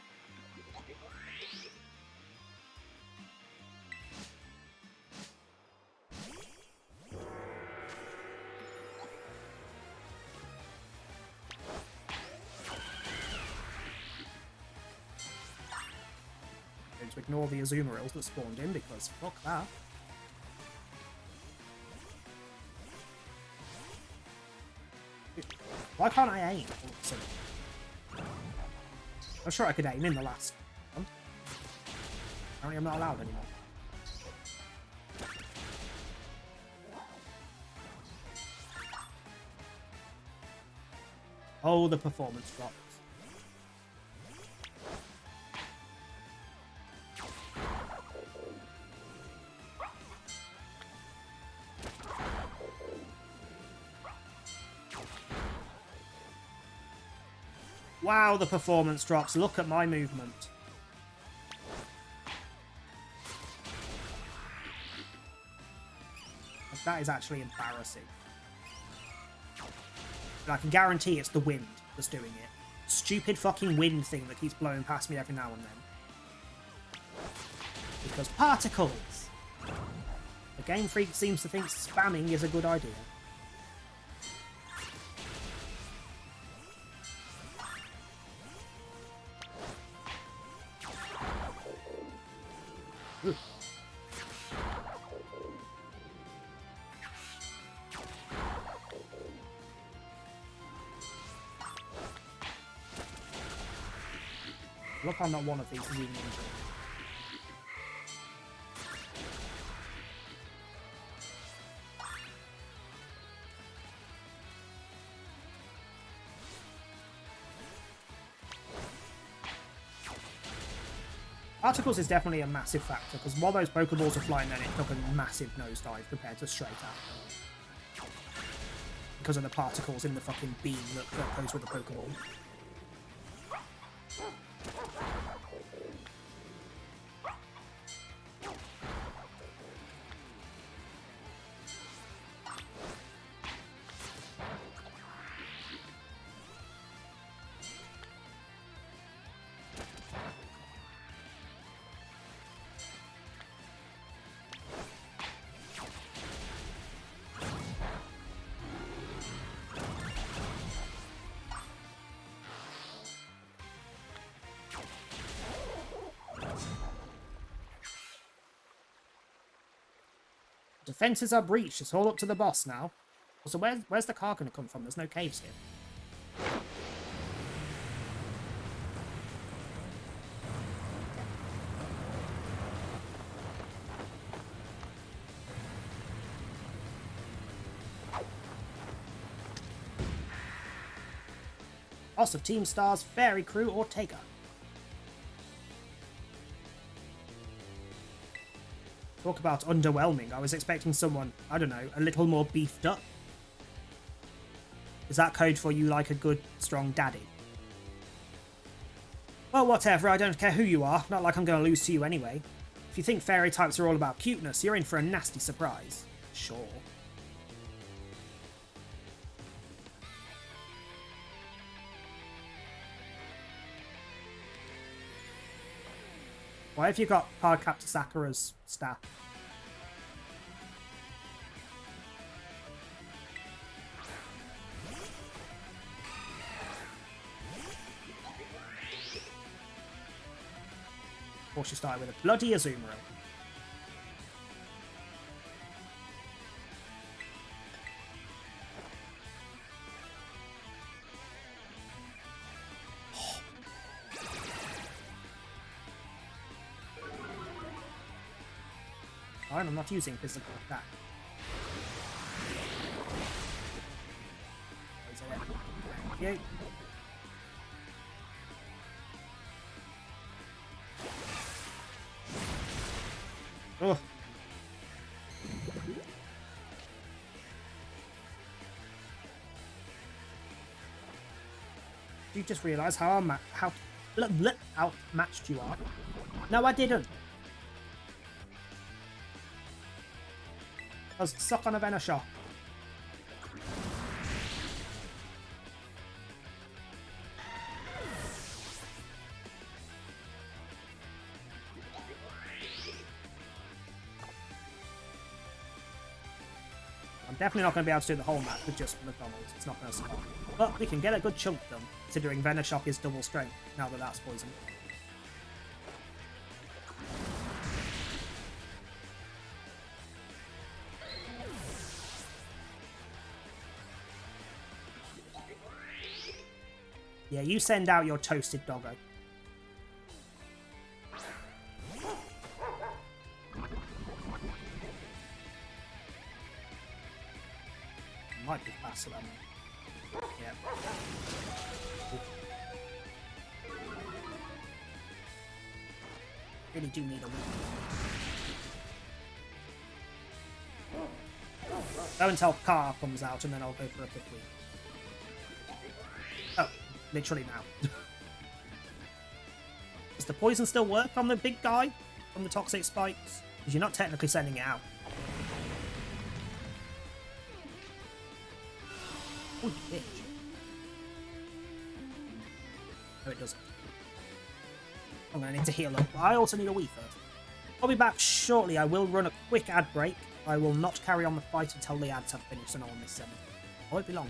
Going to ignore the Azumarils that spawned in because fuck that. Why can't I aim? I'm sure I could aim in the last one. Apparently I'm not allowed anymore. Oh, the performance drops. Wow, the performance drops. Look at my movement. That is actually embarrassing. But I can guarantee it's the wind that's doing it. Stupid fucking wind thing that keeps blowing past me every now and then. Because particles! The Game Freak seems to think spamming is a good idea. Ooh. Look, I'm not one of these unions. Particles is definitely a massive factor, because while those Pokeballs are flying then, it took a massive nosedive compared to straight up. Because of the particles in the fucking beam that goes with the Pokeball. Defenses are breached. It's all up to the boss now. So where's the car going to come from? There's no caves here. Boss of Team Star's Fairy Crew Ortega. Talk about underwhelming. I was expecting someone, I don't know, a little more beefed up. Is that code for you like a good, strong daddy? Well, whatever, I don't care who you are. Not like I'm going to lose to you anyway. If you think fairy types are all about cuteness, you're in for a nasty surprise. Sure. Why have you got Cardcaptor Sakura's staff? Or she started with a bloody Azumarill. Fine, I'm not using physical attack. Thank you. Oh. You just realise how outmatched you are? No, I didn't. I was stuck on a Venoshock. I'm definitely not going to be able to do the whole map with just McDonald's. It's not going to survive. But we can get a good chunk done, considering Venoshock is double strength, now that that's poisoned. Yeah, you send out your toasted doggo. Might be faster than me. Yeah. Really do need a win. Go until car comes out and then I'll go for a quick win. Oh, literally now. Does the poison still work on the big guy? On the toxic spikes? Because you're not technically sending it out. Oh, bitch. No, it doesn't. I'm going to need to heal up. I also need a wee first. I'll be back shortly. I will run a quick ad break. I will not carry on the fight until the ads have finished and all this 7. I won't be long.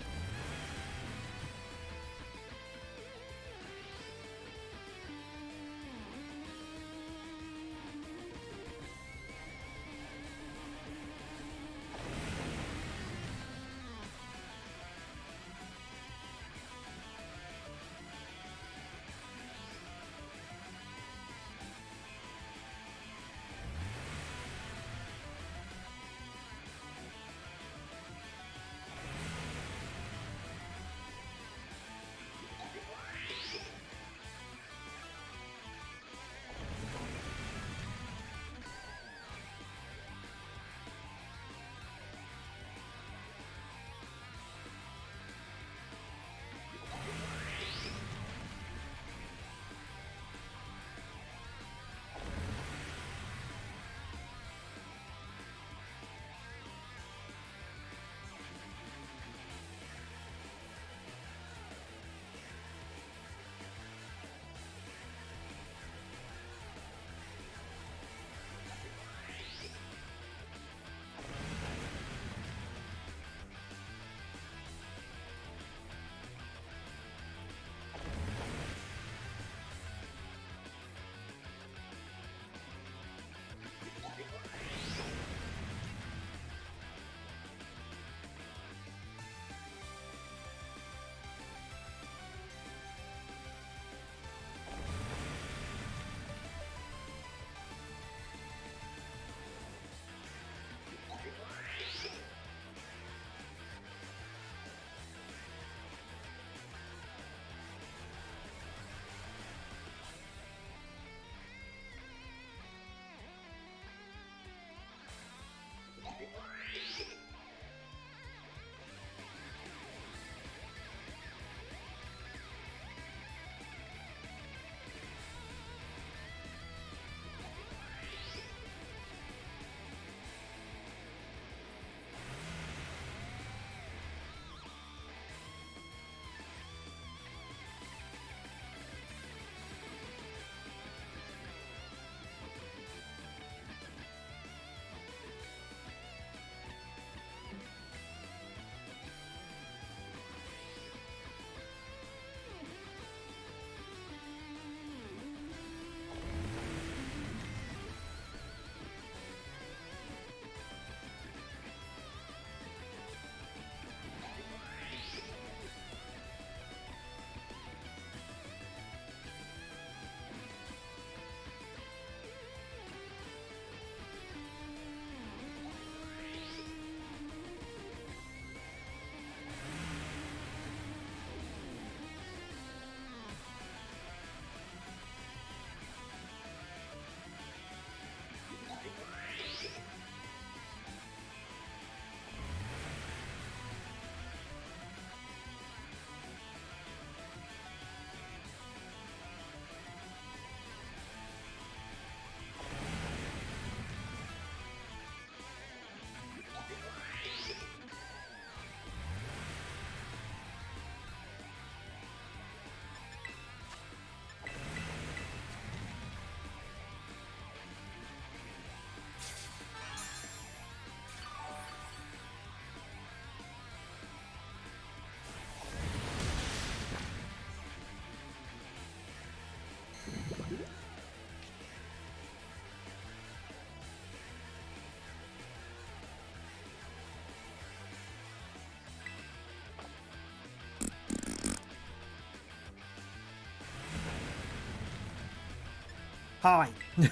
Hi. You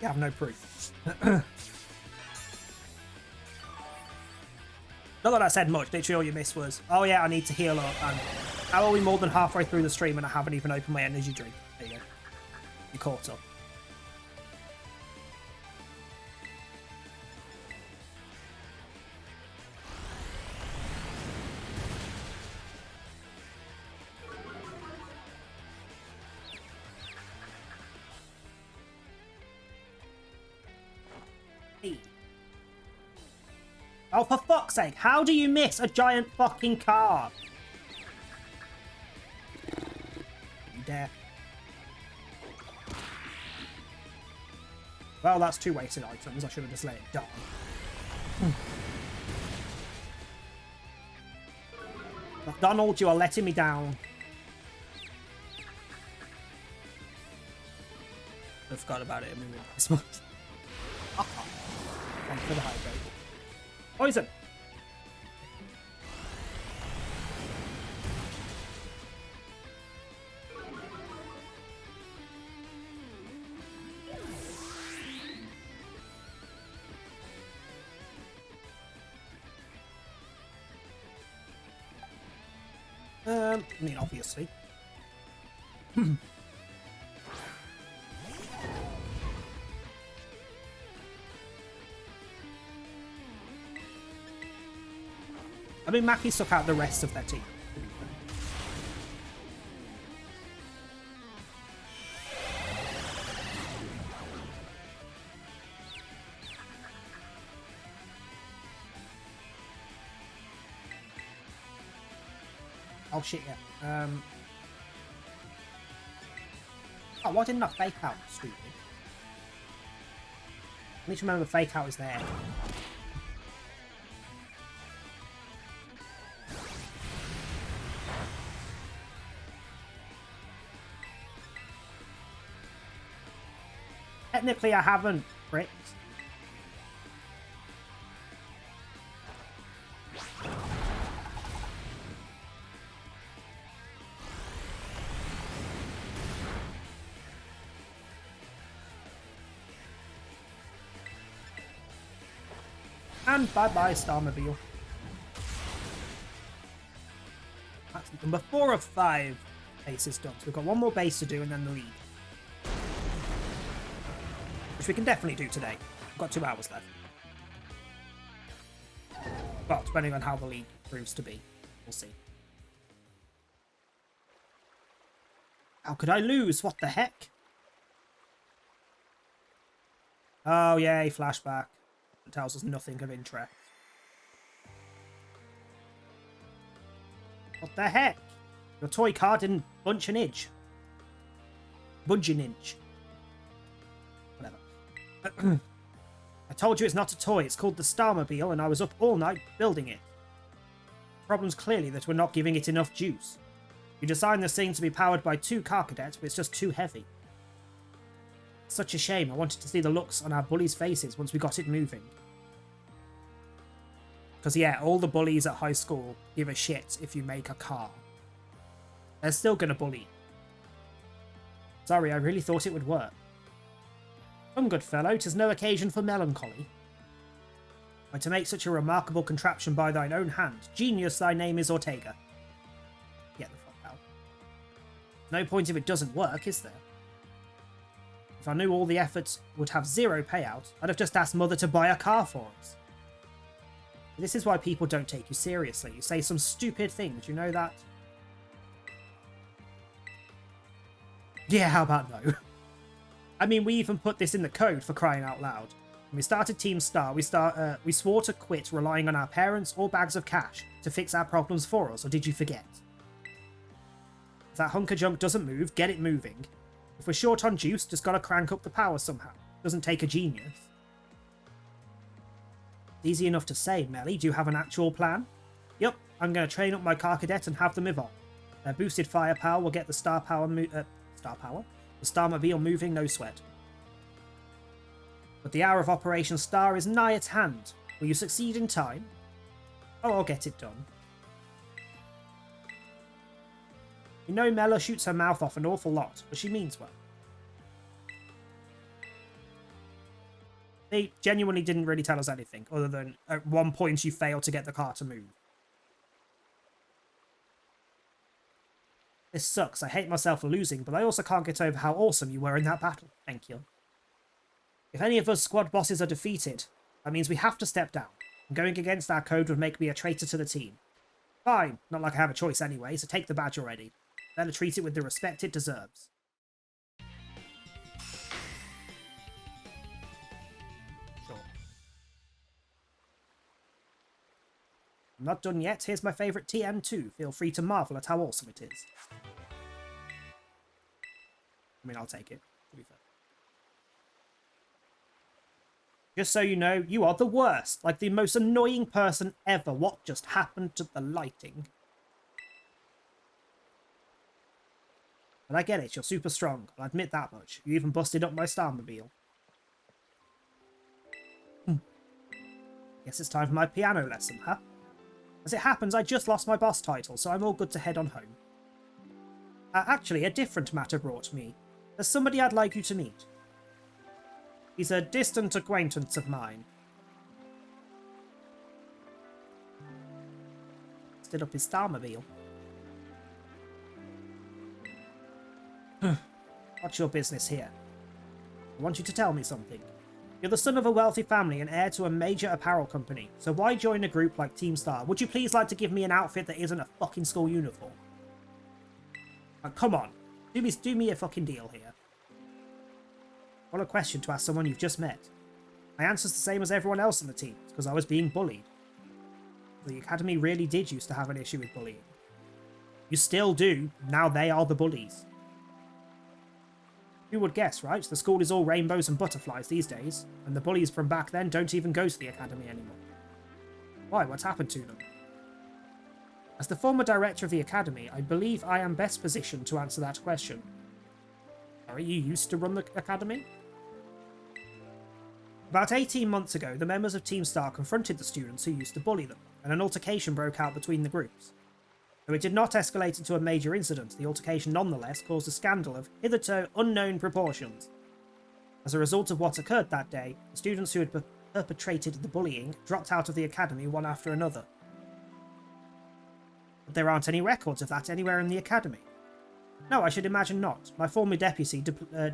have no proof. Not that I said much. Literally all you missed was, oh yeah, I need to heal up. And how are we more than halfway through the stream and I haven't even opened my energy drink? There you go. You caught up. Oh, for fuck's sake, how do you miss a giant fucking car? You dare. Well, that's 2 wasted items. I should have just let it die. McDonald, you are letting me down. I forgot about it. I mean, this much. One for the hydrate. Poison! I mean, obviously. I mean, Mackie took out the rest of their team. Oh shit, yeah. Oh, why didn't I fake out? Stupid. I need to remember fake out is there. Technically, I haven't bricked. And bye-bye, Starmobile. That's number 4 of 5 bases done. So we've got 1 more base to do and then the lead. Which we can definitely do today. We've got 2 hours left. Well, depending on how the league proves to be. We'll see. How could I lose? What the heck? Oh, yay, flashback. It tells us nothing of interest. What the heck? Your toy car didn't bunch an inch. Budge an inch. Whatever. I told you it's not a toy. It's called the Starmobile, and I was up all night building it. The problem's clearly that we're not giving it enough juice. You designed this thing to be powered by 2 car cadets, but it's just too heavy. Such a shame. I wanted to see the looks on our bullies' faces once we got it moving. Because, yeah, all the bullies at high school give a shit if you make a car. They're still going to bully. Sorry, I really thought it would work. Come, good fellow, 'tis no occasion for melancholy. Why, to make such a remarkable contraption by thine own hand, genius thy name is Ortega. Get the fuck out. No point if it doesn't work, is there? If I knew all the efforts would have 0 payout, I'd have just asked Mother to buy a car for us. This is why people don't take you seriously. You say some stupid things, you know that? Yeah, how about no? I mean, we even put this in the code, for crying out loud. When we started Team Star, we swore to quit relying on our parents or bags of cash to fix our problems for us, or did you forget? If that hunk of junk doesn't move, get it moving. If we're short on juice, just gotta crank up the power somehow. Doesn't take a genius. Easy enough to say, Melly. Do you have an actual plan? Yup, I'm going to train up my car cadet and have them evolve. Their boosted firepower will get the the Starmobile moving, no sweat. But the hour of Operation Star is nigh at hand. Will you succeed in time? Oh, I'll get it done. You know Mela shoots her mouth off an awful lot, but she means well. They genuinely didn't really tell us anything, other than at one point you failed to get the car to move. This sucks. I hate myself for losing, but I also can't get over how awesome you were in that battle. Thank you. If any of us squad bosses are defeated, that means we have to step down. And going against our code would make me a traitor to the team. Fine. Not like I have a choice anyway, so take the badge already. Better treat it with the respect it deserves. Sure. I'm not done yet. Here's my favourite TM2. Feel free to marvel at how awesome it is. I mean, I'll take it, to be fair. Just so you know, you are the worst. Like the most annoying person ever. What just happened to the lighting? But I get it, you're super strong. I'll admit that much. You even busted up my Starmobile. Guess it's time for my piano lesson, huh? As it happens, I just lost my boss title, so I'm all good to head on home. Actually, a different matter brought me. There's somebody I'd like you to meet. He's a distant acquaintance of mine. Stood up his Starmobile. What's your business here? I want you to tell me something. You're the son of a wealthy family and heir to a major apparel company, so why join a group like Team Star? Would you please like to give me an outfit that isn't a fucking school uniform? Come on, do me a fucking deal here. What a question to ask someone you've just met. My answer's the same as everyone else in the team, because I was being bullied. The academy really did used to have an issue with bullying. You still do, now they are the bullies. Who would guess, right? The school is all rainbows and butterflies these days, and the bullies from back then don't even go to the academy anymore. Why? What's happened to them? As the former director of the academy, I believe I am best positioned to answer that question. Are you used to run the academy? About 18 months ago, the members of Team Star confronted the students who used to bully them, and an altercation broke out between the groups. Though it did not escalate into a major incident, the altercation nonetheless caused a scandal of hitherto unknown proportions. As a result of what occurred that day, the students who had perpetrated the bullying dropped out of the academy one after another. But there aren't any records of that anywhere in the academy. No, I should imagine not. My former deputy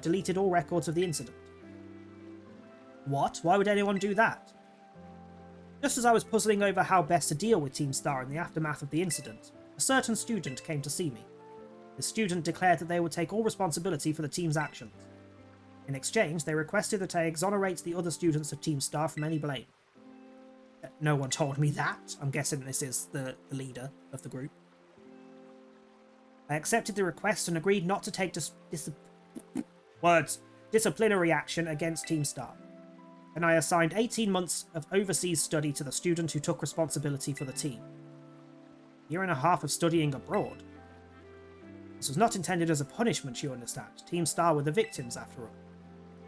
deleted all records of the incident. What? Why would anyone do that? Just as I was puzzling over how best to deal with Team Star in the aftermath of the incident, a certain student came to see me. The student declared that they would take all responsibility for the team's actions. In exchange, they requested that I exonerate the other students of Team Star from any blame. No one told me that. I'm guessing this is the leader of the group. I accepted the request and agreed not to take disciplinary action against Team Star. And I assigned 18 months of overseas study to the student who took responsibility for the team. A year and a half of studying abroad. This was not intended as a punishment, you understand. Team Star were the victims, after all.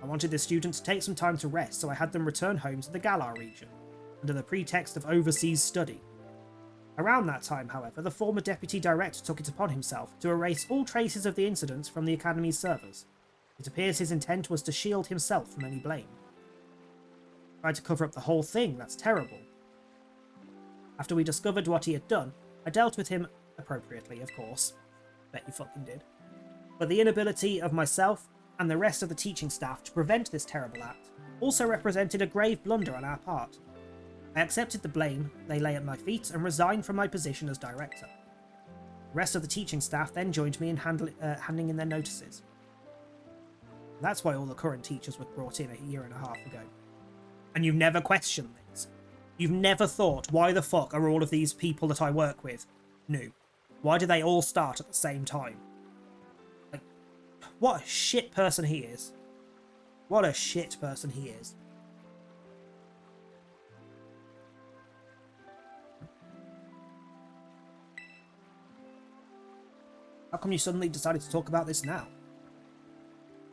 I wanted the student to take some time to rest, so I had them return home to the Galar region, under the pretext of overseas study. Around that time, however, the former deputy director took it upon himself to erase all traces of the incidents from the academy's servers. It appears his intent was to shield himself from any blame. Tried to cover up the whole thing, that's terrible. After we discovered what he had done, I dealt with him appropriately, of course. Bet you fucking did. But the inability of myself and the rest of the teaching staff to prevent this terrible act also represented a grave blunder on our part. I accepted the blame they lay at my feet and resigned from my position as director. The rest of the teaching staff then joined me in handing in their notices. That's why all the current teachers were brought in a year and a half ago. And you've never questioned this. You've never thought, why the fuck are all of these people that I work with new? Why do they all start at the same time? Like, what a shit person he is. What a shit person he is. How come you suddenly decided to talk about this now?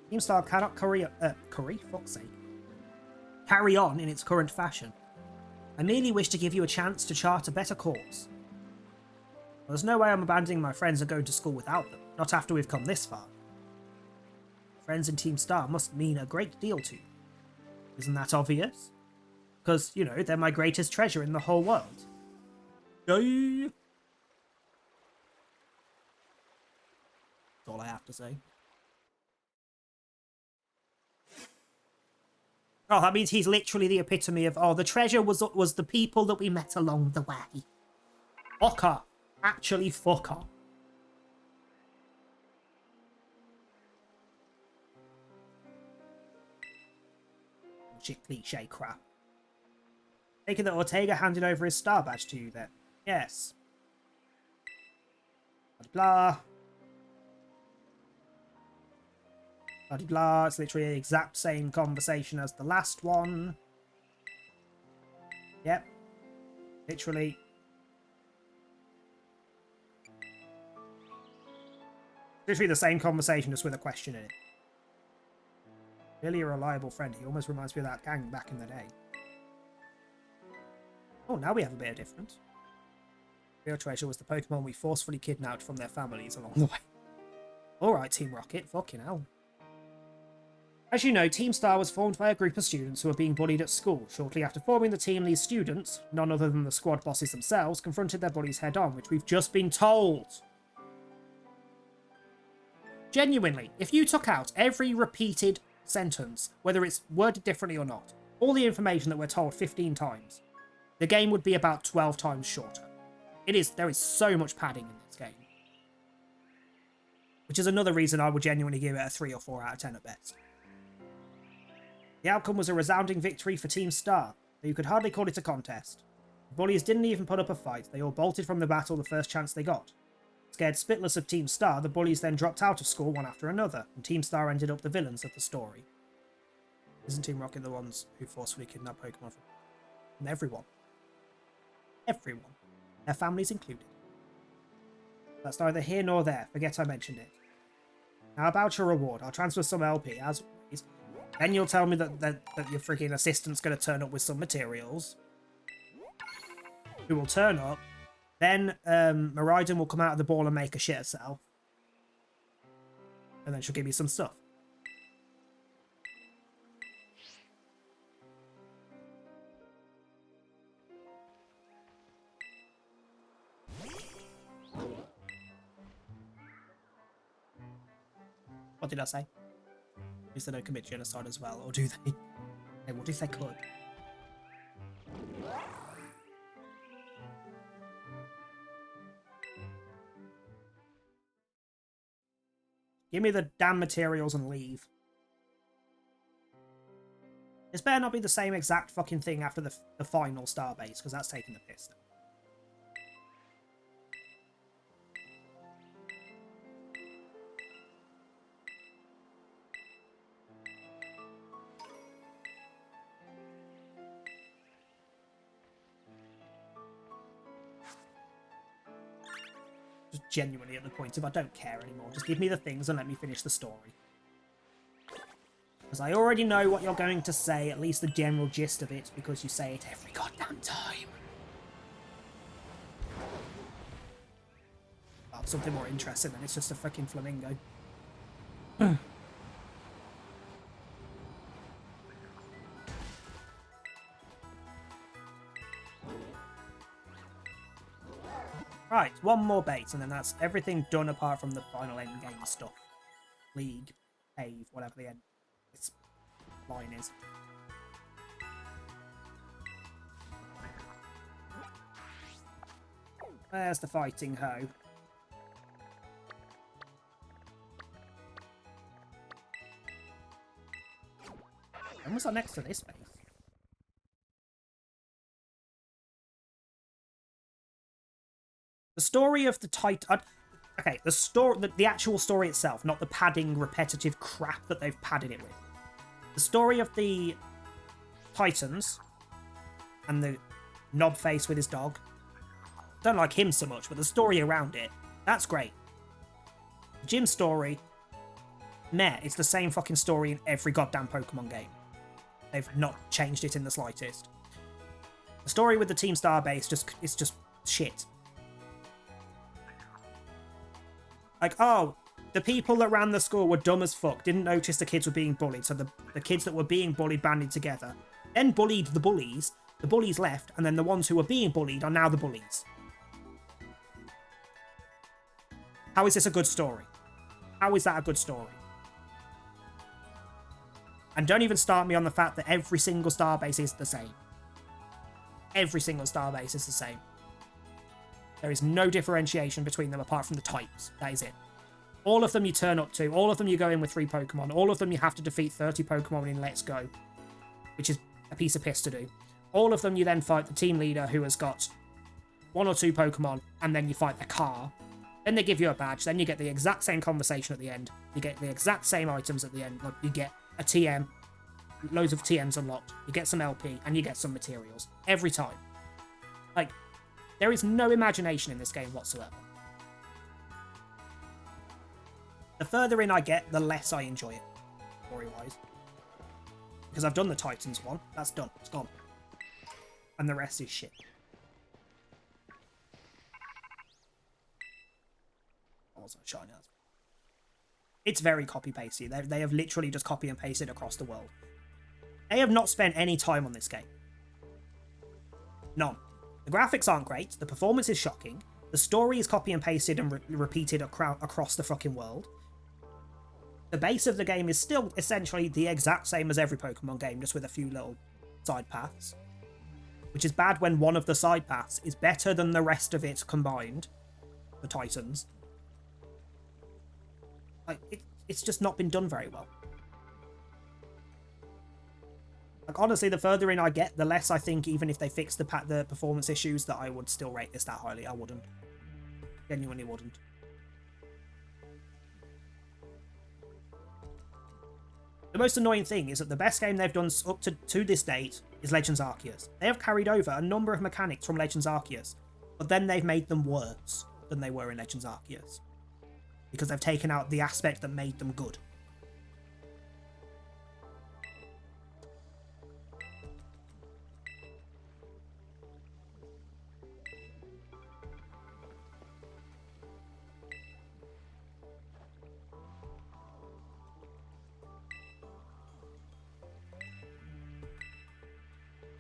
Team Star cannot carry on in its current fashion. I merely wish to give you a chance to chart a better course. There's no way I'm abandoning my friends and going to school without them. Not after we've come this far. Friends in Team Star must mean a great deal to you. Isn't that obvious? Because, you know, they're my greatest treasure in the whole world. Yay! That's all I have to say. Oh, that means he's literally the epitome of, oh, the treasure was the people that we met along the way. Fuck off. Actually, fuck off. Shit cliche crap. Taking that Ortega handed over his star badge to you then. Yes. Blah. Blah blah. It's literally the exact same conversation as the last one. Yep. Literally. Literally the same conversation, just with a question in it. Really a reliable friend. He almost reminds me of that gang back in the day. Oh, now we have a bit of difference. Real treasure was the Pokemon we forcefully kidnapped from their families along the way. Alright, Team Rocket. Fucking hell. As you know, Team Star was formed by a group of students who were being bullied at school. Shortly after forming the team, these students, none other than the squad bosses themselves, confronted their bullies head-on, which we've just been told. Genuinely, if you took out every repeated sentence, whether it's worded differently or not, all the information that we're told 15 times, the game would be about 12 times shorter. There is so much padding in this game. Which is another reason I would genuinely give it a 3 or 4 out of 10 at best. The outcome was a resounding victory for Team Star, though you could hardly call it a contest. The bullies didn't even put up a fight, they all bolted from the battle the first chance they got. Scared spitless of Team Star, the bullies then dropped out of school one after another, and Team Star ended up the villains of the story. Isn't Team Rocket the ones who forcefully kidnapped Pokemon from everyone? Everyone. Their families included. That's neither here nor there, forget I mentioned it. Now about your reward, I'll transfer some LP, as always. Then you'll tell me that your freaking assistant's going to turn up with some materials. Who will turn up. Then Miraidon will come out of the ball and make a shit herself. And then she'll give me some stuff. What did I say? At least they don't commit genocide as well, or do they? Hey, what if they could? Give me the damn materials and leave. This better not be the same exact fucking thing after the final starbase, because that's taking the piss. Just genuinely at the point of I don't care anymore. Just give me the things and let me finish the story. Because I already know what you're going to say, at least the general gist of it, because you say it every goddamn time. Oh, something more interesting than it's just a freaking flamingo. Right, one more bait, and then that's everything done apart from the final endgame stuff. League, cave, whatever the end this line is. There's the fighting hoe. When was I next to this base? The story of the Titan... Okay, the actual story itself, not the padding, repetitive crap that they've padded it with. The story of the Titans and the knob face with his dog. Don't like him so much, but the story around it, that's great. Jim's story, meh, it's the same fucking story in every goddamn Pokemon game. They've not changed it in the slightest. The story with the Team Star base it's just shit. Like, oh, The people that ran the school were dumb as fuck, didn't notice the kids were being bullied, so the kids that were being bullied banded together, then bullied the bullies left, and then the ones who were being bullied are now the bullies. How is this a good story? How is that a good story? And don't even start me on the fact that every single starbase is the same. Every single starbase is the same. There is no differentiation between them apart from the types. That is it. All of them you turn up to, all of them you go in with 3 Pokemon, all of them you have to defeat 30 Pokemon in Let's Go, which is a piece of piss to do. All of them you then fight the team leader who has got 1 or 2 Pokemon, and then you fight the car. Then they give you a badge, then you get the exact same conversation at the end. You get the exact same items at the end. Like, you get a TM, loads of TMs unlocked, you get some LP, and you get some materials. Every time. Like, there is no imagination in this game whatsoever. The further in I get, the less I enjoy it, story-wise. Because I've done the Titans one. That's done. It's gone. And the rest is shit. Also shiny. It's very copy-pasty. They have literally just copy and pasted across the world. They have not spent any time on this game. None. The graphics aren't great. The performance is shocking. The story is copy and pasted and repeated across the fucking world. The base of the game is still essentially the exact same as every Pokemon game, just with a few little side paths. Which is bad when one of the side paths is better than the rest of it combined. The Titans. Like, it's just not been done very well. Like, honestly, the further in I get, the less I think, even if they fix the performance issues, that I would still rate this that highly. I wouldn't. Genuinely wouldn't. The most annoying thing is that the best game they've done up to this date is Legends Arceus. They have carried over a number of mechanics from Legends Arceus, but then they've made them worse than they were in Legends Arceus. Because they've taken out the aspect that made them good.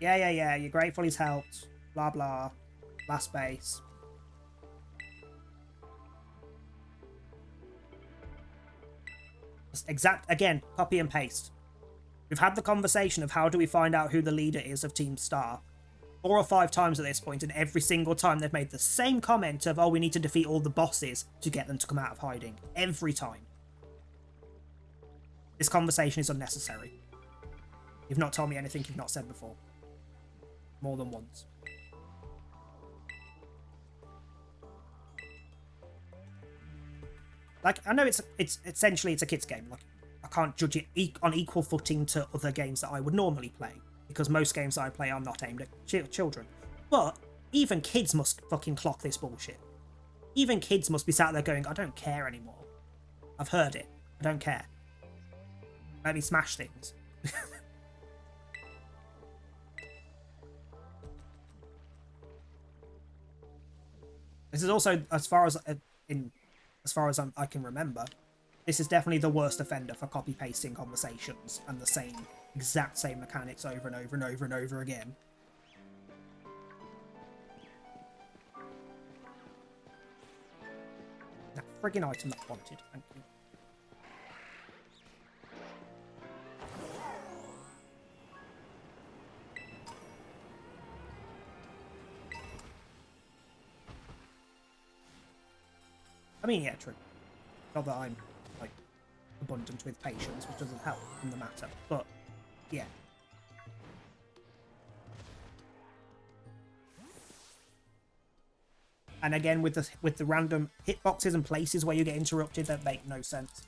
Yeah, you're grateful he's helped. Blah, blah. Last base. Again, copy and paste. We've had the conversation of how do we find out who the leader is of Team Star 4 or 5 times at this point, and every single time they've made the same comment of, oh, we need to defeat all the bosses to get them to come out of hiding. Every time. This conversation is unnecessary. You've not told me anything you've not said before. More than once. Like, I know it's essentially a kid's game. Like, I can't judge it on equal footing to other games that I would normally play, because most games that I play are not aimed at children. But even kids must fucking clock this bullshit. Even kids must be sat there going, I don't care anymore. I've heard it. I don't care. Let me smash things. This is also, as far as I can remember, this is definitely the worst offender for copy-pasting conversations and the exact same mechanics over and over and over and over again. That friggin' item that I wanted, thank you. I mean, yeah, true. Not that I'm, like, abundant with patience, which doesn't help in the matter, but, yeah. And again, with the random hitboxes and places where you get interrupted that make no sense.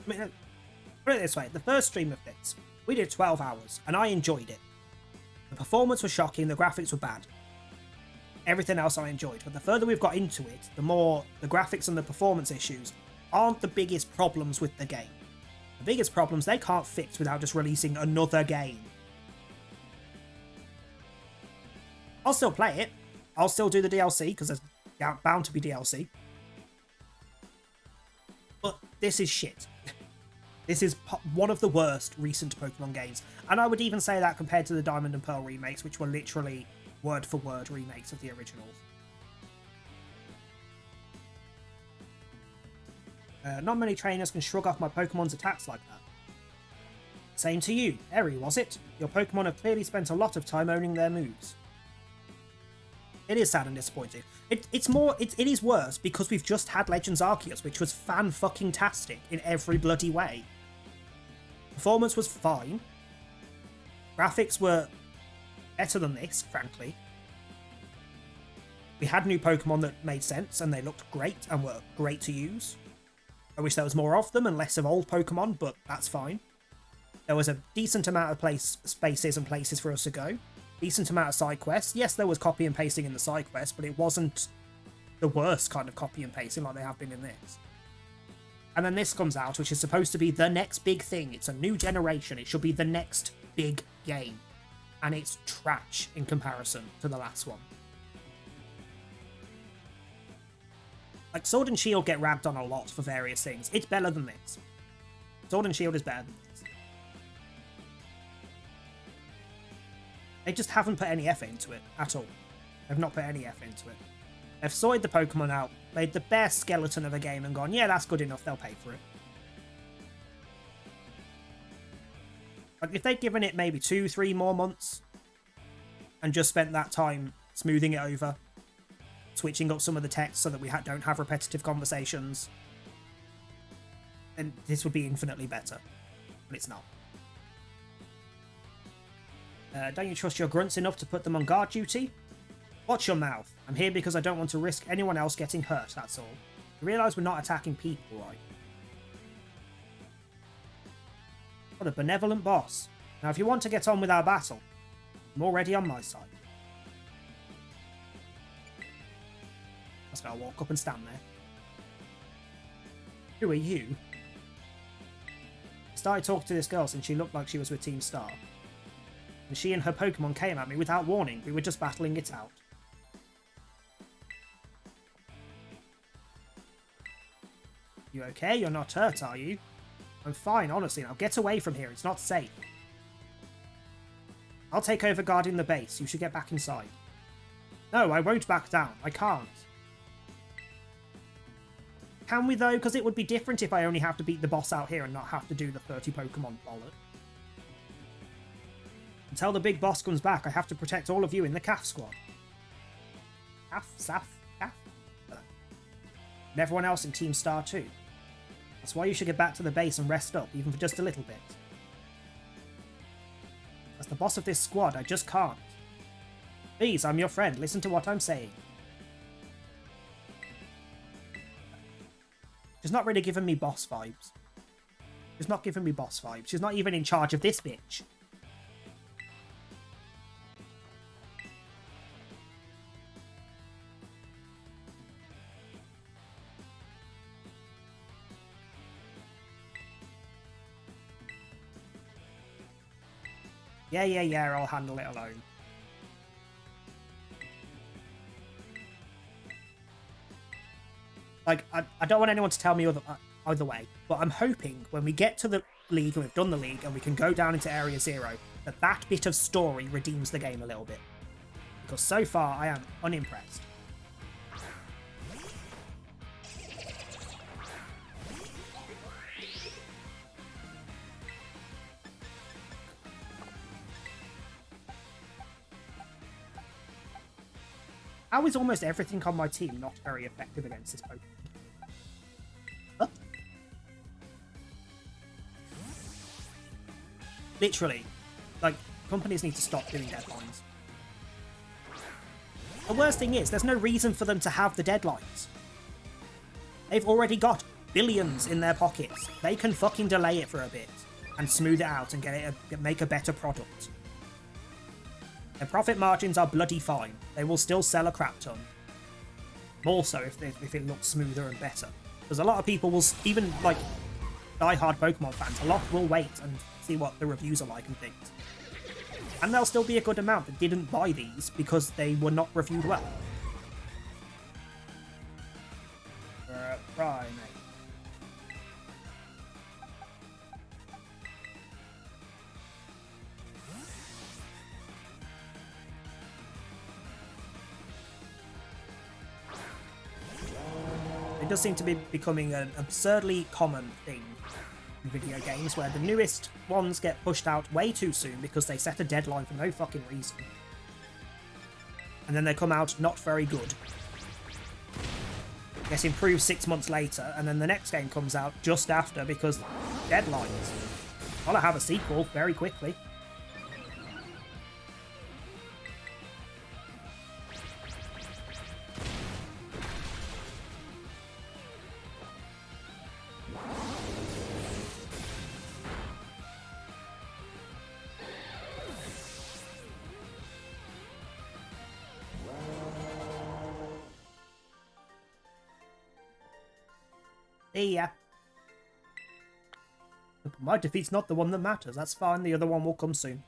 I mean, put it this way, the first stream of this, we did 12 hours, and I enjoyed it. The performance was shocking, the graphics were bad. Everything else I enjoyed, but the further we've got into it, the more the graphics and the performance issues aren't the biggest problems with the game. The biggest problems they can't fix without just releasing another game. I'll still play it. I'll still do the DLC, because there's bound to be DLC. But this is shit. This is one of the worst recent Pokemon games. And I would even say that compared to the Diamond and Pearl remakes, which were literally word-for-word remakes of the originals. Not many trainers can shrug off my Pokemon's attacks like that. Same to you. Eri, was it? Your Pokemon have clearly spent a lot of time owning their moves. It is sad and disappointing. It is worse because we've just had Legends Arceus, which was fan-fucking-tastic in every bloody way. Performance was fine. Graphics were better than this, frankly. We had new Pokemon that made sense, and they looked great, and were great to use. I wish there was more of them, and less of old Pokemon, but that's fine. There was a decent amount of spaces and places for us to go. Decent amount of side quests. Yes, there was copy and pasting in the side quests, but it wasn't the worst kind of copy and pasting like they have been in this. And then this comes out, which is supposed to be the next big thing. It's a new generation. It should be the next big game. And it's trash in comparison to the last one. Like, Sword and Shield get ragged on a lot for various things. It's better than this. Sword and Shield is better than this. They just haven't put any effort into it at all. They've not put any effort into it. They've sorted the Pokemon out, made the bare skeleton of a game and gone, yeah, that's good enough, they'll pay for it. Like, if they'd given it maybe 2-3 more months and just spent that time smoothing it over, switching up some of the text so that we don't have repetitive conversations, then this would be infinitely better. But it's not. Don't you trust your grunts enough to put them on guard duty? Watch your mouth. I'm here because I don't want to risk anyone else getting hurt, that's all. You realise we're not attacking people, right? What a benevolent boss. Now if you want to get on with our battle, I'm already on my side. I just gotta walk up and stand there. Who are you? I started talking to this girl since she looked like she was with Team Star. And she and her Pokemon came at me without warning. We were just battling it out. You okay? You're not hurt, are you? I'm fine, honestly. Now get away from here. It's not safe. I'll take over guarding the base. You should get back inside. No, I won't back down. I can't. Can we, though? Because it would be different if I only have to beat the boss out here and not have to do the 30 Pokemon bollock. Until the big boss comes back, I have to protect all of you in the CAF squad. CAF? SAF? CAF? And everyone else in Team Star too. That's why you should get back to the base and rest up, even for just a little bit. As the boss of this squad, I just can't. Please, I'm your friend. Listen to what I'm saying. She's not really giving me boss vibes. She's not giving me boss vibes. She's not even in charge of this bitch. Yeah, I'll handle it alone. Like, I don't want anyone to tell me either way, but I'm hoping when we get to the League and we've done the League and we can go down into Area Zero, that bit of story redeems the game a little bit. Because so far, I am unimpressed. How is almost everything on my team not very effective against this Pokemon? Huh? Literally. Like, companies need to stop doing deadlines. The worst thing is, there's no reason for them to have the deadlines. They've already got billions in their pockets. They can fucking delay it for a bit and smooth it out and make a better product. Their profit margins are bloody fine. They will still sell a crap ton. More so if it looks smoother and better. Because a lot of people will, even like die-hard Pokemon fans, a lot will wait and see what the reviews are like and things. And there'll still be a good amount that didn't buy these because they were not reviewed well. Right, mate. It does seem to be becoming an absurdly common thing in video games where the newest ones get pushed out way too soon because they set a deadline for no fucking reason. And then they come out not very good. Gets improved 6 months later, and then the next game comes out just after because deadlines. Gotta have a sequel very quickly. Yeah. My defeat's not the one that matters. That's fine. The other one will come soon.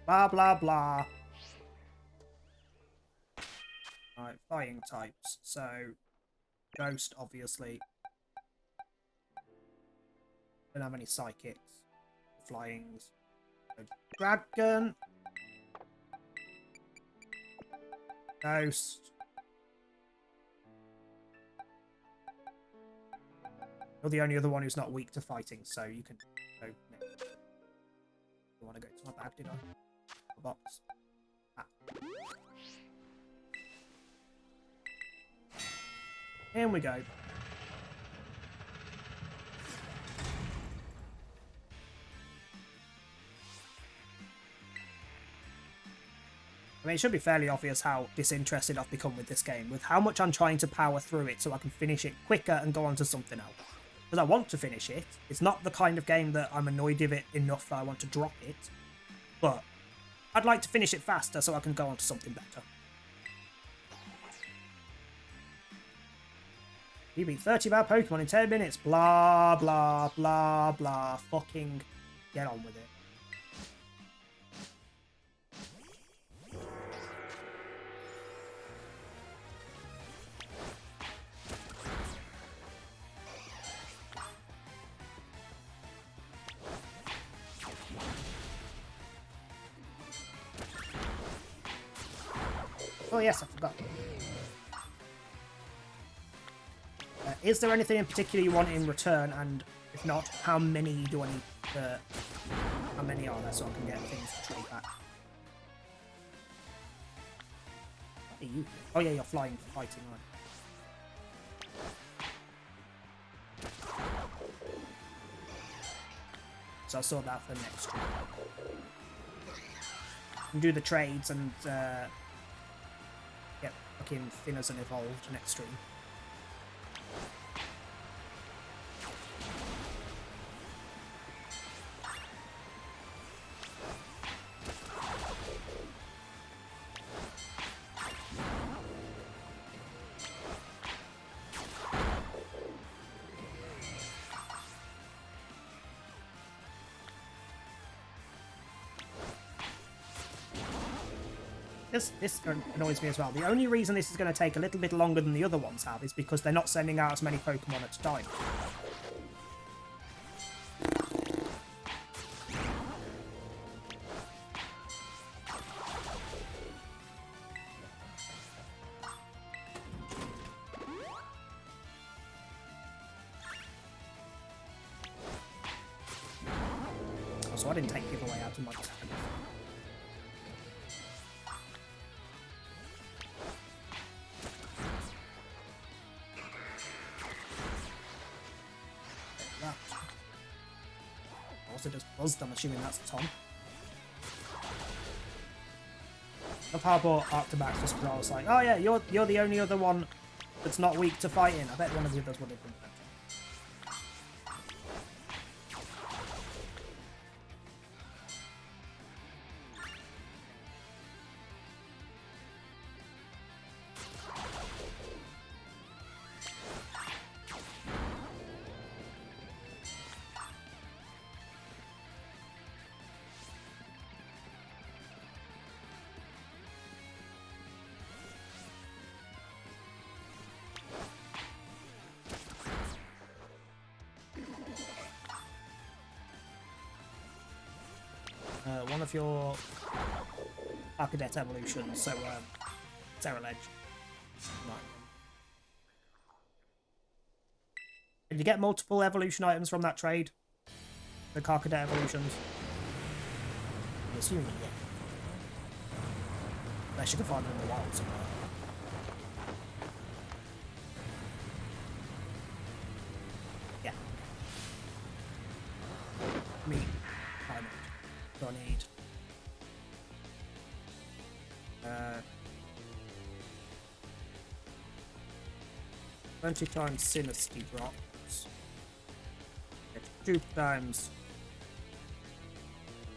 Blah, blah, blah. Alright, fighting types. So, Ghost, obviously. Don't have any Psychics. Flyings. So, Dragon. Ghost. You're the only other one who's not weak to fighting, so you can go next. I want to go to my bag, did I? Box. Ah. Here we go. I mean, it should be fairly obvious how disinterested I've become with this game, with how much I'm trying to power through it so I can finish it quicker and go on to something else. Because I want to finish it. It's not the kind of game that I'm annoyed with it enough that I want to drop it. But I'd like to finish it faster so I can go on to something better. You beat 30 of our Pokemon in 10 minutes. Blah, blah, blah, blah. Fucking get on with it. Oh yes, I forgot. Is there anything in particular you want in return? And if not, how many do I need to... How many are there so I can get things to trade back? What are you? Oh yeah, you're flying, fighting, right. So I'll sort that for the next stream. And do the trades and get fucking thinners and evolved next stream. This annoys me as well. The only reason this is going to take a little bit longer than the other ones have is because they're not sending out as many Pokemon at a time. so I didn't take giveaway out of my turn. Also just buzzed, I'm assuming that's Tom. I've hardbought Arctobax just because I was like, oh yeah, you're the only other one that's not weak to fighting. I bet one of the others would have been better. One of your Arcadet evolutions, so Terra Ledge. Right. Did you get multiple evolution items from that trade? The Carcadet evolutions? I'm assuming, yeah. Unless you can find them in the wild somewhere. Yeah. Me. I need 20 times Synasty drops, 2 times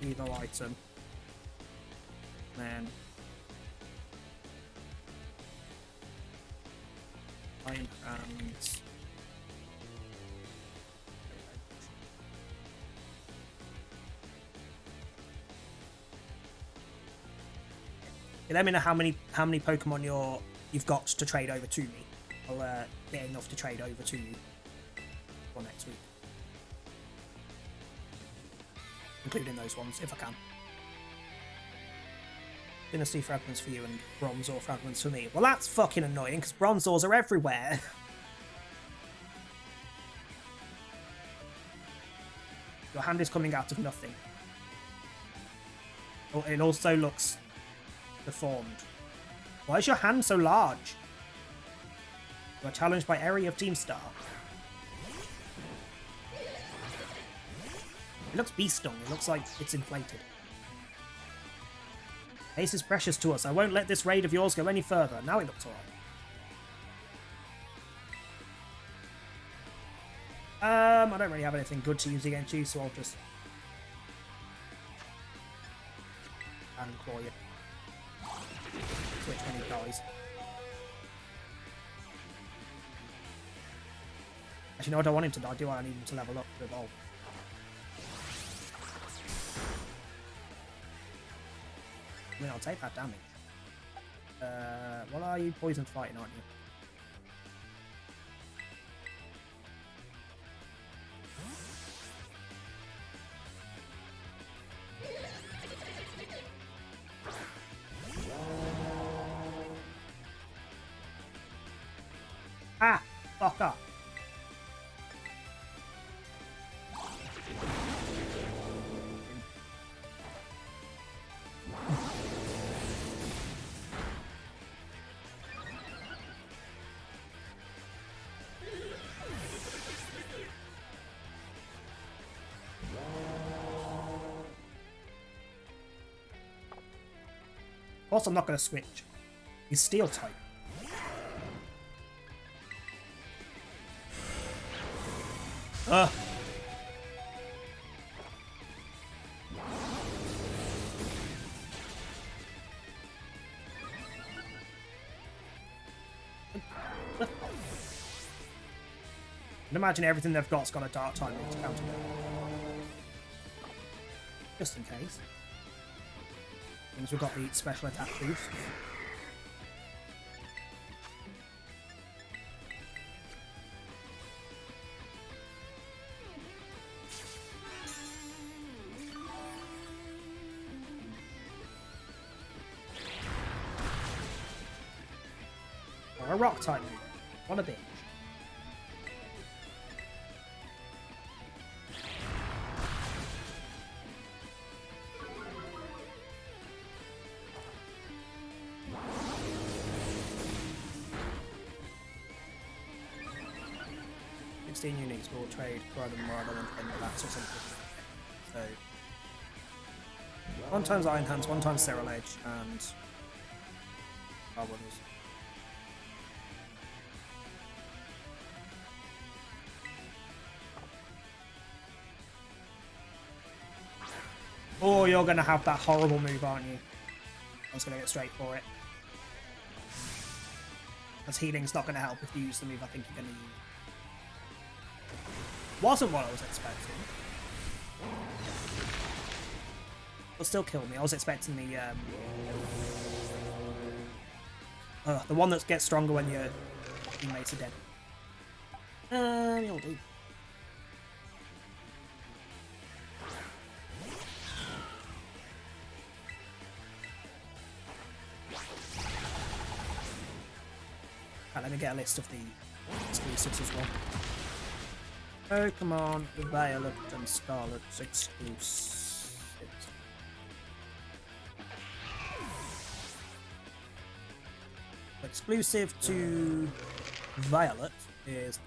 evil item, then Iron Hands. Let me know how many Pokemon you've got to trade over to me. I'll get enough to trade over to you for next week, including those ones if I can. Dynasty fragments for you and Bronzor fragments for me. Well, that's fucking annoying because Bronzors are everywhere. Your hand is coming out of nothing. Oh, it also looks deformed. Why is your hand so large? You are challenged by Eri of Team Star. It looks bee stung. It looks like it's inflated. Ace is precious to us. I won't let this raid of yours go any further. Now it looks alright. I don't really have anything good to use against you, so I'll just hand claw you. Switch when he dies. Actually, no, I don't want him to die, do I? I need him to level up to evolve. I mean, I'll take that damage. What are you? Poison fighting, aren't you? Ah! Fuck up. Of course I'm not going to switch. He's steel type. And imagine everything they've got's got a dark time to counter them. Just in case. Means we've got the special attack boost. Or a rock type. What a bitch. 16 units will trade for either Morado and Bats or something. So, 1 times Iron Hands, 1 times Sterile Edge, and Carbonas. Oh, you're going to have that horrible move, aren't you? I was going to get straight for it. Because healing's not going to help if you use the move I think you're going to use. Wasn't what I was expecting. Will still kill me. I was expecting the one that gets stronger when your teammates are dead. You'll do. Right, let me get a list of the exclusives as well. Pokemon, Violet and Scarlet's exclusives. Exclusive to Violet is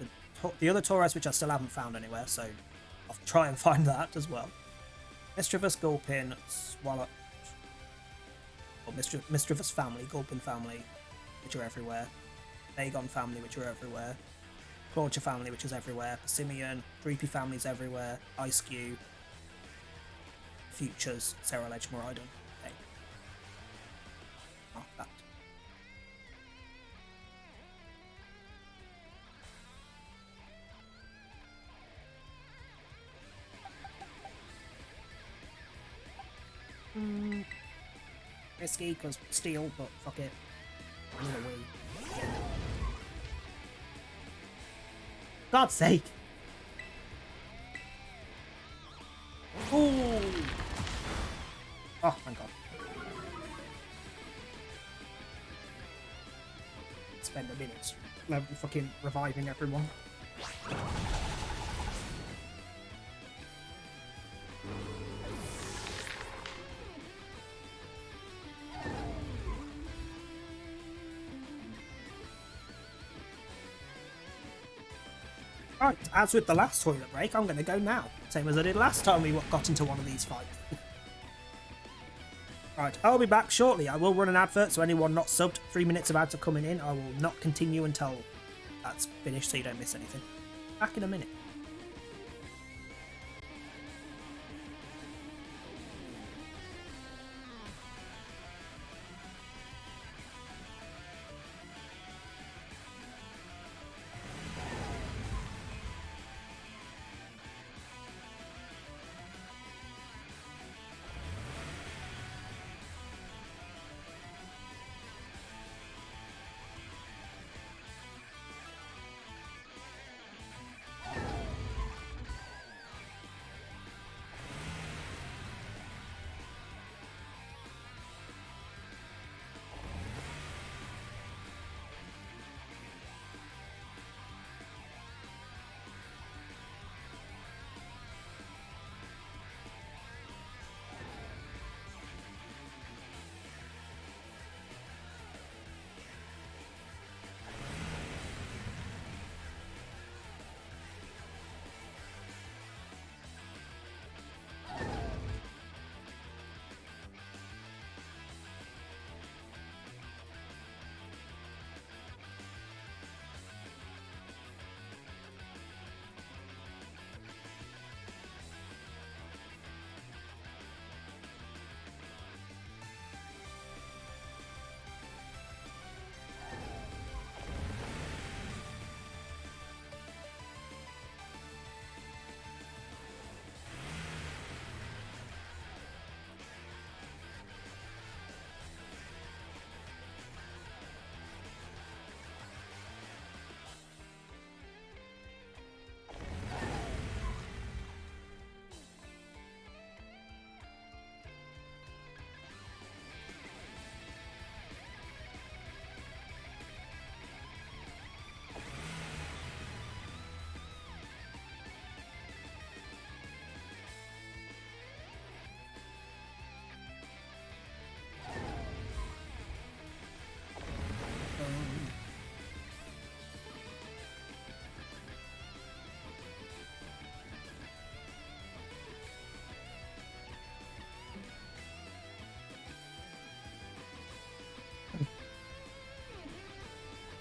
the other Tauros, which I still haven't found anywhere, so I'll try and find that as well. Mischievous, Gulpin, Swallow, or Mischievous family, Gulpin family, which are everywhere. Dagon family, which are everywhere. Clawcher family, which is everywhere. Persimmon, Dreepy families everywhere. Ice-Cube, Futures, Sterile Edge, Miraidon. Okay. Mark that. Risky, because steel, but fuck it. I'm gonna win. God's sake! Ooh! Oh, thank God. Spend a minute fucking reviving everyone. Right, as with the last toilet break, I'm going to go now. Same as I did last time we got into one of these fights. Right, I'll be back shortly. I will run an advert, so anyone not subbed 3 minutes of ads are coming in. I will not continue until that's finished, so you don't miss anything. Back in a minute.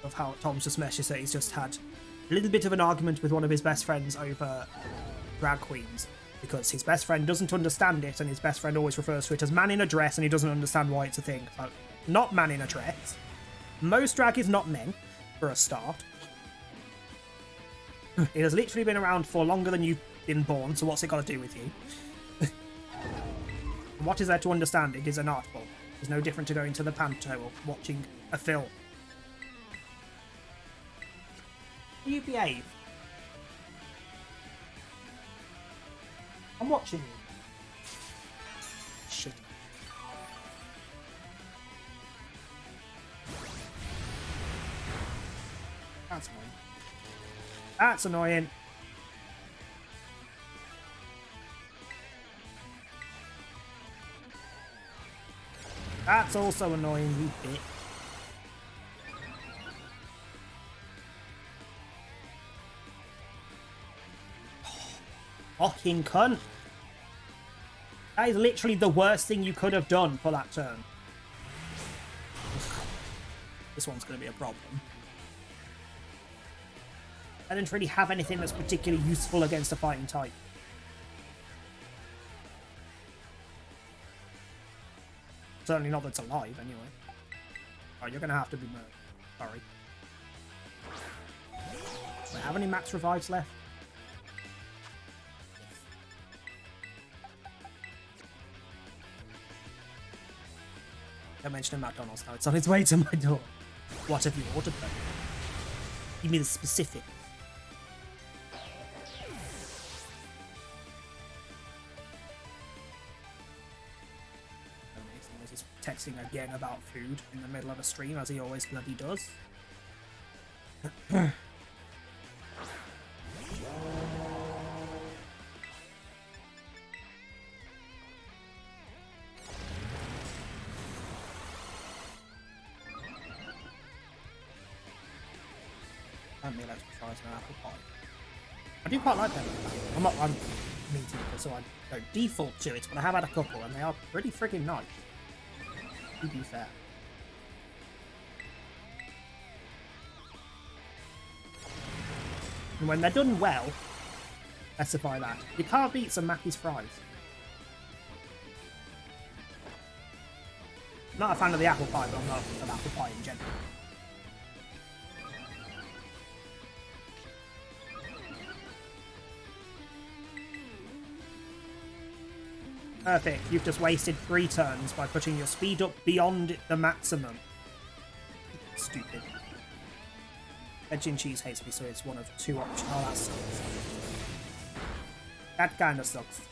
of how Tom's just messaged that he's just had a little bit of an argument with one of his best friends over drag queens, because his best friend doesn't understand it, and his best friend always refers to it as man in a dress, and he doesn't understand why it's a thing. So, not man in a dress. Most drag is not men, for a start. It has literally been around for longer than you've been born, so what's it got to do with you? What is there to understand? It is an art form. It's no different to going to the panto or watching a film. You behave. I'm watching you. Shit. That's annoying. That's annoying. That's also annoying, you bitch. Fucking cunt. That is literally the worst thing you could have done for that turn. This one's going to be a problem. I didn't really have anything that's particularly useful against a fighting type. Certainly not that's alive, anyway. Oh, you're going to have to be murdered. Sorry. Do I have any max revives left? Don't mention a McDonald's now. It's on its way to my door. What have you ordered, though? Give me the specific. He's texting again about food in the middle of a stream, as he always bloody does. And the electric fries and apple pie. I do quite like them. I'm meat eater, so I don't default to it, but I have had a couple, and they are pretty friggin' nice. To be fair. And when they're done well, specify that. You can't beat some Mackey's fries. Not a fan of the apple pie, but I'm not of apple pie in general. Perfect. You've just wasted 3 turns by putting your speed up beyond the maximum. Stupid. Veg and cheese hates me, so it's one of 2 options. Oh, that sucks. That kind of sucks.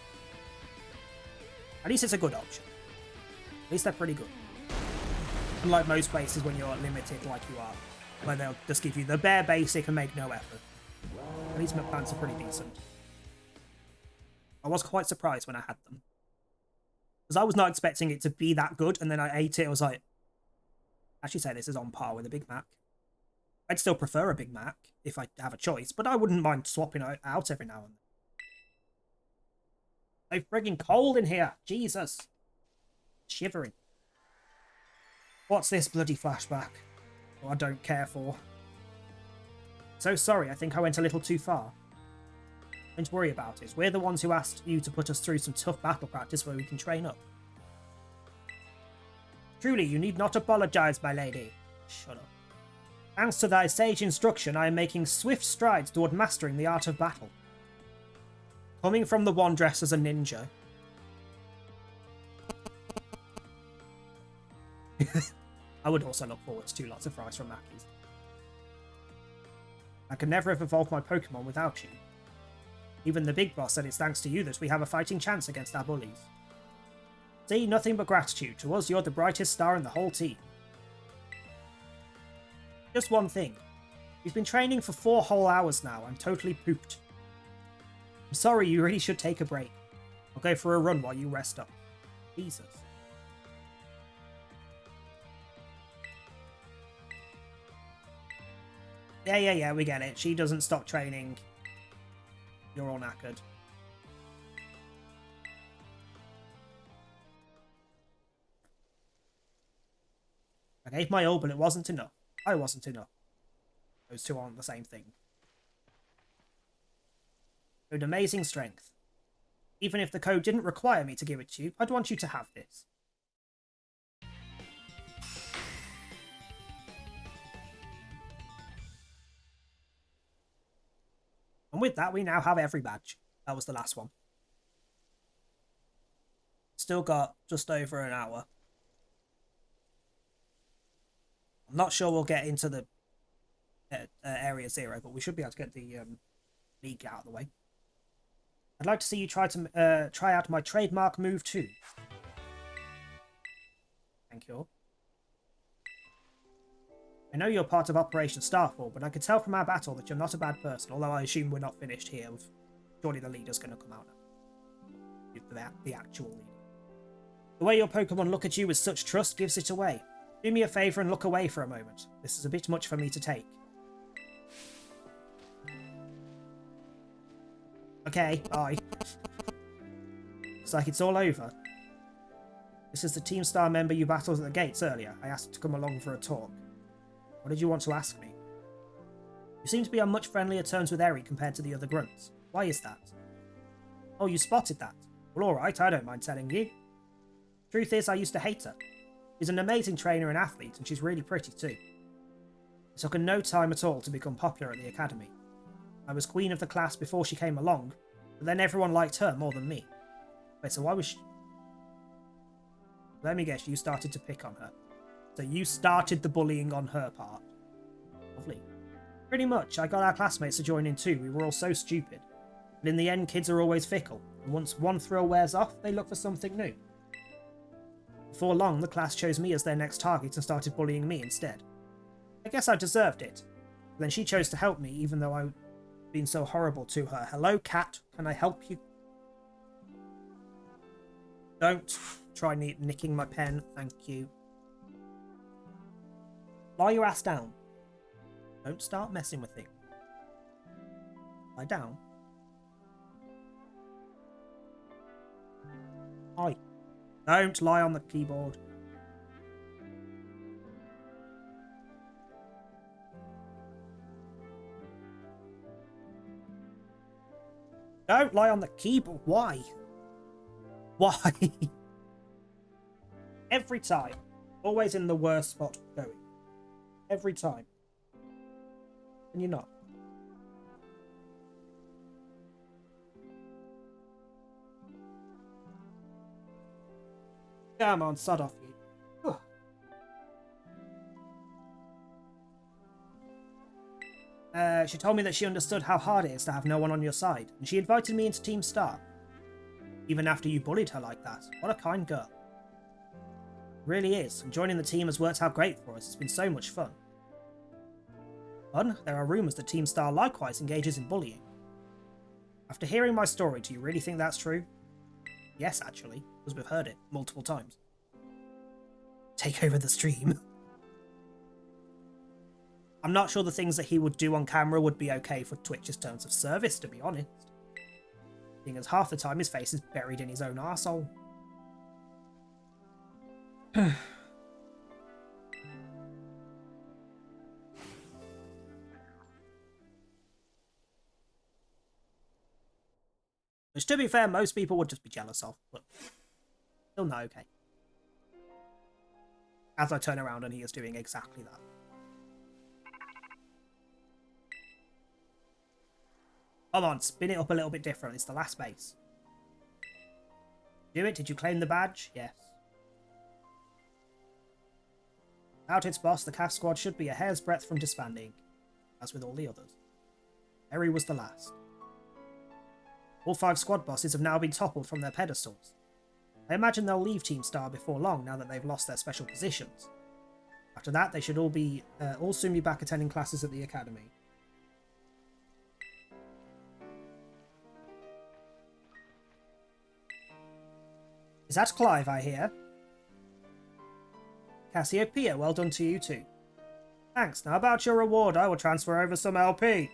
At least it's a good option. At least they're pretty good. Unlike most places when you're limited like you are, where they'll just give you the bare basic and make no effort. At least McPlants are pretty decent. I was quite surprised when I had them. Because I was not expecting it to be that good, and then I ate it, I was like, actually say this is on par with a Big Mac. I'd still prefer a Big Mac if I have a choice, but I wouldn't mind swapping it out every now and then. So friggin' cold in here, Jesus. Shivering. What's this bloody flashback? Oh, I don't care for. So sorry, I think I went a little too far. Don't worry about it. We're the ones who asked you to put us through some tough battle practice where we can train up. Truly, you need not apologize, my lady. Shut up. Thanks to thy sage instruction, I am making swift strides toward mastering the art of battle. Coming from the one dressed as a ninja. I would also look forward to lots of fries from Mackey's. I could never have evolved my Pokemon without you. Even the big boss said it's thanks to you that we have a fighting chance against our bullies. See, nothing but gratitude. To us, you're the brightest star in the whole team. Just one thing. We've been training for 4 whole hours now. I'm totally pooped. I'm sorry, you really should take a break. I'll go for a run while you rest up. Jesus. Yeah, we get it. She doesn't stop training. You're all knackered. I gave my all, but it wasn't enough. I wasn't enough. Those two aren't the same thing. Code amazing strength. Even if the code didn't require me to give it to you, I'd want you to have this. And with that, we now have every badge. That was the last one. Still got just over an hour. I'm not sure we'll get into the Area 0, but we should be able to get the league out of the way. I'd like to see you try out my trademark move too. Thank you. I know you're part of Operation Starfall, but I could tell from our battle that you're not a bad person, although I assume we're not finished here. Surely the leader's going to come out now. The actual leader. The way your Pokemon look at you with such trust gives it away. Do me a favour and look away for a moment. This is a bit much for me to take. Okay, bye. Looks like it's all over. This is the Team Star member you battled at the gates earlier. I asked to come along for a talk. What did you want to ask me? You seem to be on much friendlier terms with Eri compared to the other grunts. Why is that? Oh, you spotted that. Well, alright, I don't mind telling you. Truth is, I used to hate her. She's an amazing trainer and athlete, and she's really pretty too. It took her no time at all to become popular at the academy. I was queen of the class before she came along, but then everyone liked her more than me. Wait, so why was she... Let me guess, you started to pick on her. So you started the bullying on her part. Lovely. Pretty much, I got our classmates to join in too. We were all so stupid. But in the end, kids are always fickle, and once one thrill wears off, they look for something new. Before long, the class chose me as their next target and started bullying me instead. I guess I deserved it. But then she chose to help me, even though I'd been so horrible to her. Hello, cat. Can I help you? Don't try nicking my pen. Thank you. Lie your ass down. Don't start messing with things. Lie down. Hi. Don't lie on the keyboard. Don't lie on the keyboard. Why? Why? Every time. Always in the worst spot going. Every time. And you're not. Come on, sod off you. She told me that she understood how hard it is to have no one on your side, and she invited me into Team Star. Even after you bullied her like that. What a kind girl. Really is, and joining the team has worked out great for us. It's been so much fun. Fun? There are rumours that Team Star likewise engages in bullying. After hearing my story, do you really think that's true? Yes, actually, because we've heard it multiple times. Take over the stream. I'm not sure the things that he would do on camera would be okay for Twitch's terms of service, to be honest. Seeing as half the time his face is buried in his own arsehole. Which, to be fair, most people would just be jealous of, but still not okay. As I turn around and he is doing exactly that. Come on, spin it up a little bit different. It's the last base. Do it? Did you claim the badge? Yes. Without its boss, the CAF squad should be a hair's breadth from disbanding, as with all the others. Eri was the last. All 5 squad bosses have now been toppled from their pedestals. I imagine they'll leave Team Star before long now that they've lost their special positions. After that, they should all soon be back attending classes at the academy. Is that Clive I hear? Cassiopeia, well done to you too. Thanks. Now about your reward, I will transfer over some LP.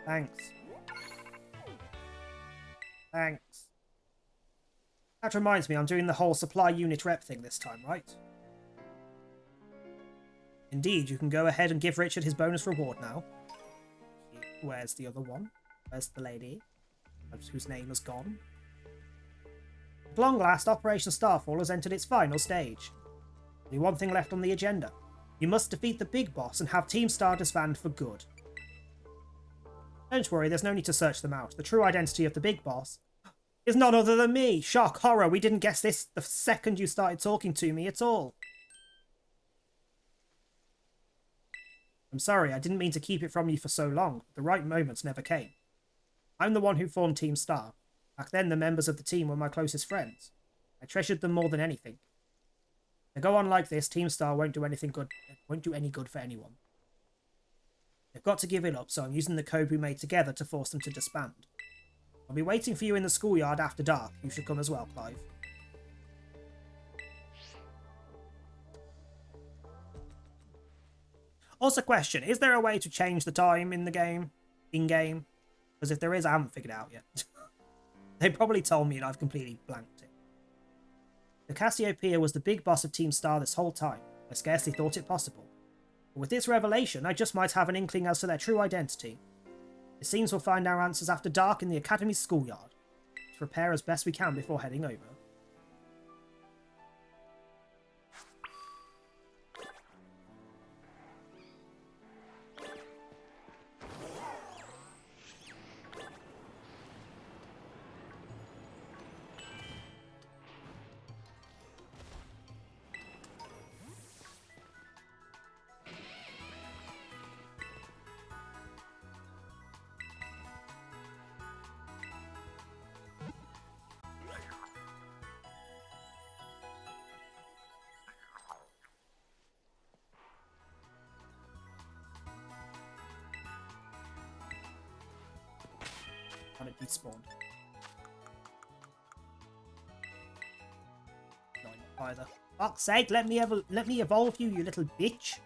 Thanks. Thanks. That reminds me, I'm doing the whole supply unit rep thing this time, right? Indeed, you can go ahead and give Richard his bonus reward now. Where's the other one? Where's the lady? Whose name has gone? At long last, Operation Starfall has entered its final stage. Only one thing left on the agenda. You must defeat the big boss and have Team Star disband for good. Don't worry, there's no need to search them out. The true identity of the big boss is none other than me. Shock, horror, we didn't guess this the second you started talking to me at all. I'm sorry, I didn't mean to keep it from you for so long. The right moments never came. I'm the one who formed Team Star. Back then, the members of the team were my closest friends. I treasured them more than anything. To go on like this, Team Star won't do any good for anyone. They've got to give it up, so I'm using the code we made together to force them to disband. I'll be waiting for you in the schoolyard after dark. You should come as well, Clive. Also, question, is there a way to change the time in the game? In-game? Because if there is, I haven't figured it out yet. They probably told me and I've completely blanked it. The Cassiopeia was the big boss of Team Star this whole time. I scarcely thought it possible. But with this revelation, I just might have an inkling as to their true identity. It seems we'll find our answers after dark in the Academy's schoolyard. To prepare as best we can before heading over. And it despawned. No, not either. Fuck's sake, let me evolve you, you little bitch.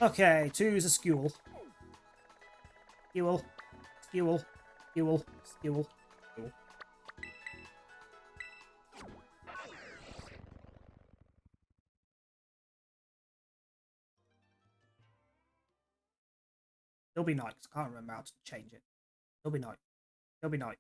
Okay, two's a skewel. Skewel. Skewel. Skewel. Skewel. Skewel. It'll be night, 'cause I can't remember how to change it. It'll be night. It'll be night.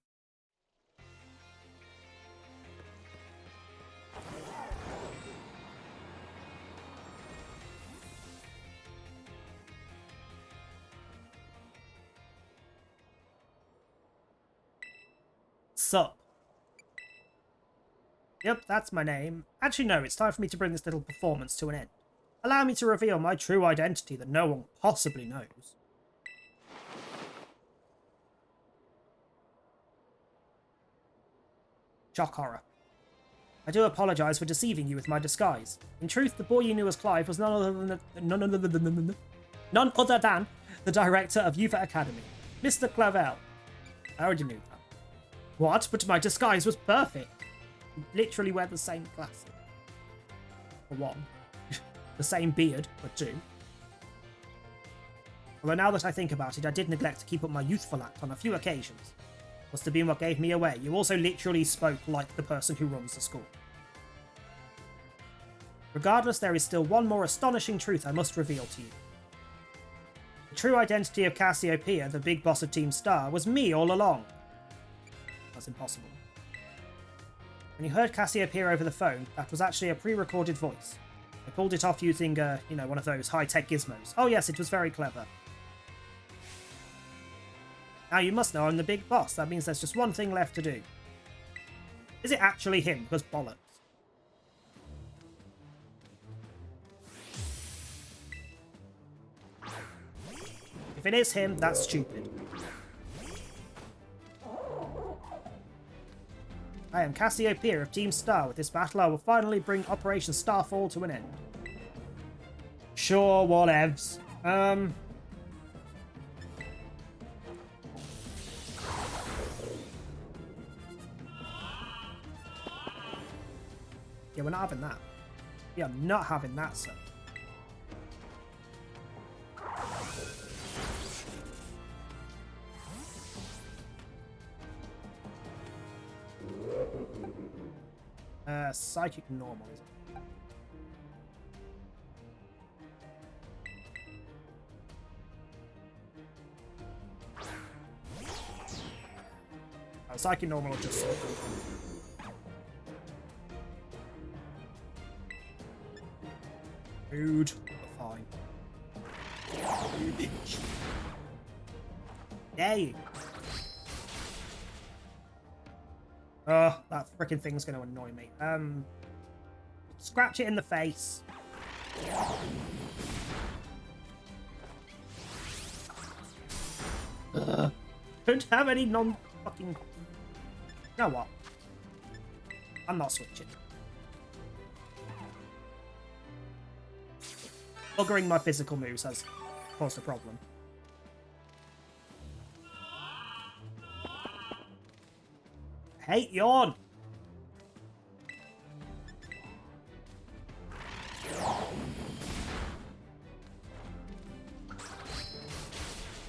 Sup? Yep, that's my name. Actually, no, it's time for me to bring this little performance to an end. Allow me to reveal my true identity that no one possibly knows. Shock horror. I do apologise for deceiving you with my disguise. In truth, the boy you knew as Clive was none other than the director of Youth Academy, Mr. Clavel. I already knew that. What? But my disguise was perfect. You literally wear the same glasses. For one. The same beard, for two. Although now that I think about it, I did neglect to keep up my youthful act on a few occasions. Must have been what gave me away. You also literally spoke like the person who runs the school. Regardless, there is still one more astonishing truth I must reveal to you. The true identity of Cassiopeia, the big boss of Team Star, was me all along. That's impossible. When you heard Cassiopeia over the phone, that was actually a pre-recorded voice. I pulled it off using, one of those high-tech gizmos. Oh yes, it was very clever. Now you must know I'm the big boss. That means there's just one thing left to do. Is it actually him? Because bollocks. If it is him, that's stupid. I am Cassiopeia of Team Star. With this battle, I will finally bring Operation Starfall to an end. Sure, whatevs. Yeah, we're not having that. Yeah, I'm not having that, sir. Psychic normal, is it? Oh, Psychic normal will just... Rude, but fine. You bitch. Dare you? Oh, that freaking thing's going to annoy me. Scratch it in the face. Don't have any non-fucking... You know what? I'm not switching. Buggering my physical moves has caused a problem. Hate yawn.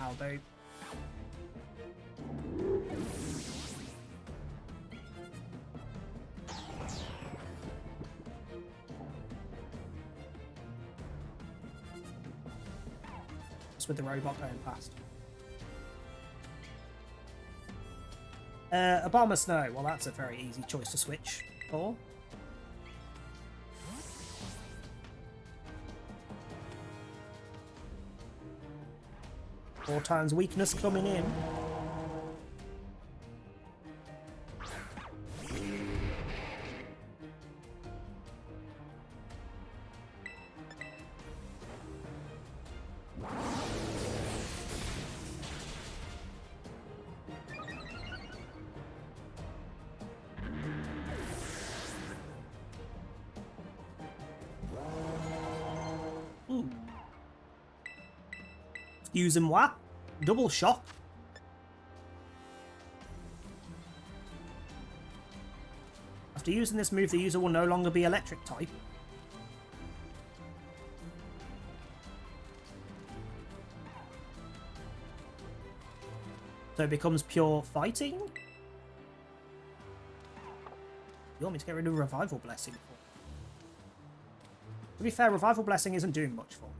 I'll do. Just with the robot going past. A Bomber Snow. Well, that's a very easy choice to switch for. Four times weakness coming in. Using what? Double shock? After using this move, the user will no longer be electric type. So it becomes pure fighting? You want me to get rid of Revival Blessing? To be fair, Revival Blessing isn't doing much for me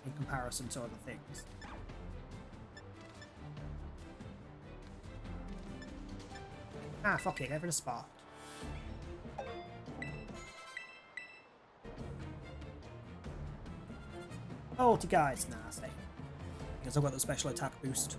in comparison to other things. Ah, fuck it, get rid of Spark. Oh, to guys, nah, stay. Because I've got the special attack boost.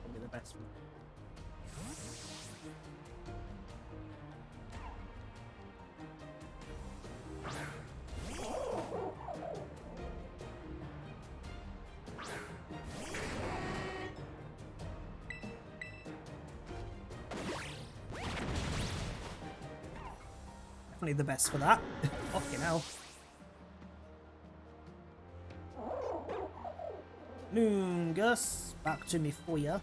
Probably the best one. Definitely the best for that. Fucking hell. Moongus, back to me for ya.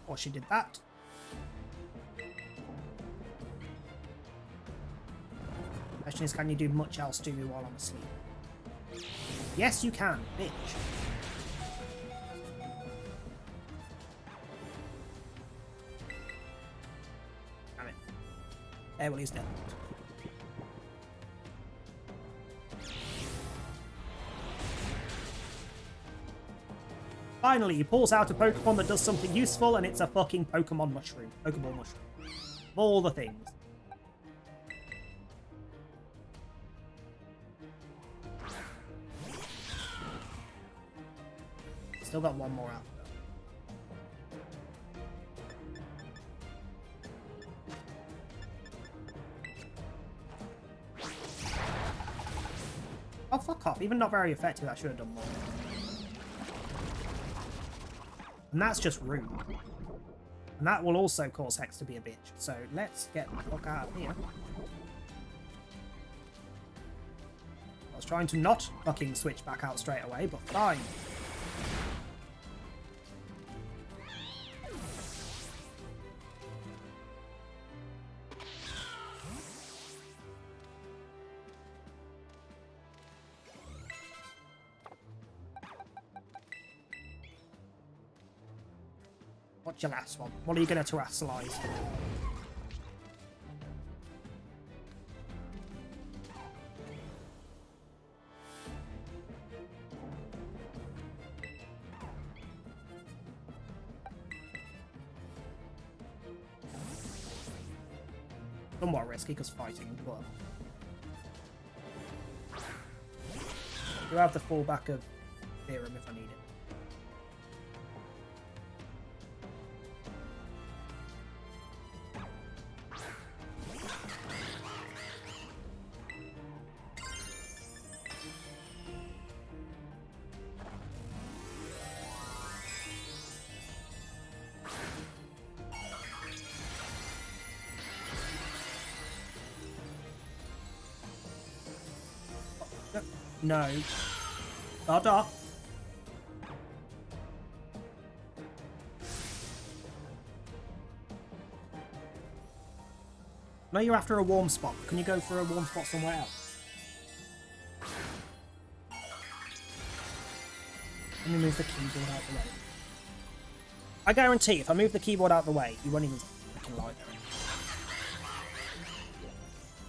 Or she did that. Question is, can you do much else to me while I'm asleep? Yes, you can, bitch. Damn it. There, well, he's dead. Finally, he pulls out a Pokemon that does something useful, and it's a fucking Pokemon Mushroom. Pokeball Mushroom. Of all the things. Still got one more out. Oh, fuck off. Even not very effective. I should have done more. And that's just rude. And that will also cause Hex to be a bitch. So let's get the fuck out of here. I was trying to not fucking switch back out straight away, but fine. What's your last one? What are you going to terrestrialize? Somewhat risky because fighting, but I do have the fallback of Theorem if I need it. No. Dada. No, you're after a warm spot. Can you go for a warm spot somewhere else? Let me move the keyboard out the way. I guarantee if I move the keyboard out the way, you won't even fucking like it.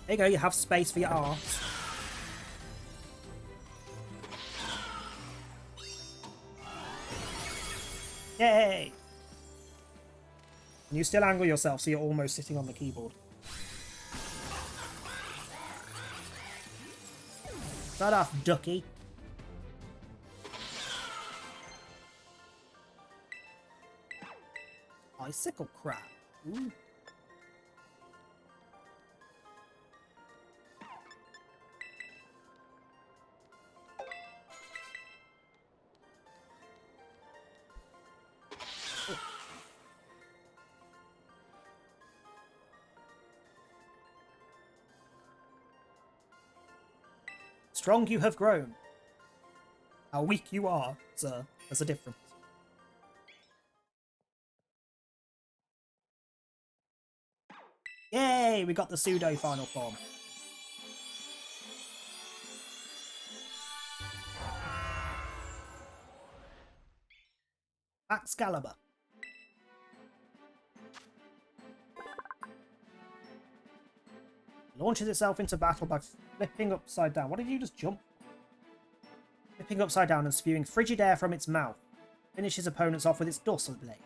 There you go, you have space for your arse. Yay! And you still angle yourself so you're almost sitting on the keyboard. Start off, ducky. Icicle crab. Ooh. Strong you have grown. How weak you are, sir. There's a difference. Yay! We got the pseudo final form. Excalibur. Launches itself into battle by flipping upside down. What did you just jump? Flipping upside down and spewing frigid air from its mouth. Finishes opponents off with its dorsal blade.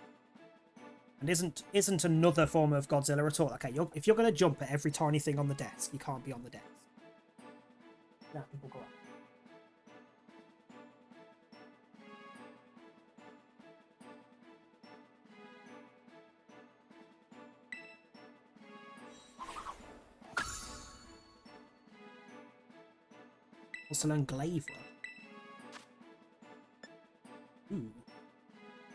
And isn't another form of Godzilla at all. Okay, if you're going to jump at every tiny thing on the desk, you can't be on the desk. Now people go up. Porcelain Glaver. Ooh.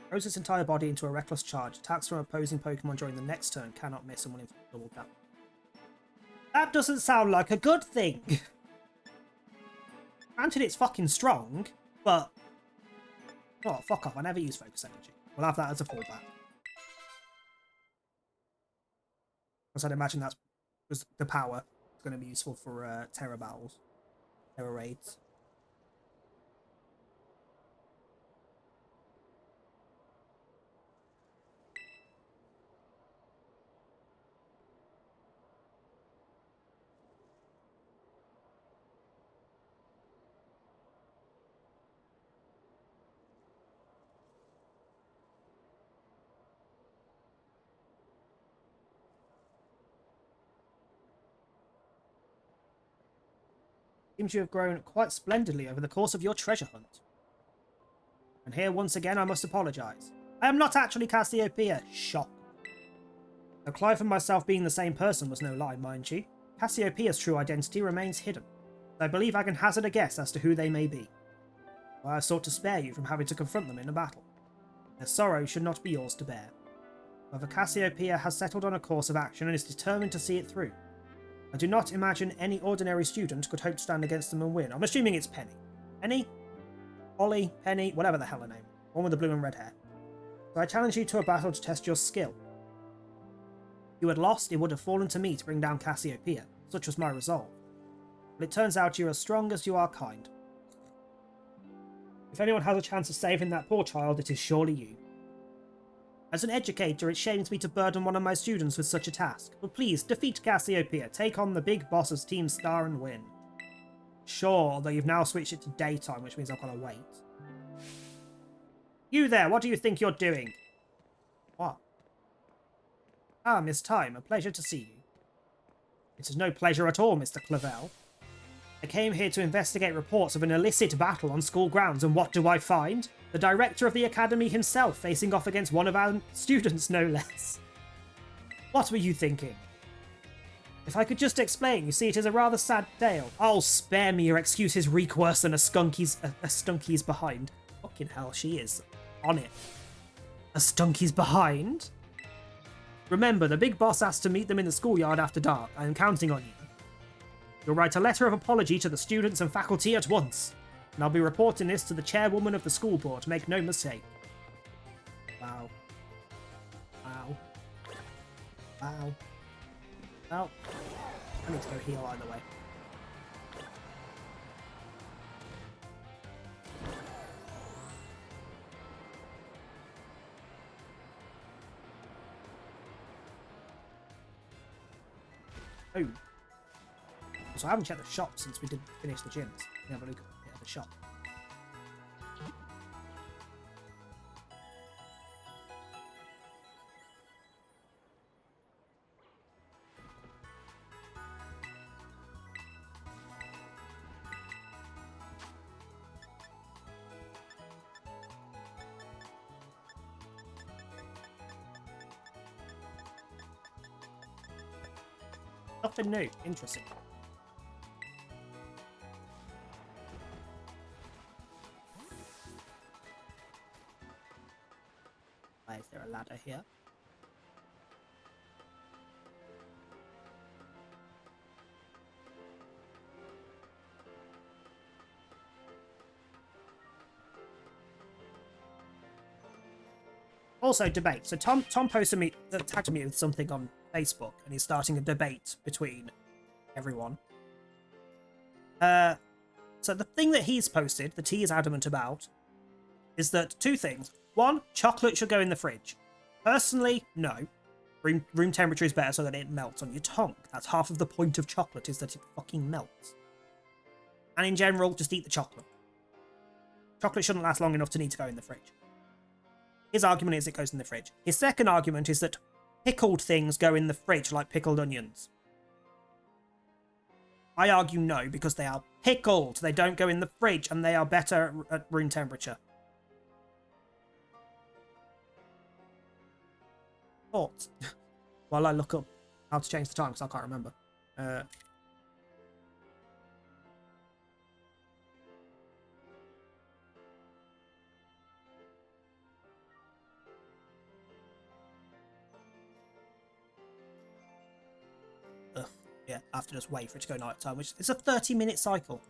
Throws its entire body into a reckless charge. Attacks from opposing Pokemon during the next turn cannot miss and will inflict double damage. That doesn't sound like a good thing. Granted, it's fucking strong, but... Oh, fuck off. I never use Focus Energy. We'll have that as a fallback. Because I'd imagine that's just the power. It's going to be useful for Terra battles. Terra raids. Seems you have grown quite splendidly over the course of your treasure hunt. And here, once again, I must apologise. I am not actually Cassiopeia. Shock. Though Clive and myself being the same person was no lie, mind you, Cassiopeia's true identity remains hidden. I believe I can hazard a guess as to who they may be. I have sought to spare you from having to confront them in a battle. Their sorrow should not be yours to bear. However, Cassiopeia has settled on a course of action and is determined to see it through. I do not imagine any ordinary student could hope to stand against them and win. I'm assuming it's Penny. Penny? Ollie? Penny? Whatever the hell her name. One with the blue and red hair. So I challenge you to a battle to test your skill. If you had lost, it would have fallen to me to bring down Cassiopeia. Such was my resolve. But it turns out you're as strong as you are kind. If anyone has a chance of saving that poor child, it is surely you. As an educator, it shames me to burden one of my students with such a task, but please, defeat Cassiopeia, take on the big boss as Team Star and win. Sure, although you've now switched it to daytime, which means I've got to wait. You there, what do you think you're doing? What? Ah, Miss Time, a pleasure to see you. It is no pleasure at all, Mr. Clavel. I came here to investigate reports of an illicit battle on school grounds, and what do I find? The director of the academy himself facing off against one of our students, no less. What were you thinking? If I could just explain, you see, it is a rather sad tale. Oh, spare me your excuses, reek worse than a stunky's behind. Fucking hell, she is on it. A stunky's behind? Remember, the big boss asked to meet them in the schoolyard after dark. I am counting on you. You'll write a letter of apology to the students and faculty at once, and I'll be reporting this to the chairwoman of the school board, make no mistake. Wow. Wow. Wow. Well, I need to go heal either way. Oh. So I haven't checked the shop since we did finish the gyms. Let me have a look at the shop. Nothing new. Interesting. Why is there a ladder here? Also, debate. So Tom posted me, tagged me with something on Facebook, and he's starting a debate between everyone. So the thing that he's posted, that he is adamant about, is that two things. One, chocolate should go in the fridge. Personally, no. Room temperature is better so that it melts on your tongue. That's half of the point of chocolate, is that it fucking melts. And in general, just eat the chocolate. Chocolate shouldn't last long enough to need to go in the fridge. His argument is it goes in the fridge. His second argument is that pickled things go in the fridge, like pickled onions. I argue no, because they are pickled. They don't go in the fridge, and they are better at room temperature. Thoughts? While I look up how to change the time, because I can't remember. Yeah, I have to just wait for it to go night time, which is a 30-minute cycle.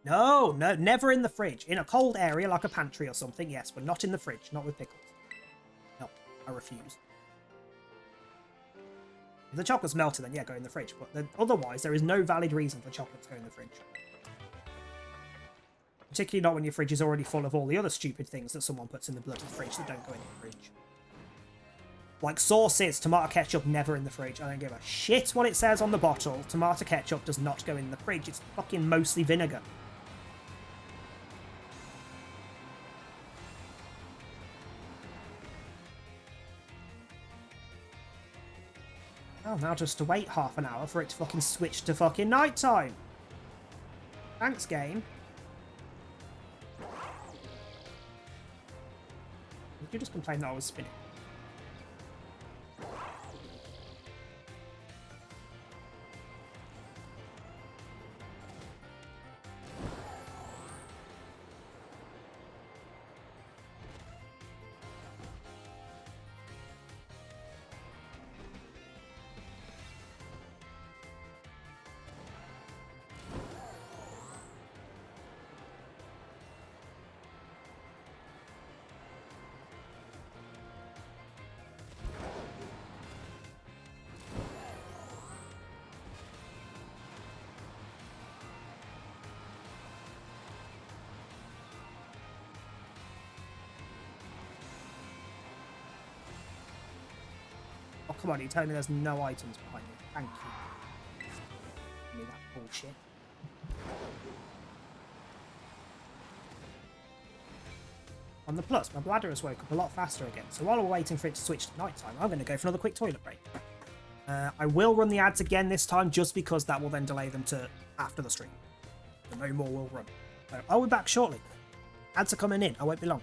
No, never in the fridge. In a cold area like a pantry or something, yes, but not in the fridge, not with pickles. No, I refuse. If the chocolate's melted, then yeah, go in the fridge. But otherwise, there is no valid reason for chocolate to go in the fridge. Particularly not when your fridge is already full of all the other stupid things that someone puts in the bloody fridge that don't go in the fridge. Like sauces, tomato ketchup, never in the fridge. I don't give a shit what it says on the bottle. Tomato ketchup does not go in the fridge. It's fucking mostly vinegar. Oh, now just to wait half an hour for it to fucking switch to fucking nighttime. Thanks, game. Did you just complain that I was spinning? Oh, come on, you tell me there's no items behind it. Thank you. Give me that bullshit. On the plus, my bladder has woke up a lot faster again, so while we're waiting for it to switch to nighttime, I'm going to go for another quick toilet break. I will run the ads again this time, just because that will then delay them to after the stream. So no more will run. So I'll be back shortly. Ads are coming in, I won't be long.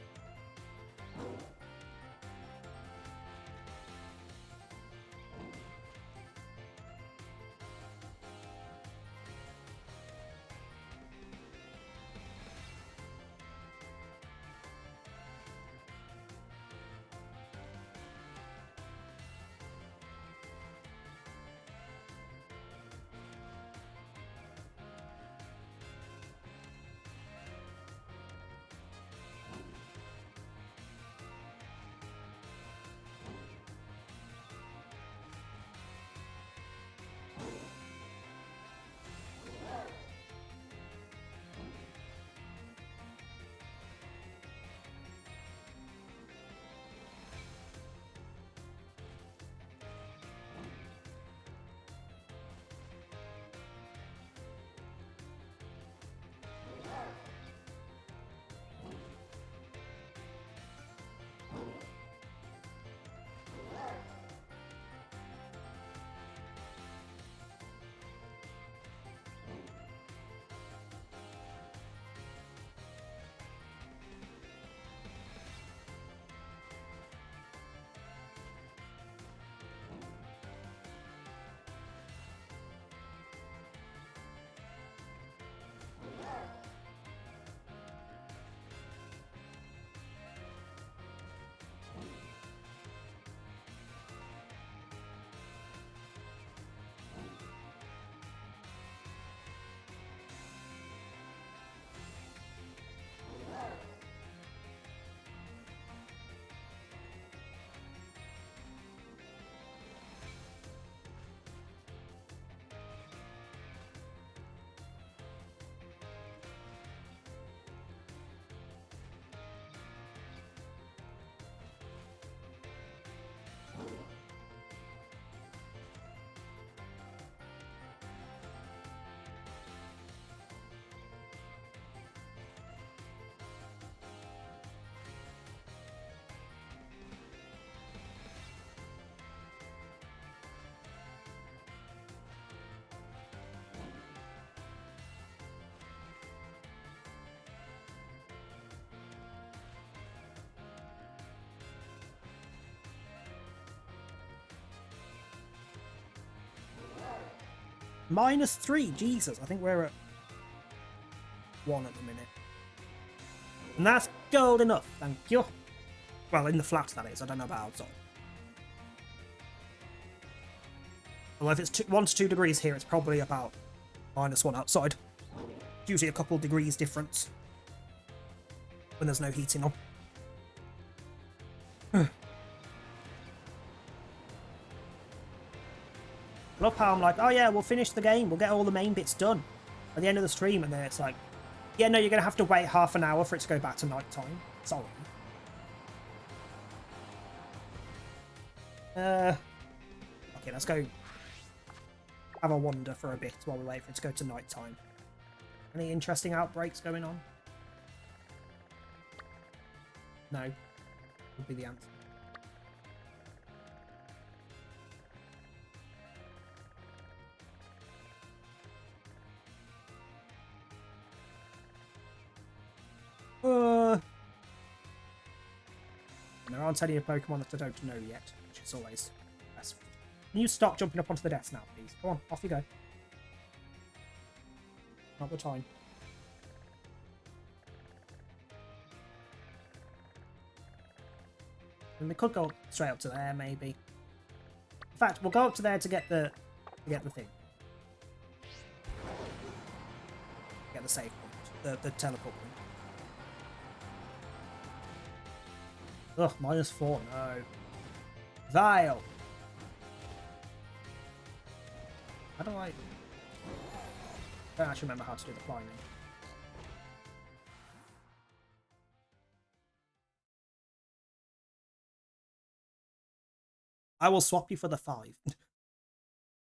-3, Jesus. I think we're at 1 at the minute. And that's gold enough, thank you. Well, in the flat that is, I don't know about outside. Although if it's 1 to 2 degrees here, it's probably about -1 outside. Usually a couple degrees difference when there's no heating on. Love how I'm like, oh yeah, we'll finish the game, we'll get all the main bits done at the end of the stream, and then it's like, yeah, no, you're going to have to wait half an hour for it to go back to night time. Sorry. Okay, let's go have a wander for a bit while we wait for it to go to night time. Any interesting outbreaks going on? No. Would be the answer. There aren't any Pokemon that I don't know yet, which is always best. Can you stop jumping up onto the desk now, please? Go on, off you go. Not the time. And we could go straight up to there, maybe. In fact, we'll go up to there to get the thing. Get the save point, the teleport point. Ugh, -4, no. Vile! How do I don't actually remember how to do the climbing. I will swap you for the 5.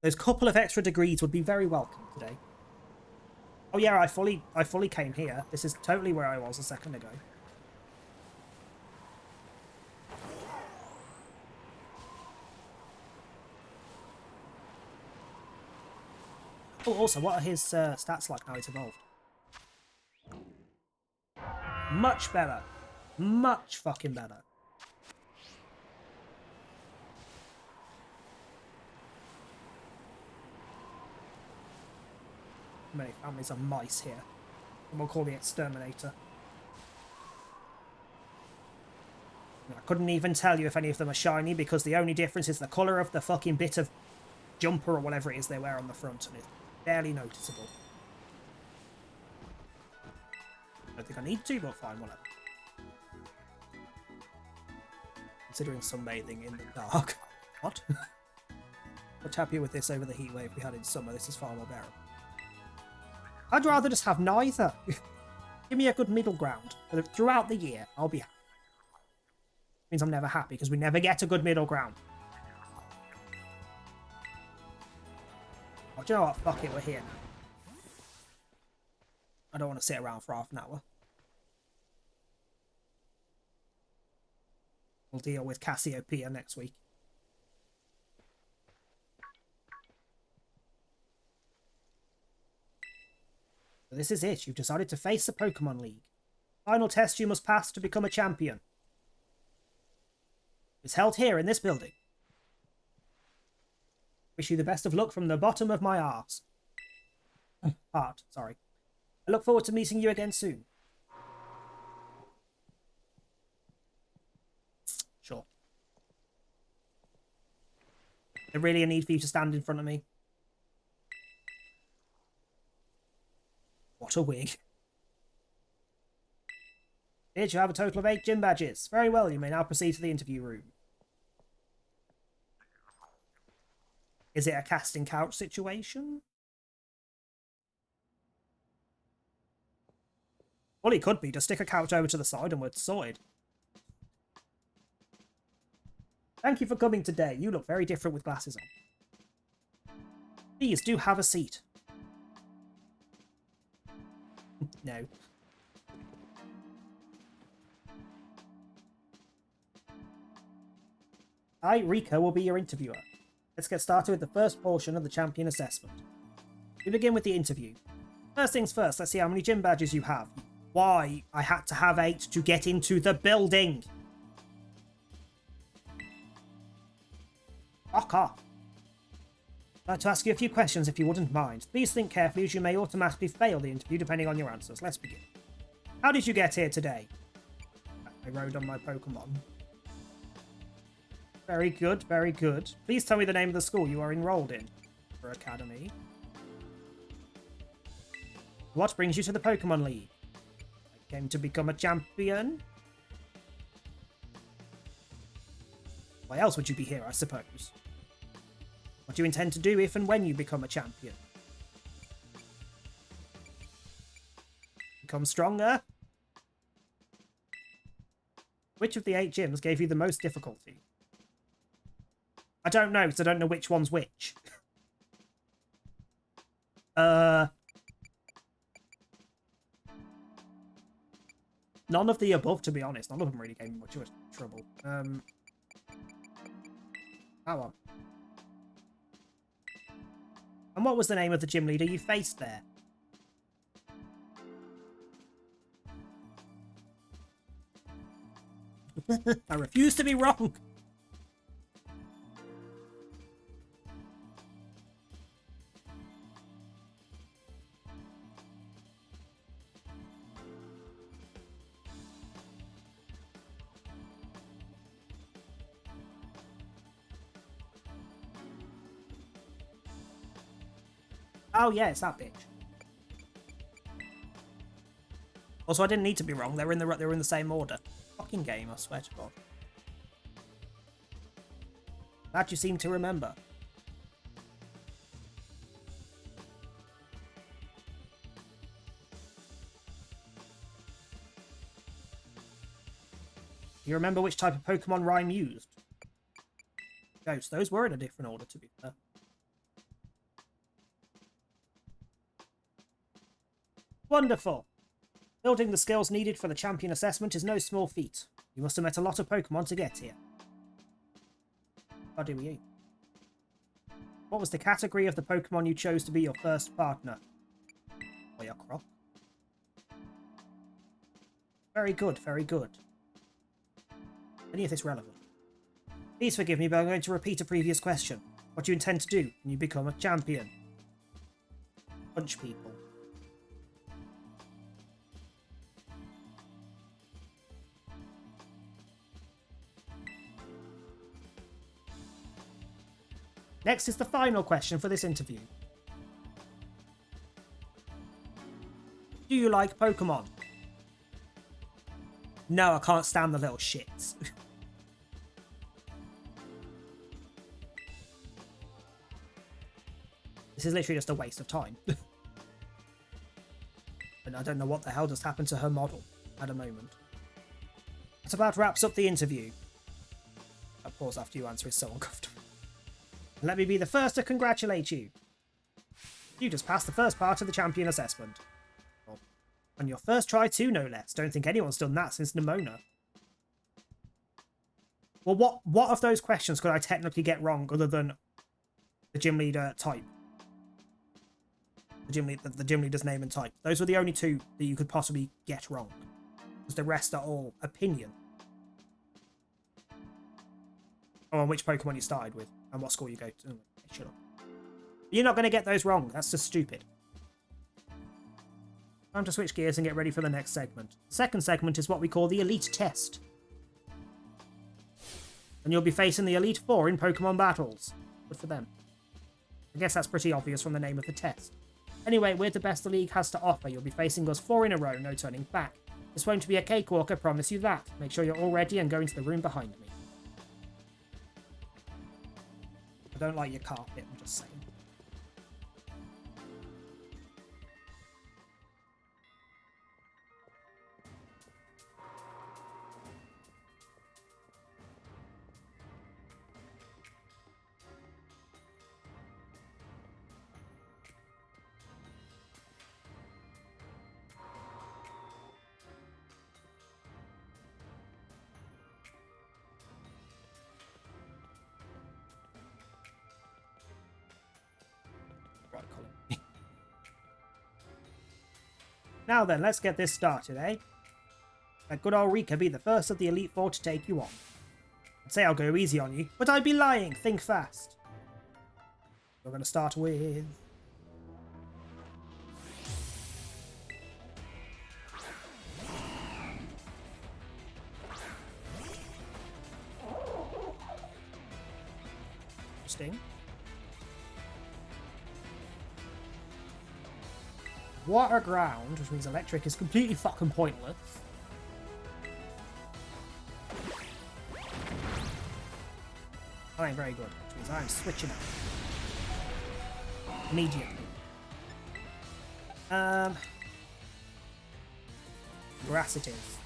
Those couple of extra degrees would be very welcome today. Oh yeah, I fully came here. This is totally where I was a second ago. Oh, also, what are his stats like now he's evolved? Much better. Much fucking better. Many families of mice here. And we'll call the exterminator. I couldn't even tell you if any of them are shiny because the only difference is the colour of the fucking bit of jumper or whatever it is they wear on the front, and it's barely noticeable. I don't think I need to, but fine, whatever. Considering sunbathing in the dark. What? Much happier with this over the heat wave we had in summer. This is far more bearable. I'd rather just have neither. Give me a good middle ground. Throughout the year, I'll be happy. Means I'm never happy because we never get a good middle ground. Oh, do you know what? Fuck it, we're here now. I don't want to sit around for half an hour. We'll deal with Cassiopeia next week. So this is it. You've decided to face the Pokemon League. Final test you must pass to become a champion. It's held here in this building. Wish you the best of luck from the bottom of my arse. Heart, sorry. I look forward to meeting you again soon. Sure. Is there really a need for you to stand in front of me? What a wig. Did you have a total of 8 gym badges? Very well, you may now proceed to the interview room. Is it a casting couch situation? Well, it could be. Just stick a couch over to the side and we're sorted. Thank you for coming today. You look very different with glasses on. Please do have a seat. No. I, Rika, will be your interviewer. Let's get started with the first portion of the champion assessment. We begin with the interview. First things first, let's see how many gym badges you have. Why I had to have 8 to get into the building. Fuck off. I'd like to ask you a few questions if you wouldn't mind. Please think carefully as you may automatically fail the interview depending on your answers. Let's begin. How did you get here today? I rode on my Pokemon. Very good, very good. Please tell me the name of the school you are enrolled in. For Academy. What brings you to the Pokemon League? I came to become a champion. Why else would you be here, I suppose? What do you intend to do if and when you become a champion? Become stronger? Which of the 8 gyms gave you the most difficulty? I don't know, because I don't know which one's which. None of the above, to be honest. None of them really gave me much trouble. That one. And what was the name of the gym leader you faced there? I refuse to be wrong. Oh yeah, it's that bitch. Also, I didn't need to be wrong. They were in the same order. Fucking game, I swear to God. That you seem to remember. You remember which type of Pokemon Rhyme used? Ghost, those were in a different order, to be fair. Wonderful! Building the skills needed for the champion assessment is no small feat. You must have met a lot of Pokemon to get here. How do we eat? What was the category of the Pokemon you chose to be your first partner? Oh, your Croc. Very good, very good. Any of this relevant? Please forgive me, but I'm going to repeat a previous question. What do you intend to do when you become a champion? Punch people. Next is the final question for this interview. Do you like Pokemon? No, I can't stand the little shits. This is literally just a waste of time. And I don't know what the hell just happened to her model at a moment. That about wraps up the interview. That pause after you answer is so uncomfortable. And let me be the first to congratulate you. You just passed the first part of the champion assessment. On your first try too, no less. Don't think anyone's done that since Nimona. Well, what of those questions could I technically get wrong other than the gym leader type? The gym leader's name and type. Those were the only two that you could possibly get wrong. Because the rest are all opinion. Oh, and which Pokemon you started with. And what school you go to. Oh, shut up. You're not going to get those wrong. That's just stupid. Time to switch gears and get ready for the next segment. The second segment is what we call the Elite Test. And you'll be facing the Elite Four in Pokemon battles. Good for them. I guess that's pretty obvious from the name of the test. Anyway, we're the best the league has to offer. You'll be facing us 4 in a row, no turning back. This won't be a cakewalk, I promise you that. Make sure you're all ready and go into the room behind me. I don't like your carpet, I'm just saying. Now then, let's get this started, eh? Let good old Rika be the first of the Elite Four to take you on. I'd say I'll go easy on you, but I'd be lying. Think fast. We're going to start with... Sting. Water ground, which means electric is completely fucking pointless. That ain't very good, which means I'm switching out. Immediately. Grass it is.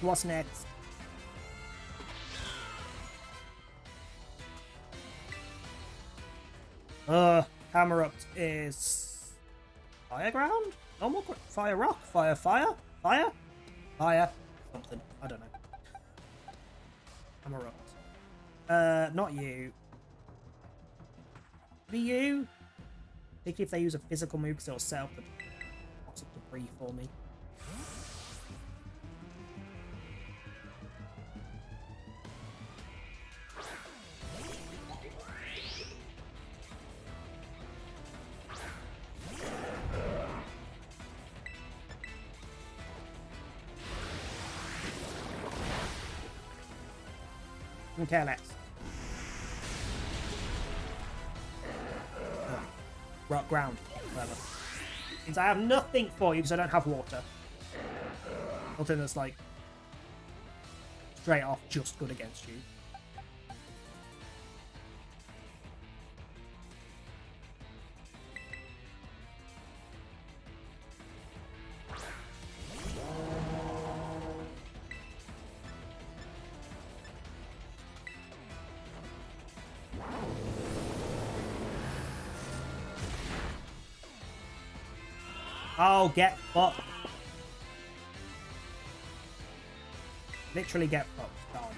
What's next? Camerupt is fire ground? Normal fire rock? Fire? Fire? Something. I don't know. Camerupt. Not you. Be you? Particularly if they use a physical move because it'll set up the lots of debris for me. Okay, let's. Rock ground. Whatever. Means I have nothing for you because I don't have water. Nothing that's like straight off just good against you. Oh, get fucked. Literally get fucked. God.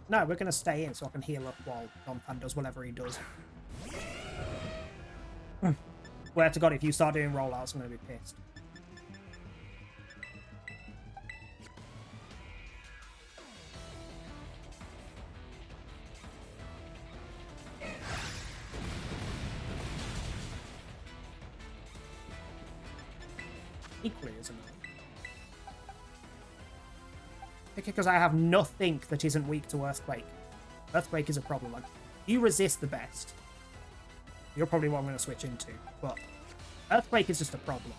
No, we're going to stay in so I can heal up while Donphan does whatever he does. Swear to God, if you start doing rollouts, I'm going to be pissed. Equally, isn't it? Because I have nothing that isn't weak to Earthquake. Earthquake is a problem. Like, you resist the best. You're probably what I'm going to switch into, but Earthquake is just a problem.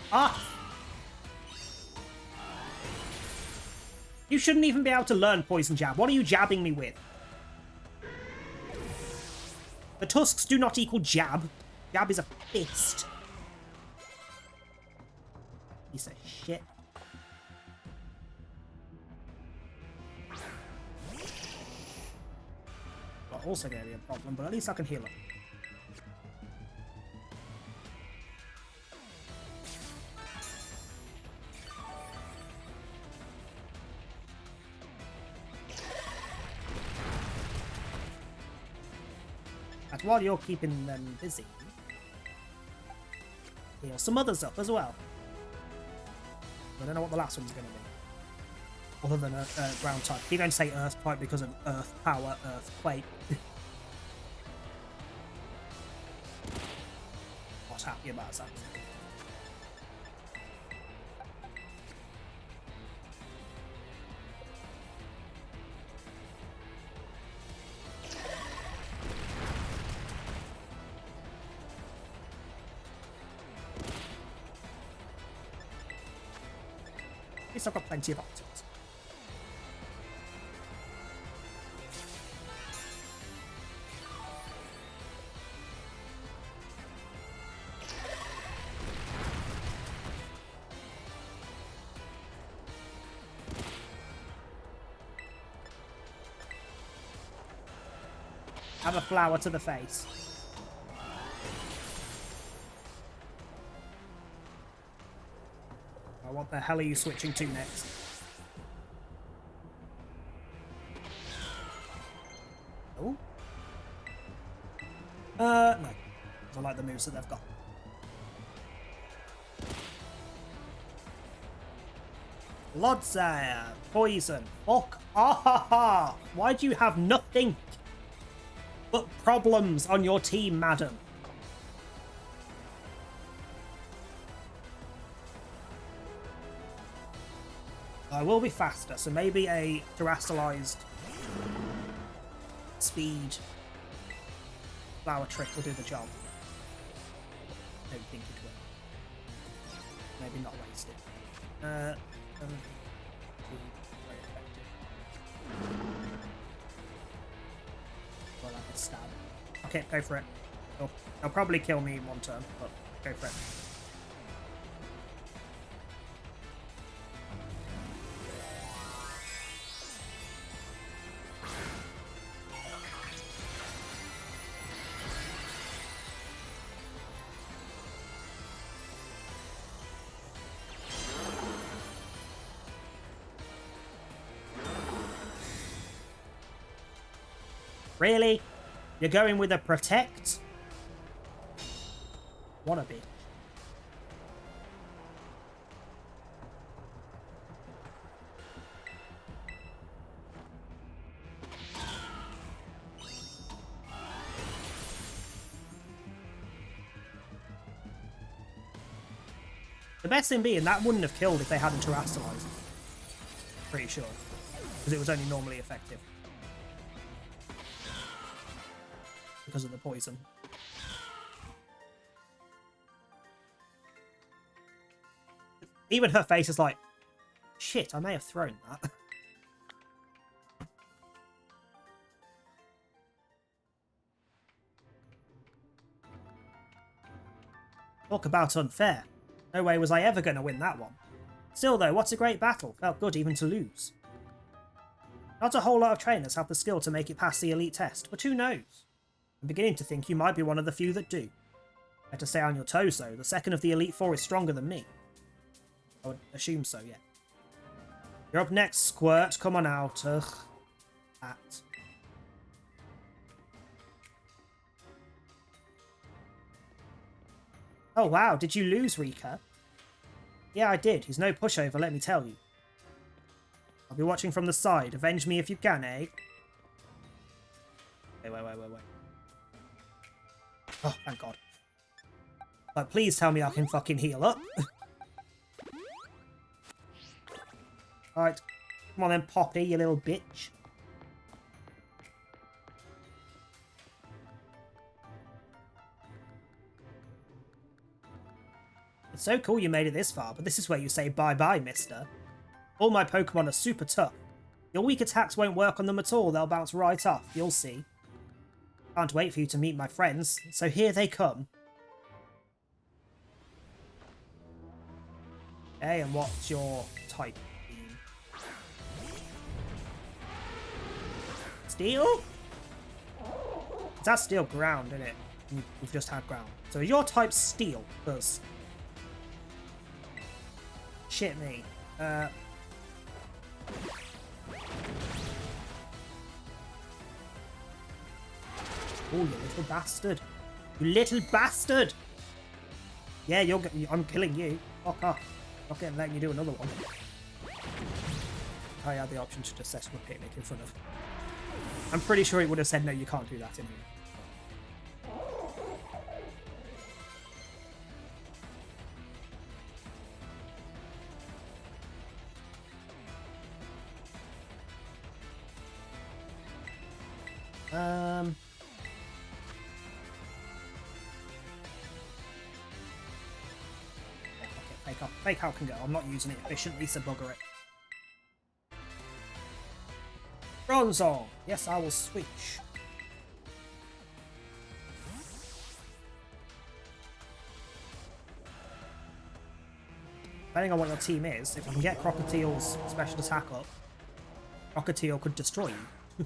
Ah! You shouldn't even be able to learn Poison Jab. What are you jabbing me with? The tusks do not equal jab. Jab is a fist. Piece of shit. Well, also going to be a problem, but at least I can heal him. And while you're keeping them busy, heal some others up as well. I don't know what the last one's going to be. Other than a ground type. You're going to say earth type because of earth power, earthquake. Not happy about that. At least I've got plenty of options. Have a flower to the face. Oh, what the hell are you switching to next? Oh? No. I like the moves that they've got. Clodsire. Poison. Fuck off. Why do you have nothing but problems on your team, madam? I will be faster, so maybe a terastallized speed flower trick will do the job. I don't think it will. Maybe not waste it. Very effective. Well, I can stab. Okay, go for it. They'll probably kill me in one turn, but go for it. Really? You're going with a protect? What a bitch. The best thing being, that wouldn't have killed if they hadn't terastallized. Pretty sure. Because it was only normally effective. Because of the poison. Even her face is like, shit, I may have thrown that. Talk about unfair. No way was I ever going to win that one. Still though, what's a great battle? Felt good even to lose. Not a whole lot of trainers have the skill to make it past the elite test, but who knows? I'm beginning to think you might be one of the few that do. Better stay on your toes though, the second of the Elite Four is stronger than me. I would assume so, yeah. You're up next, Squirt. Come on out. Ugh. That. Oh wow, did you lose, Rika? Yeah, I did. He's no pushover, let me tell you. I'll be watching from the side. Avenge me if you can, eh? Wait. Oh, thank God. Like, please tell me I can fucking heal up. Alright. Come on then, Poppy, you little bitch. It's so cool you made it this far, but this is where you say bye-bye, mister. All my Pokemon are super tough. Your weak attacks won't work on them at all, they'll bounce right off, you'll see. Can't wait for you to meet my friends, so here they come. Okay, and what's your type? Steel? That's steel ground, isn't it? We've just had ground. So your type's steel, because... Shit me. Oh, you little bastard. You little bastard! Yeah, I'm killing you. Fuck off. Not getting letting you do another one. I had the option to just set up a picnic in front of. I'm pretty sure it would have said no, you can't do that anyway. Fake out can go. I'm not using it efficiently, so bugger it. Bronzong! Yes, I will switch. Depending on what your team is, if I can get Crocodile's special attack up, Crocodile could destroy you.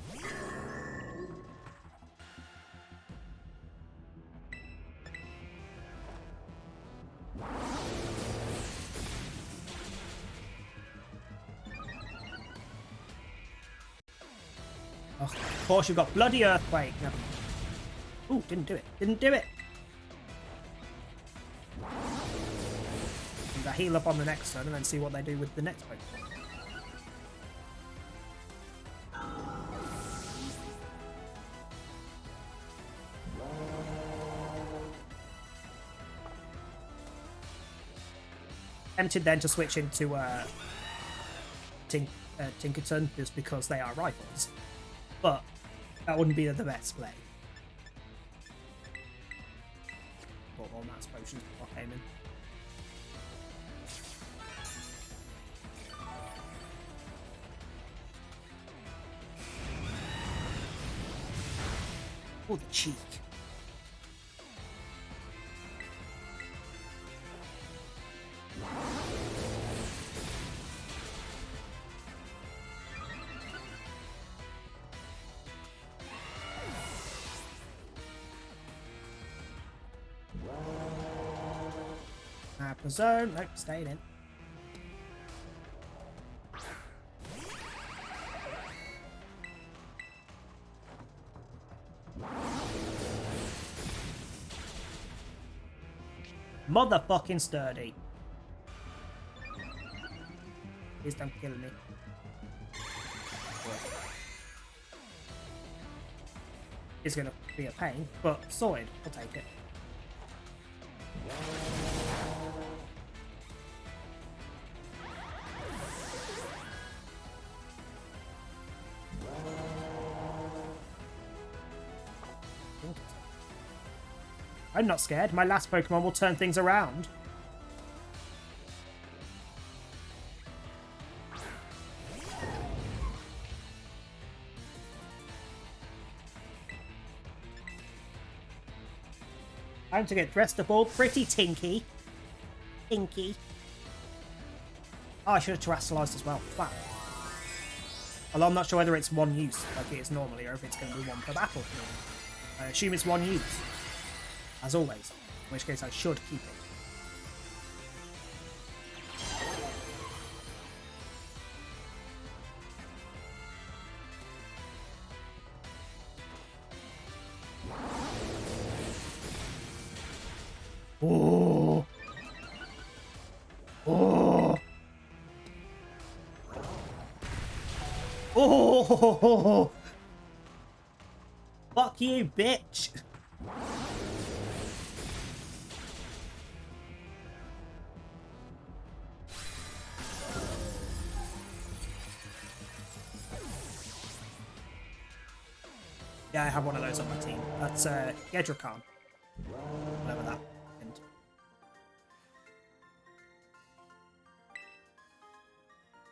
Of course, you've got bloody earthquake. No. Ooh, didn't do it. Didn't do it. And I heal up on the next turn and then see what they do with the next Pokemon. tempted then to switch into Tinkerton just because they are rivals, but that wouldn't be the best play. Bought all Matt's potions before I came in. Oh, the cheek. Upper zone. Nope, staying in. Motherfucking sturdy. Please don't kill me. It's gonna be a pain, but sorted. I'll take it. I'm not scared. My last Pokemon will turn things around. Time to get dressed up all pretty tinky. Tinky. Oh, I should have terrestrialized as well. Wow. Although I'm not sure whether it's one use like it is normally or if it's going to be one per battle for me. I assume it's one use. As always. In which case I should keep it. Oh! Oh! Oh! Fuck you, bitch! Yeah, I have one of those on my team. That's Gedrakon. Whatever that meant.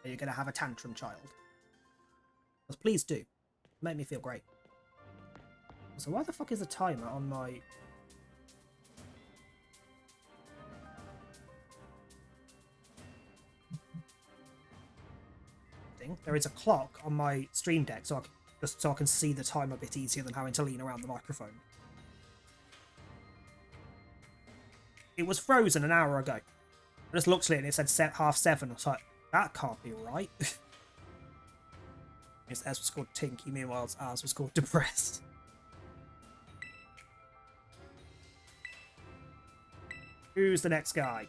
Are you going to have a tantrum, child? Because please do. Make me feel great. So why the fuck is the timer on my... thing? There is a clock on my stream deck, just so I can see the time a bit easier than having to lean around the microphone. It was frozen an hour ago. I just looked at it and it said 7:30. I was like, that can't be right. Theirs was called Tinky, meanwhile ours was called Depressed. Who's the next guy?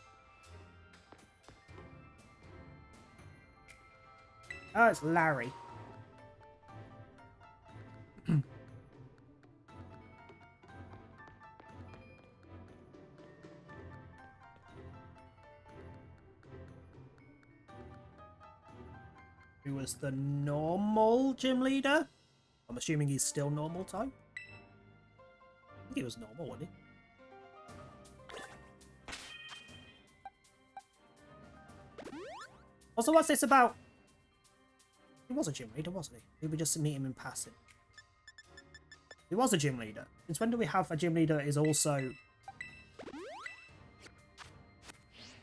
Oh, it's Larry. Who was the normal gym leader? I'm assuming he's still normal type. I think he was normal, wasn't he? Also, what's this about? He was a gym leader, wasn't he? Did we just meet him in passing? He was a gym leader. Since when do we have a gym leader that is also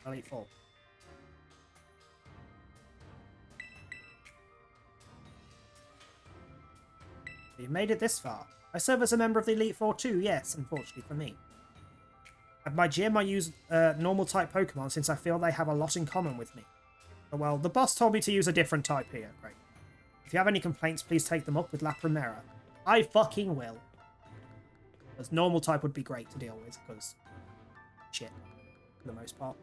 Elite Four? You've made it this far. I serve as a member of the Elite Four too, yes, unfortunately for me. At my gym I use normal type Pokemon since I feel they have a lot in common with me. Oh, well, the boss told me to use a different type here. Great. If you have any complaints, please take them up with La Primera. I fucking will. Because normal type would be great to deal with, because shit, for the most part.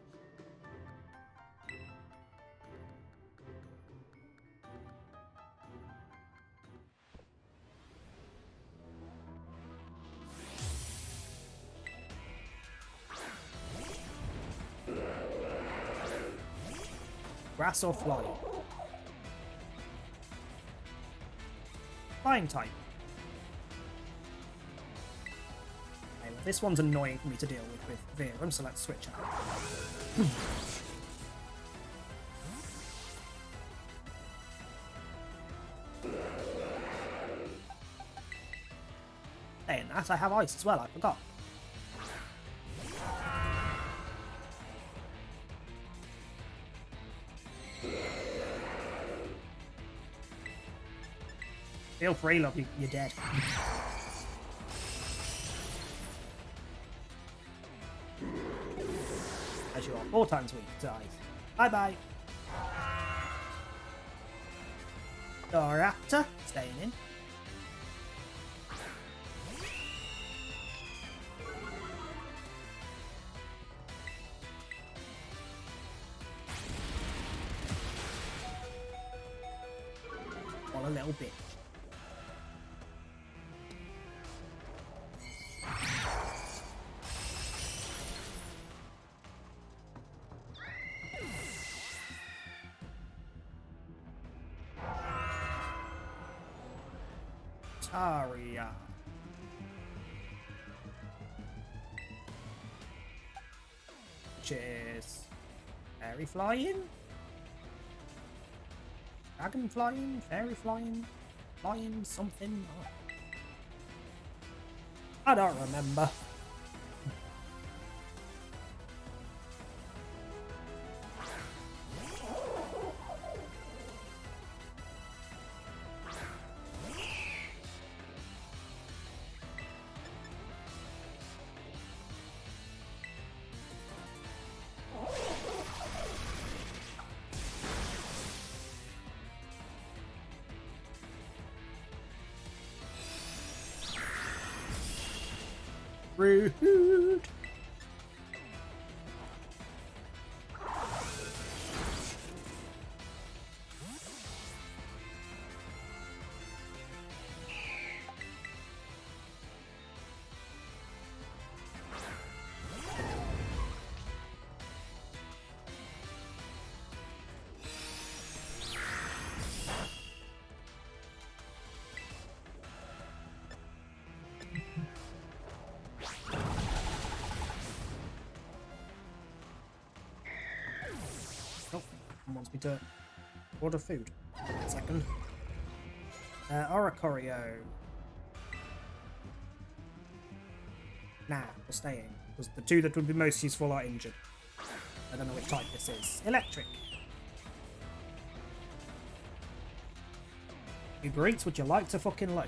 Grass or flying? Flying type. Okay, well, this one's annoying for me to deal with Viram, so let's switch out. Saying that, I have ice as well, I forgot. Feel free, love, you're dead. As you are 4 times weak to ice. Bye-bye. Doraptor, staying in. What a little bitch. Taria. Cheers. Fairy flying? Dragon flying? Fairy flying? Flying something? Oh. I don't remember. Rude. Oh, wants me to order food. 1 second. Oricorio. Nah, we're staying. Because the 2 that would be most useful are injured. I don't know which type this is. Electric. Uber Eats, would you like to fucking load?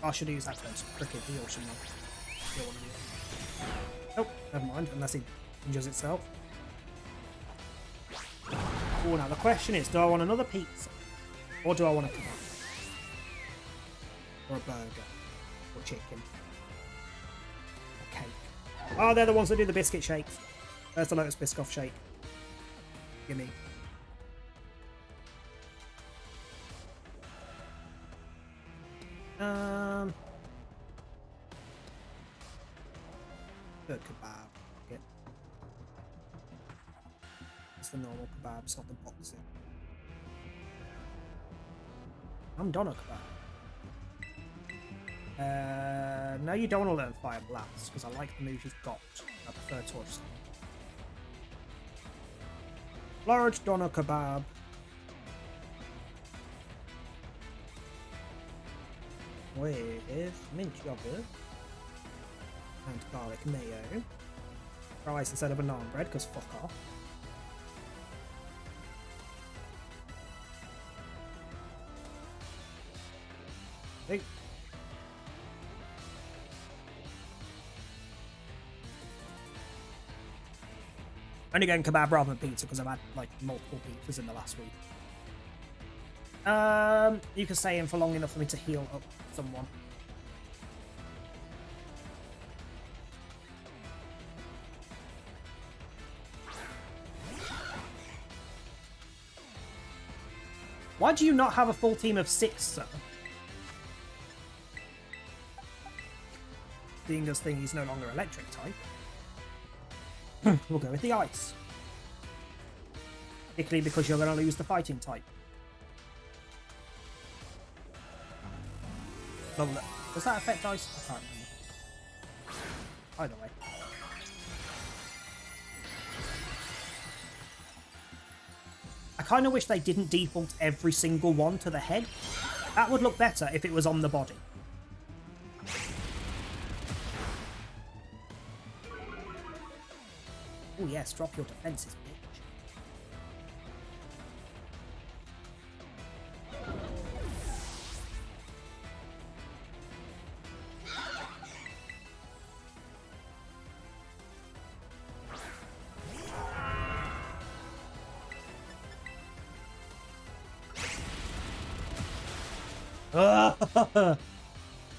I should use that first. Cricket, the ocean one. Oh, never mind, unless he injures itself. Oh, now the question is, do I want another pizza? Or do I want a kebab? Or a burger? Or chicken? Or cake? Oh, they're the ones that do the biscuit shakes. There's the Lotus Biscoff shake. Gimme. The kebab. Okay. It's the normal kebab, it's not the boxing. I'm Doner kebab. No, you don't want to learn Fire Blast, because I like the move you've got. I prefer Torch Slam. Large Doner kebab. With mint yogurt and garlic mayo. Rice instead of a naan bread, because fuck off. Hey. Only going kebab rather than pizza because I've had like multiple pizzas in the last week. You can stay in for long enough for me to heal up someone. Why do you not have a full team of 6, sir? Being as thing, he's no longer electric type. We'll go with the ice. Particularly because you're going to lose the fighting type. Does that affect ice? I can't remember. Either way. I kind of wish they didn't default every single one to the head. That would look better if it was on the body. Oh yes, drop your defenses, bitch.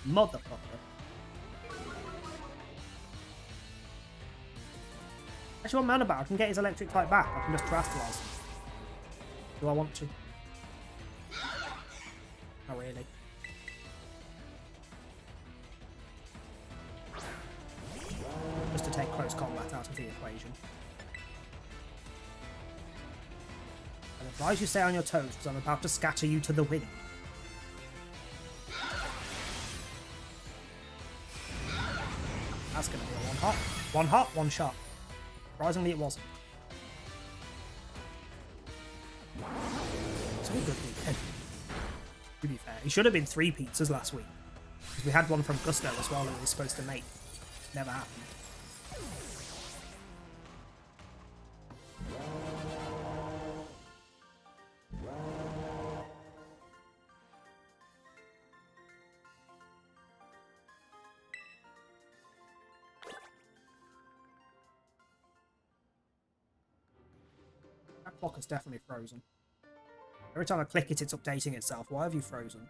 Motherfucker. Actually, one man about, I can get his electric type back. I can just terastallize him. Do I want to? Not really. Just to take close combat out of the equation. I advise you stay on your toes because I'm about to scatter you to the wind. That's going to be a one hot. One hot, one shot. Surprisingly, it wasn't. It's all good weekend. To be fair, it should have been 3 pizzas last week. Because we had one from Gusto as well that we were supposed to make. Never happened. That clock is definitely frozen. Every time I click it, it's updating itself. Why have you frozen?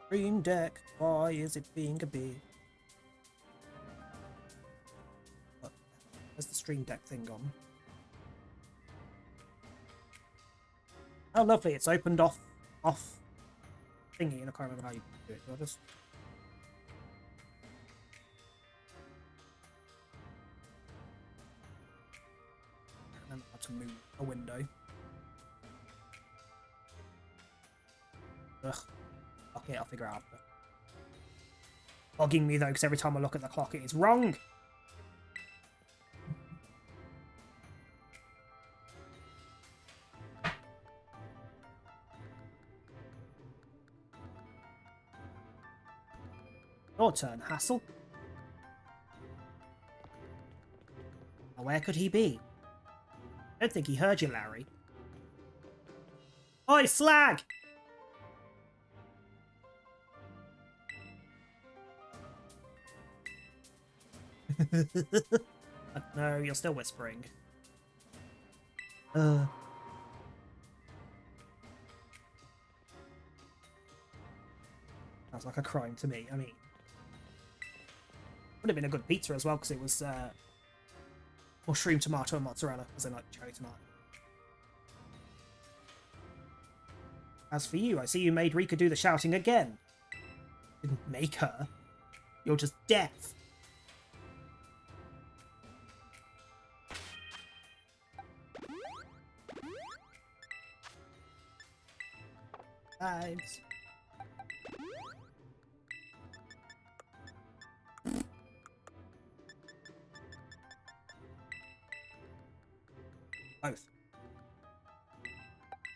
Stream Deck, why is it being a big? Where's the Stream Deck thing gone? Oh, lovely! It's opened off thingy, and I can't remember how you do it. Do I just? To move a window. Ugh. Okay, I'll figure it out. Bugging me though, because every time I look at the clock, it is wrong. Your turn, Hassel. Now, where could he be? I don't think he heard you, Larry. Oi, slag! No, you're still whispering. Sounds like a crime to me. I mean, would have been a good pizza as well because it was mushroom, tomato, and mozzarella, as in like cherry tomato. As for you, I see you made Rika do the shouting again. Didn't make her. You're just deaf. Lives. Both.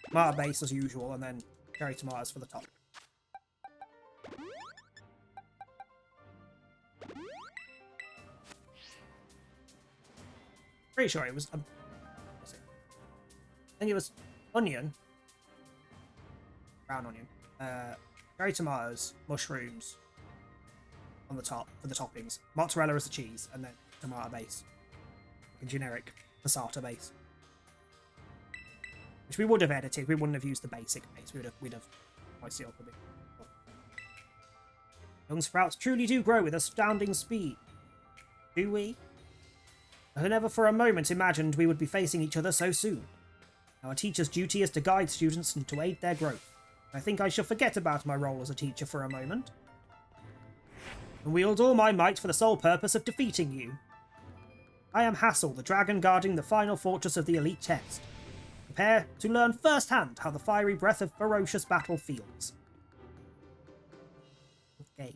Tomato base as usual, and then cherry tomatoes for the top. Pretty sure it was. What's it? I think it was onion, brown onion, cherry tomatoes, mushrooms on the top for the toppings, mozzarella as the cheese, and then tomato base. Like a generic Pasata base. Which we would have edited. We wouldn't have used the basic base. We'd have spiced it up a bit. Young sprouts truly do grow with astounding speed. Do we? I never for a moment imagined we would be facing each other so soon. Our teacher's duty is to guide students and to aid their growth. I think I shall forget about my role as a teacher for a moment, and wield all my might for the sole purpose of defeating you. I am Hassel, the dragon guarding the final fortress of the elite test. Prepare to learn firsthand how the fiery breath of ferocious battle feels. Okay.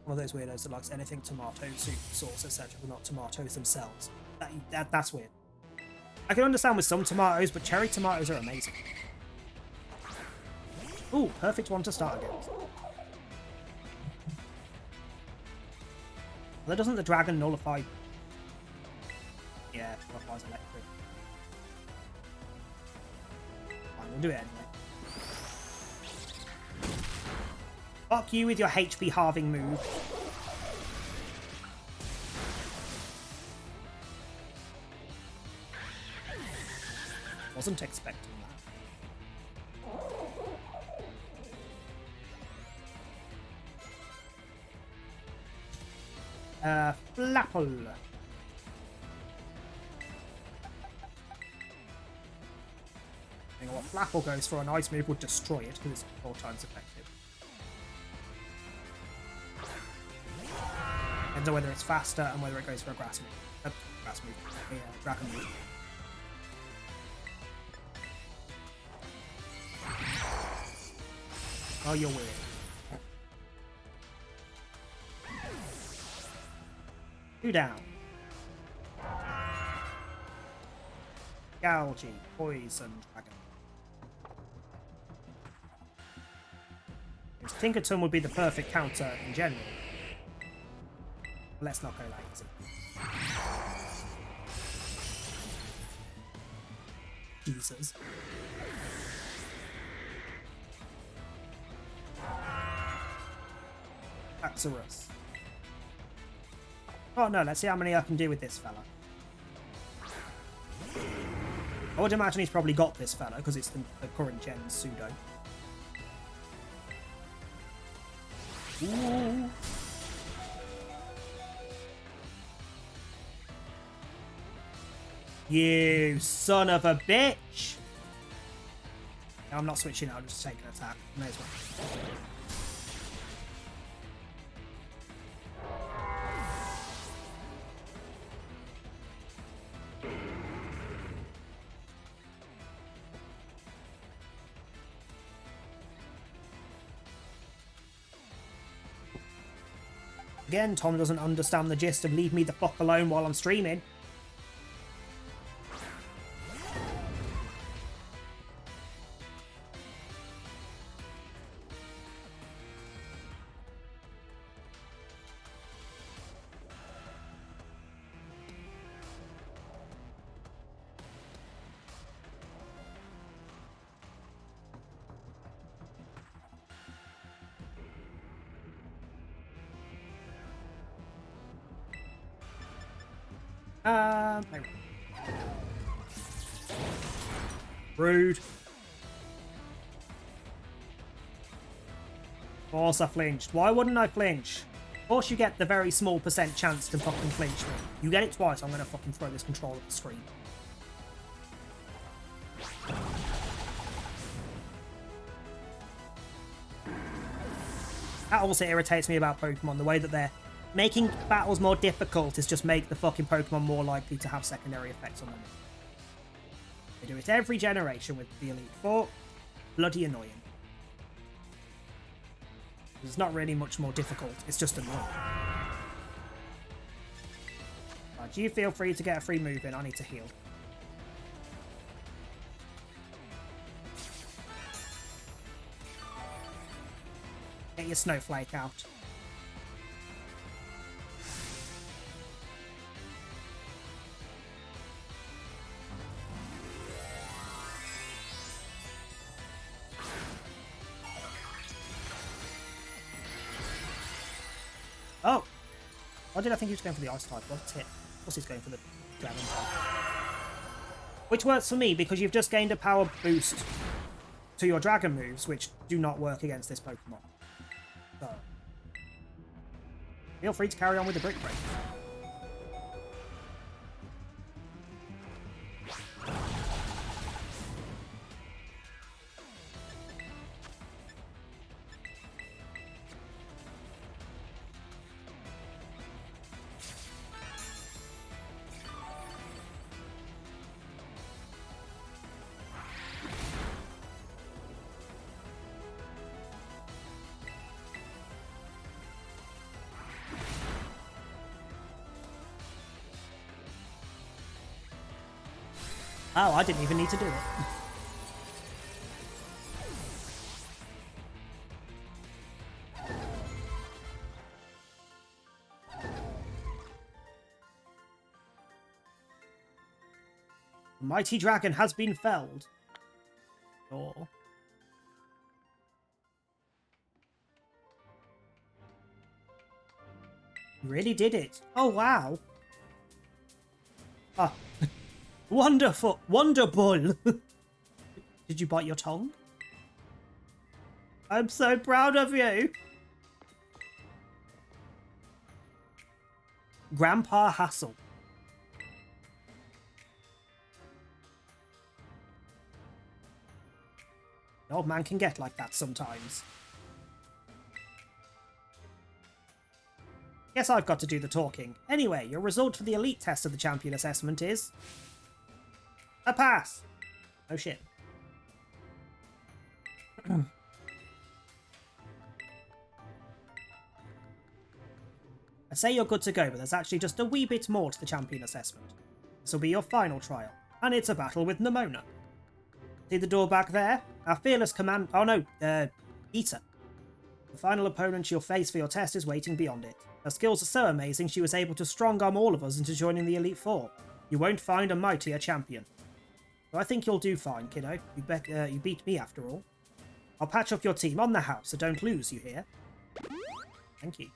One of those weirdos that likes anything tomato, soup, sauce, etc., but not tomatoes themselves. That's weird. I can understand with some tomatoes, but cherry tomatoes are amazing. Ooh, perfect one to start against. Well, doesn't the dragon nullify... Yeah, nullifies electric. Fine, we'll do it anyway. Fuck you with your HP halving move. Wasn't expecting that. Flapple. You know what? Flapple goes for an ice move would destroy it because it's 4 times effective. Depends on whether it's faster and whether it goes for a grass move. Dragon move. Oh, you're weird. Two down. Galgi, Poison, Dragon. Tinkerton would be the perfect counter in general. Let's not go lazy. Jesus. Axorus. Oh no, let's see how many I can do with this fella. I would imagine he's probably got this fella because it's the current gen pseudo. Ooh. You son of a bitch! No, I'm not switching out, I'm just taking an attack. May as well. Again, Tom doesn't understand the gist of leave me the fuck alone while I'm streaming. Rude. Of course I flinched. Why wouldn't I flinch? Of course you get the very small % chance to fucking flinch me. You get it twice, I'm gonna fucking throw this controller at the screen. That also irritates me about Pokemon, the way that they're making battles more difficult is just make the fucking Pokemon more likely to have secondary effects on them. They do it every generation with the Elite Four. Bloody annoying. It's not really much more difficult, it's just annoying. Right, you feel free to get a free move in, I need to heal. Get your Snowflake out. Oh! Why did I think he was going for the ice type? What's it? What's he's going for the Dragon Ball. Which works for me because you've just gained a power boost to your dragon moves, which do not work against this Pokemon. So, feel free to carry on with the Brick Break. Oh, I didn't even need to do it. The mighty dragon has been felled. Oh. Really did it. Oh, wow. Ah. Wonderful. Wonderful. Did you bite your tongue? I'm so proud of you. Grandpa Hassel. The old man can get like that sometimes. Guess I've got to do the talking. Anyway, your result for the elite test of the champion assessment is... a pass! Oh shit. I say you're good to go, but there's actually just a wee bit more to the champion assessment. This will be your final trial, and it's a battle with Nemona. See the door back there? Our fearless command... oh no, Eater. The final opponent you'll face for your test is waiting beyond it. Her skills are so amazing she was able to strong-arm all of us into joining the Elite Four. You won't find a mightier champion. So I think you'll do fine, kiddo. You beat me after all. I'll patch up your team on the house, so don't lose, you hear? Thank you.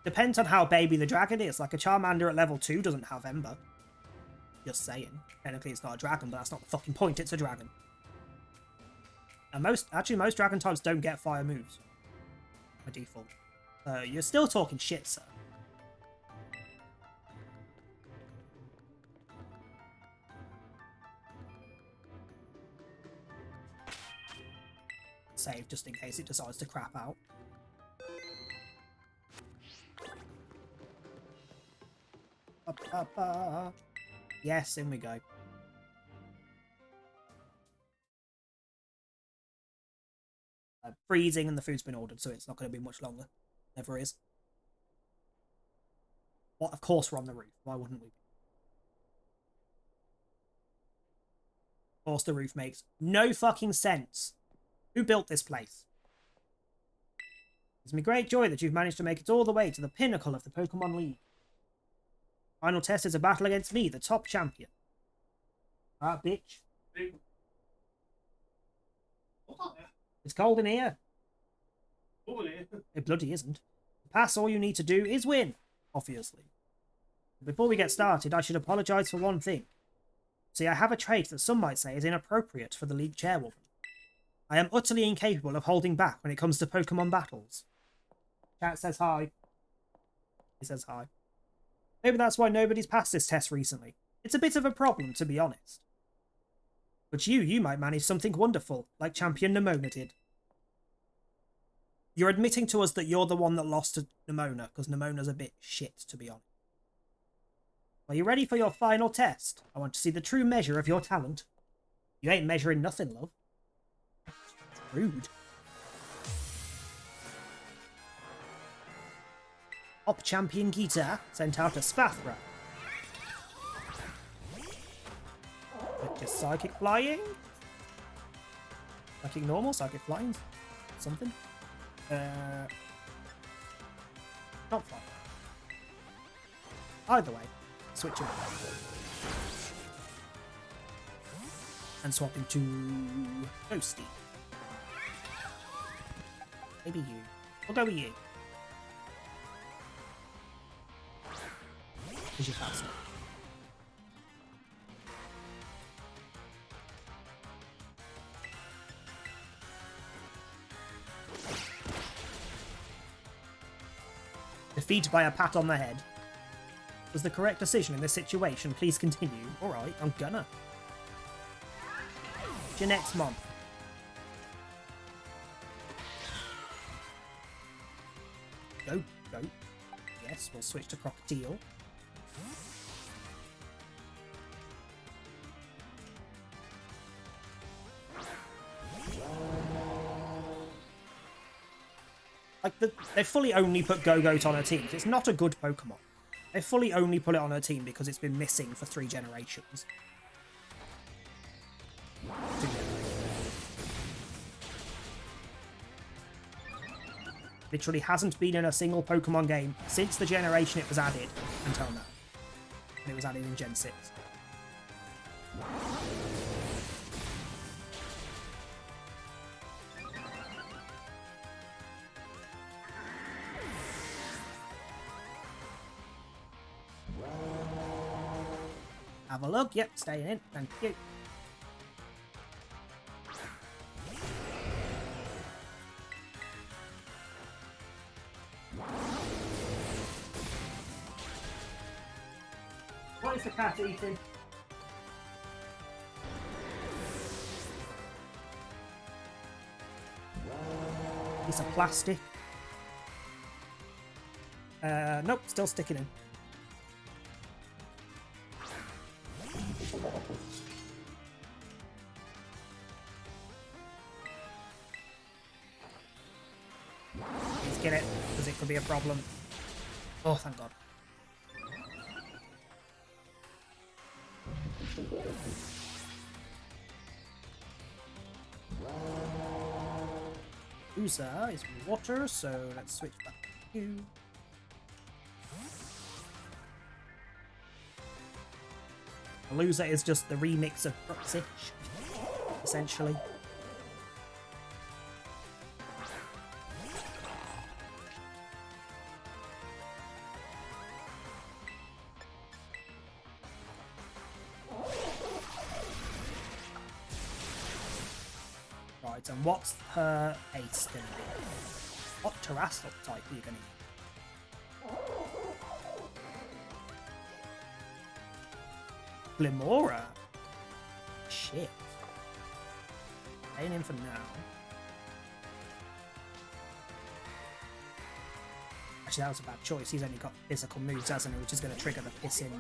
Depends on how baby the dragon is. Like a Charmander at level 2 doesn't have Ember. Just saying. Technically it's not a dragon, but that's not the fucking point. It's a dragon. And most dragon types don't get fire moves. By default. You're still talking shit, sir. Save just in case it decides to crap out. Yes, in we go. Freezing and the food's been ordered, so it's not going to be much longer. Never is. Well, of course we're on the roof. Why wouldn't we? Of course the roof makes no fucking sense. Who built this place? It's me great joy that you've managed to make it all the way to the pinnacle of the Pokemon League. Final test is a battle against me, the top champion. Ah, bitch. It's cold in here. It bloody isn't. To pass, all you need to do is win, obviously. Before we get started, I should apologise for one thing. See, I have a trait that some might say is inappropriate for the league chairwoman. I am utterly incapable of holding back when it comes to Pokemon battles. Chat says hi. He says hi. Maybe that's why nobody's passed this test recently. It's a bit of a problem, to be honest. But you might manage something wonderful, like Champion Nemona did. You're admitting to us that you're the one that lost to Nemona, because Nemona's a bit shit, to be honest. Are you ready for your final test? I want to see the true measure of your talent. You ain't measuring nothing, love. That's rude. Top Champion Geeta sent out a Spathra. Just Psychic Flying? Psychic Normal? Psychic Flying? Something? Not flying. Either way, switch it. And swap into Ghosty. Maybe you. We'll go with you. Because you're faster. Defeat by a pat on the head was the correct decision in this situation. Please continue. Alright, I'm gonna. Jeanette's mom. Go, go. Yes, we'll switch to Crocodile. Like, they fully only put Go-Goat on her team. It's not a good Pokemon. They fully only put it on her team because it's been missing for 3 generations. 2 generations. Literally hasn't been in a single Pokemon game since the generation it was added until now. And it was added in Gen 6. Have a look. Yep, staying in. Thank you. What is the cat eating? Piece of plastic. Nope, still sticking in. Let's get it, because it could be a problem. Oh, thank God. Uza is water, so let's switch back to you. Loser is just the remix of Bruxich, essentially. Right, and what's her ace going to be? What Terrestrial type are you going to use? Glimora? Shit. Staying in for now. Actually, that was a bad choice. He's only got physical moves, hasn't he? Which is going to trigger the pissing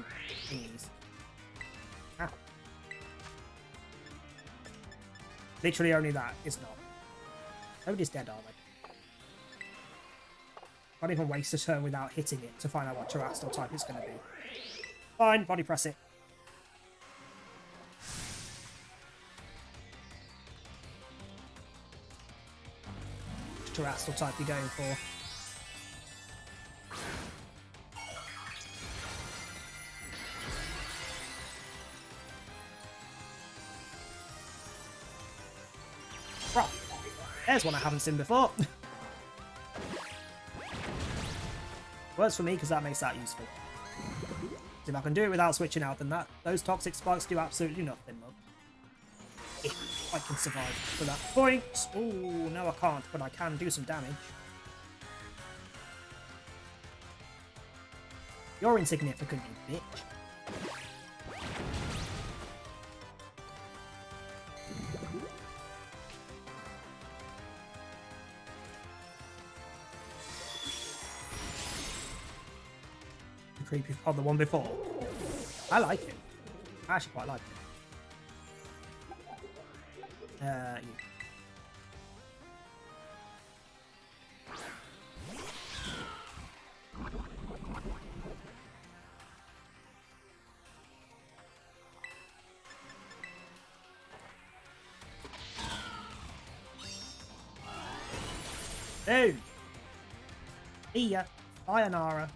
thingies. Ow. Literally only that is not. Nobody's dead, are they? Can't even waste a turn without hitting it to find out what Terrestrial type it's going to be. Fine, body press it. Terrestrial type you're going for. Right. There's one I haven't seen before. Works for me because that makes that useful. If I can do it without switching out, then those toxic spikes do absolutely nothing, love. If I can survive for that point. Oh, no I can't, but I can do some damage. You're insignificant, you bitch. The creepy pod, the one before. I like it. I actually quite like it. You. Dude! See ya. Sayonara.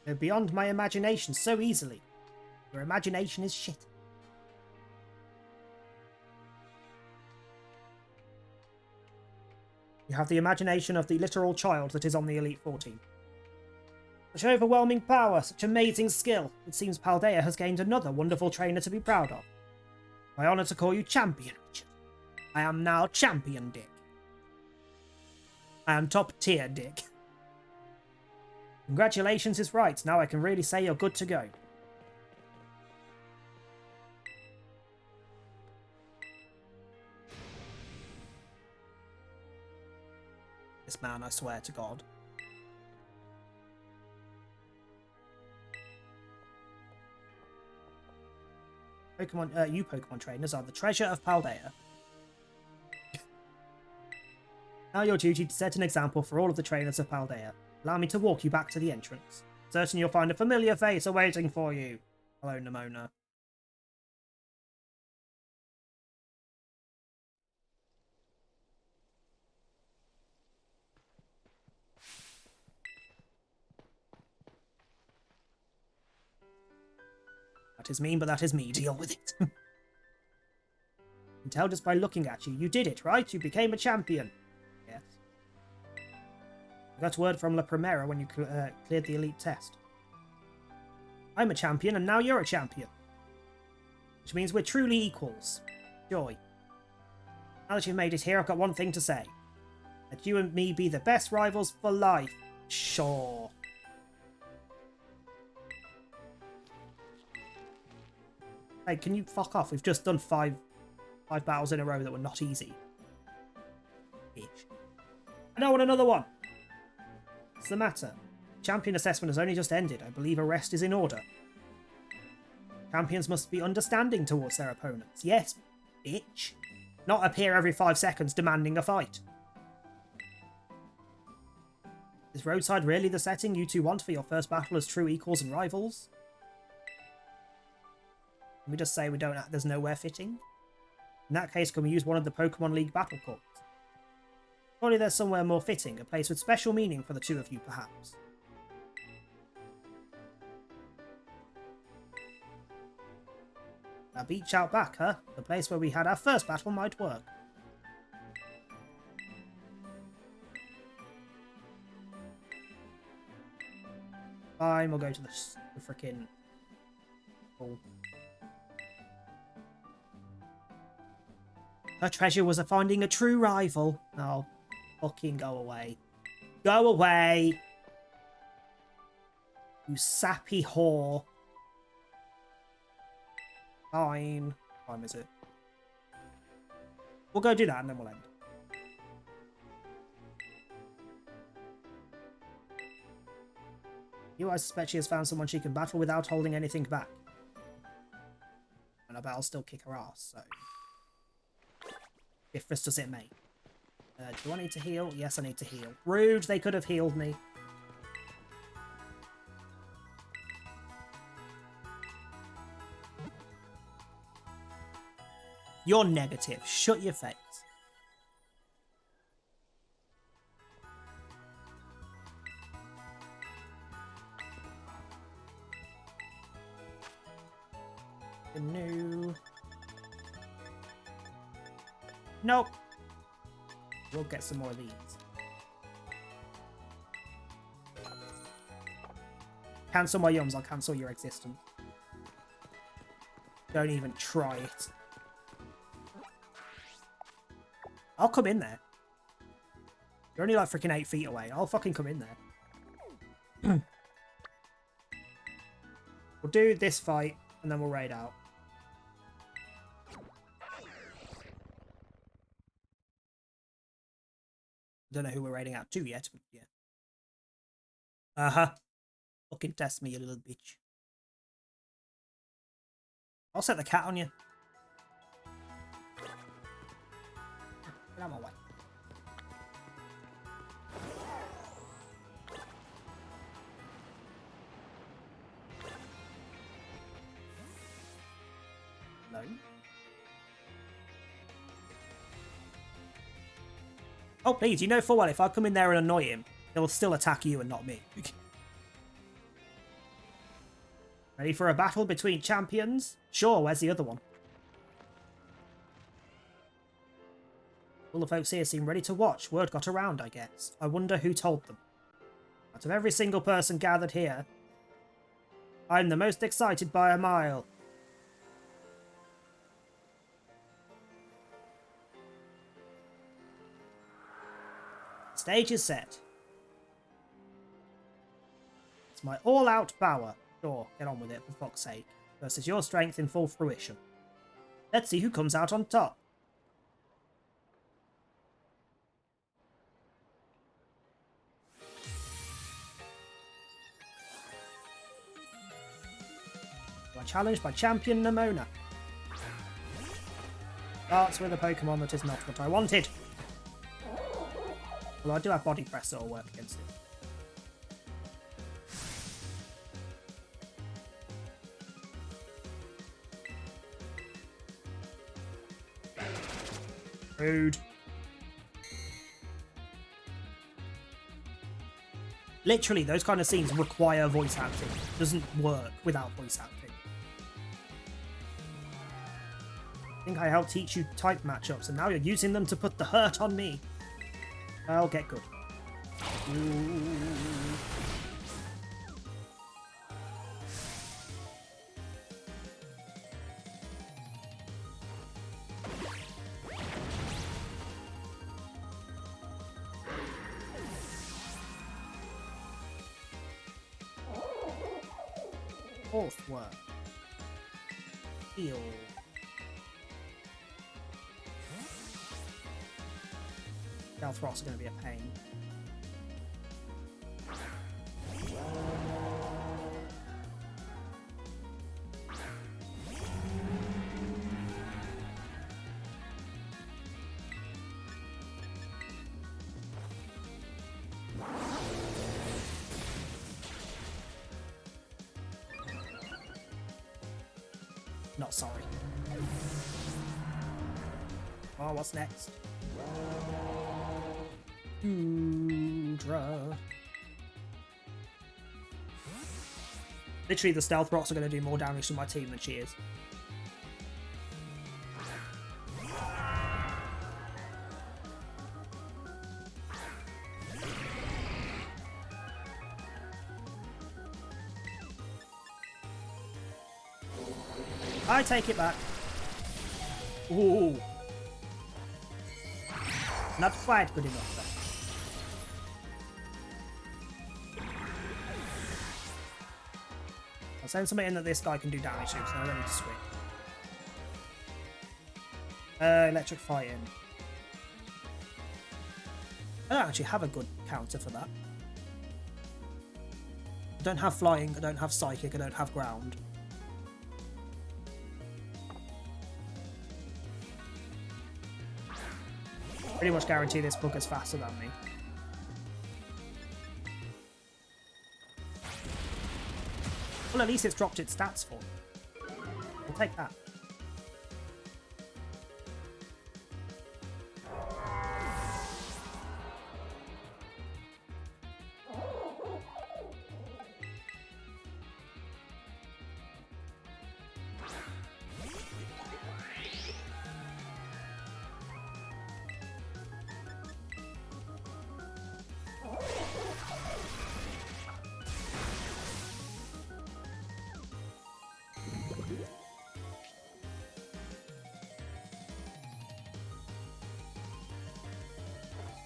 They're beyond my imagination so easily. Your imagination is shit. You have the imagination of the literal child that is on the Elite 14. Such overwhelming power, such amazing skill. It seems Paldea has gained another wonderful trainer to be proud of. My honour to call you Champion, Richard. I am now Champion Dick. I am top tier Dick. Congratulations is right. Now I can really say you're good to go. This man, I swear to God. You Pokemon trainers are the treasure of Paldea. Now your duty to set an example for all of the trainers of Paldea. Allow me to walk you back to the entrance. Certain you'll find a familiar face awaiting for you. Hello, Nemona. That is mean, but that is me. Deal with it. You can tell just by looking at you. You did it, right? You became a champion. Yes. I got word from La Primera when you cleared the elite test. I'm a champion, and now you're a champion. Which means we're truly equals. Joy. Now that you've made it here, I've got one thing to say. Let you and me be the best rivals for life. Sure. Hey, can you fuck off? We've just done five battles in a row that were not easy. Bitch. I don't want another one. What's the matter? Champion assessment has only just ended. I believe a rest is in order. Champions must be understanding towards their opponents. Yes, bitch. Not appear every 5 seconds demanding a fight. Is Roadside really the setting you two want for your first battle as true equals and rivals? Can we just say we don't? There's nowhere fitting? In that case, can we use one of the Pokemon League battle courts? Surely there's somewhere more fitting, a place with special meaning for the two of you, perhaps. A beach out back, huh? The place where we had our first battle might work. Fine, we'll go to the frickin' pool. Her treasure was finding a true rival. Oh, fucking go away. Go away! You sappy whore. Fine. What time is it? We'll go do that and then we'll end. I suspect she has found someone she can battle without holding anything back. And I bet I'll still kick her ass, so... Difference does it make? Do I need to heal? Yes, I need to heal. Rude, they could have healed me. You're negative. Shut your face. No. Nope. We'll get some more of these. Cancel my yums, I'll cancel your existence. Don't even try it. I'll come in there. You're only like freaking 8 feet away. I'll fucking come in there. We'll do this fight and then we'll raid out. Don't know who we're raiding out to yet, but yeah. Uh-huh. Fucking test me, you little bitch. I'll set the cat on you. Get out of my way. No. Oh, please, you know full well if I come in there and annoy him, he'll still attack you and not me. Ready for a battle between champions? Sure, where's the other one? All the folks here seem ready to watch. Word got around, I guess. I wonder who told them. Out of every single person gathered here, I'm the most excited by a mile. Stage is set. It's my all-out power. Sure, get on with it, for fuck's sake. Versus your strength in full fruition. Let's see who comes out on top. You are challenged by Champion Nemona. Starts with a Pokemon that is not what I wanted. Although I do have Body Press that will work against it. Rude. Literally, those kind of scenes require voice acting. It doesn't work without voice acting. I think I helped teach you type matchups, and now you're using them to put the hurt on me. I'll get good. Fourth work. Heal. Stealth are going to be a pain. Not sorry. Oh, what's next? Udra. Literally, the Stealth Rocks are going to do more damage to my team than she is. I take it back. Ooh. Not quite good enough, though. I'll send something in that this guy can do damage to, so I don't need to switch. Electric Fighting. I don't actually have a good counter for that. I don't have Flying, I don't have Psychic, I don't have Ground. Pretty much guarantee this book is faster than me. Well, at least it's dropped its stats for me. We'll take that.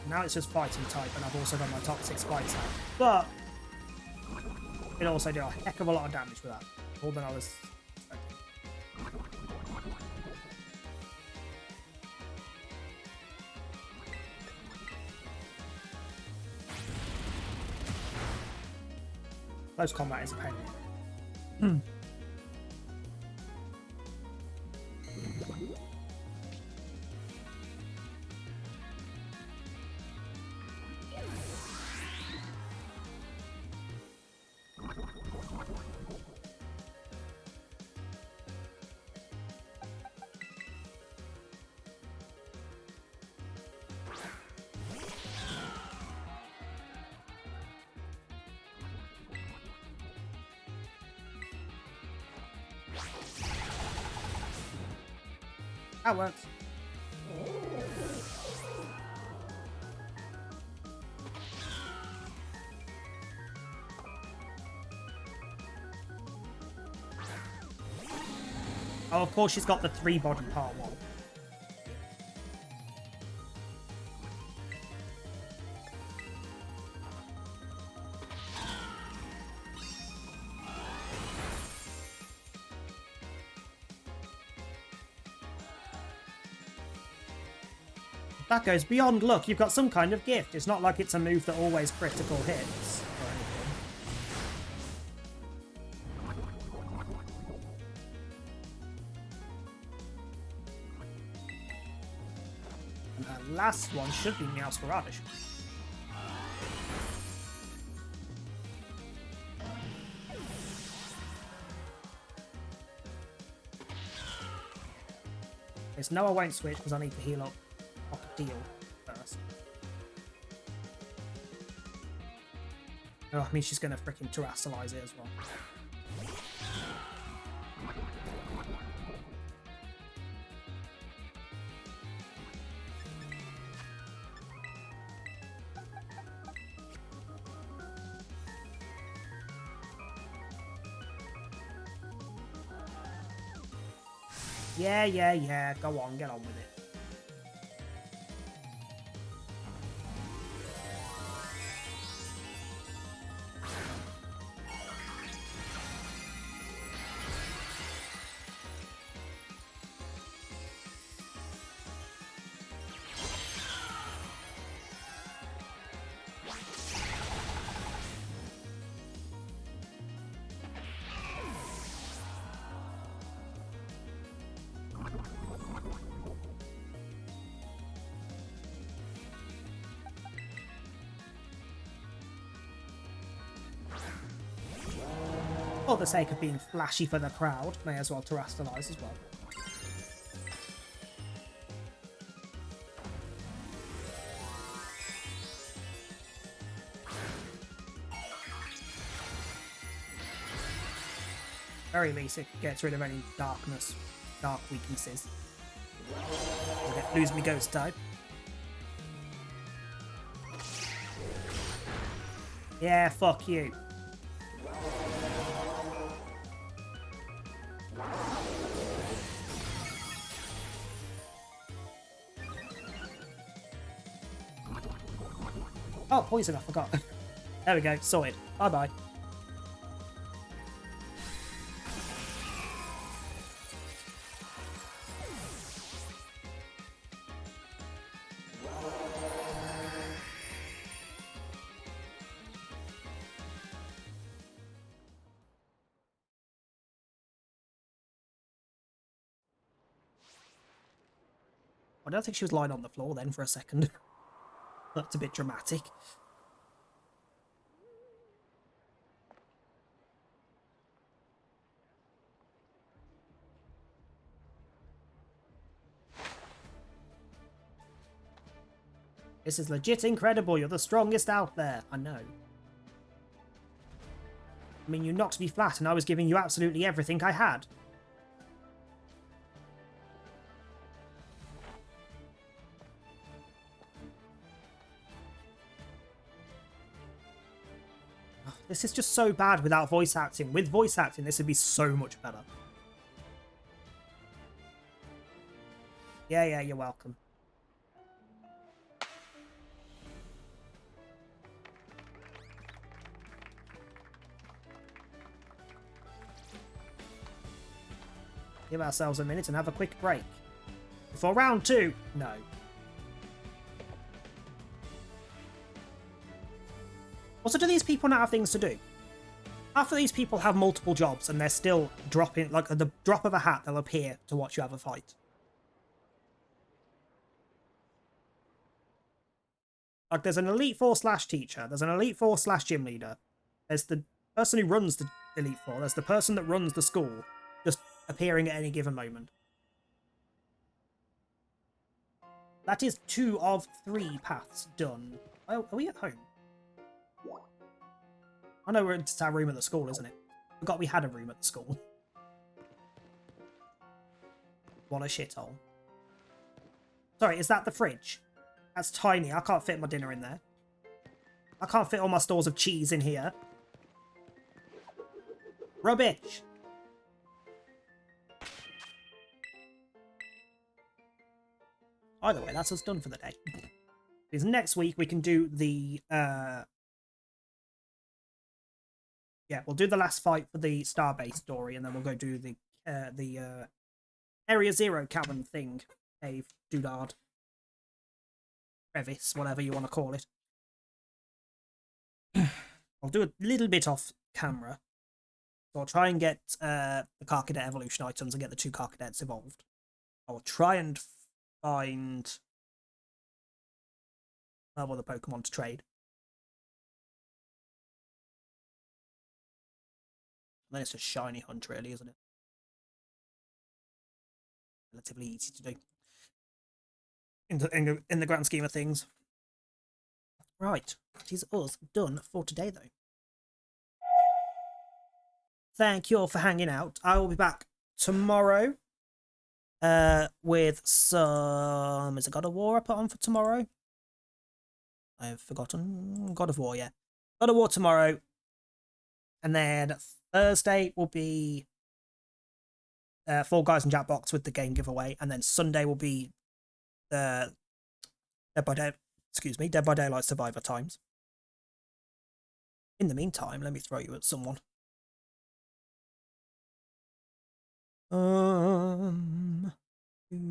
Now it's just fighting type, and I've also got my Toxic Spikes out. But it also did a heck of a lot of damage with that. More than I was expecting. Close combat is a pain. That works. Oh, of course she's got the 3-body part one. That goes beyond luck. You've got some kind of gift. It's not like it's a move that always critical hits or anything. And her last one should be Meowscaradish. Yes, no, I won't switch because I need to heal up. Deal first. Oh, I mean, she's going to freaking terrestrialize it as well. Yeah. Go on, get on with it. For the sake of being flashy for the crowd, may as well terrestrialize as well. Very least it gets rid of any dark weaknesses. Lose me ghost type. Yeah, fuck you. Oh, poison, I forgot. There we go, sorted. Bye-bye. I don't think she was lying on the floor then for a second. That's a bit dramatic. This is legit incredible. You're the strongest out there. I know. I mean, you knocked me flat and I was giving you absolutely everything I had. This is just so bad without voice acting. With voice acting, this would be so much better. Yeah, you're welcome. Give ourselves a minute and have a quick break. Before round 2? No. Also, do these people not have things to do? Half of these people have multiple jobs and they're still dropping, like at the drop of a hat, they'll appear to watch you have a fight. Like, there's an Elite Four / teacher, there's an Elite Four / gym leader, there's the person who runs the Elite Four, there's the person that runs the school, just appearing at any given moment. That is 2 of 3 paths done. Oh, are we at home? I know it's our room at the school, isn't it? Forgot we had a room at the school. What a shithole. Sorry, is that the fridge? That's tiny. I can't fit my dinner in there. I can't fit all my stores of cheese in here. Rubbish! Either way, that's us done for the day. Because next week we can do the... Yeah, we'll do the last fight for the Starbase story, and then we'll go do the Area Zero cabin thing. Cave, doodad. Crevice, whatever you want to call it. I'll do a little bit off camera. So I'll try and get the Karkadet evolution items and get the 2 Karkadets evolved. I'll try and find other Pokemon to trade. And then it's a shiny hunt, really, isn't it? Relatively easy to do. In the grand scheme of things. Right, that is us done for today, though. Thank you all for hanging out. I will be back tomorrow with some... Is it God of War I put on for tomorrow? I've forgotten. God of War, yeah. God of War tomorrow. And then Thursday will be Fall Guys and Jackbox with the game giveaway. And then Sunday will be Dead by Daylight Survivor Times. In the meantime, let me throw you at someone. Who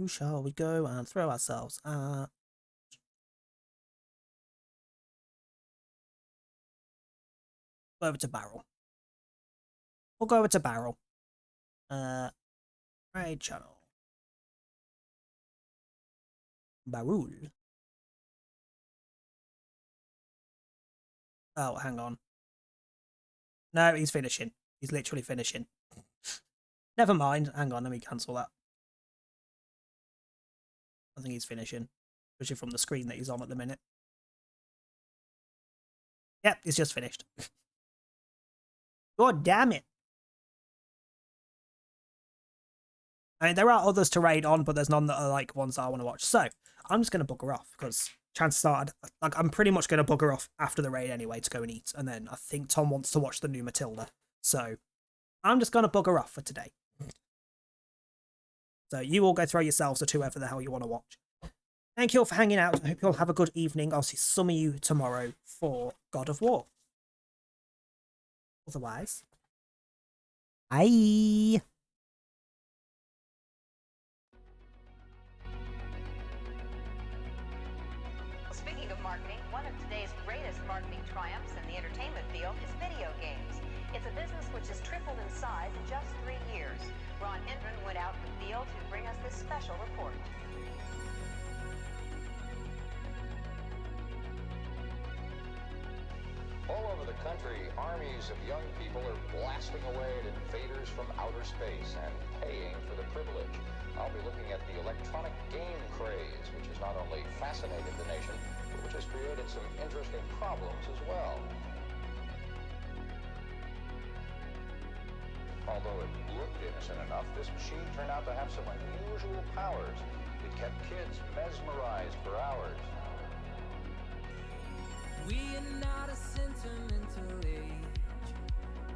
shall we go and throw ourselves at? Go over to Barrel. We'll go over to Barrel. Raid channel. Barul. Oh, hang on. No, he's finishing. He's literally finishing. Never mind. Hang on, let me cancel that. I think he's finishing. Especially from the screen that he's on at the minute. Yep, he's just finished. God damn it. I mean, there are others to raid on, but there's none that are like ones that I want to watch. So, I'm just going to bugger off, because chances are, like, I'm pretty much going to bugger off after the raid anyway to go and eat. And then I think Tom wants to watch the new Matilda. So, I'm just going to bugger off for today. So, you all go throw yourselves at whoever the hell you want to watch. Thank you all for hanging out. I hope you all have a good evening. I'll see some of you tomorrow for God of War. Otherwise, bye. Speaking of marketing, one of today's greatest marketing triumphs in the entertainment field is video games. It's a business which has tripled in size in just 3 years. Ron Hendren went out in the field to bring us this special report. All over the country, armies of young people are blasting away at invaders from outer space and paying for the privilege. I'll be looking at the electronic game craze, which has not only fascinated the nation, but which has created some interesting problems as well. Although it looked innocent enough, this machine turned out to have some unusual powers. It kept kids mesmerized for hours. We are not a sentimental age.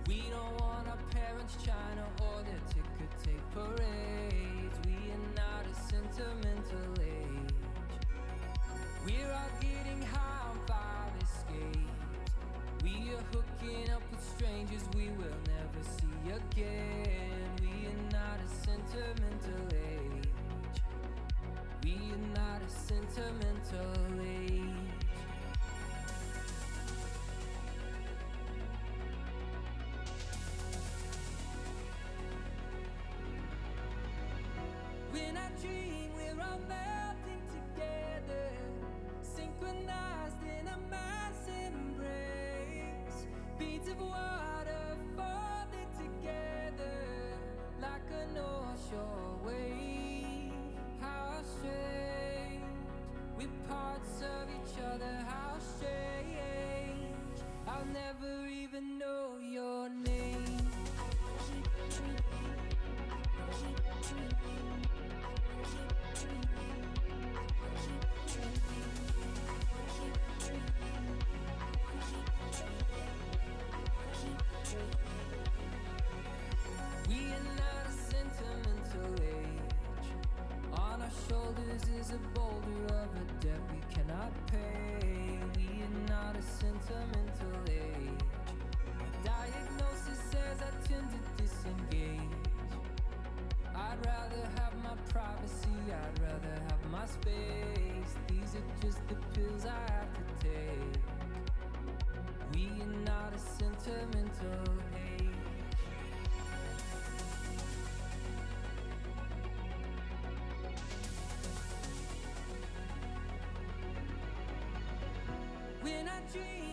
We don't want our parents trying to order ticker tape parades. We are not a sentimental age. We're all getting high on fire escapes. We are hooking up with strangers we will never see again. We are not a sentimental age. We are not a sentimental age. When I dream, we're all melting together, synchronized in a mass embrace. Beads of water folded together like a North Shore wave. How strange, we're parts of each the pills I have to take. We are not a sentimental age. When I dream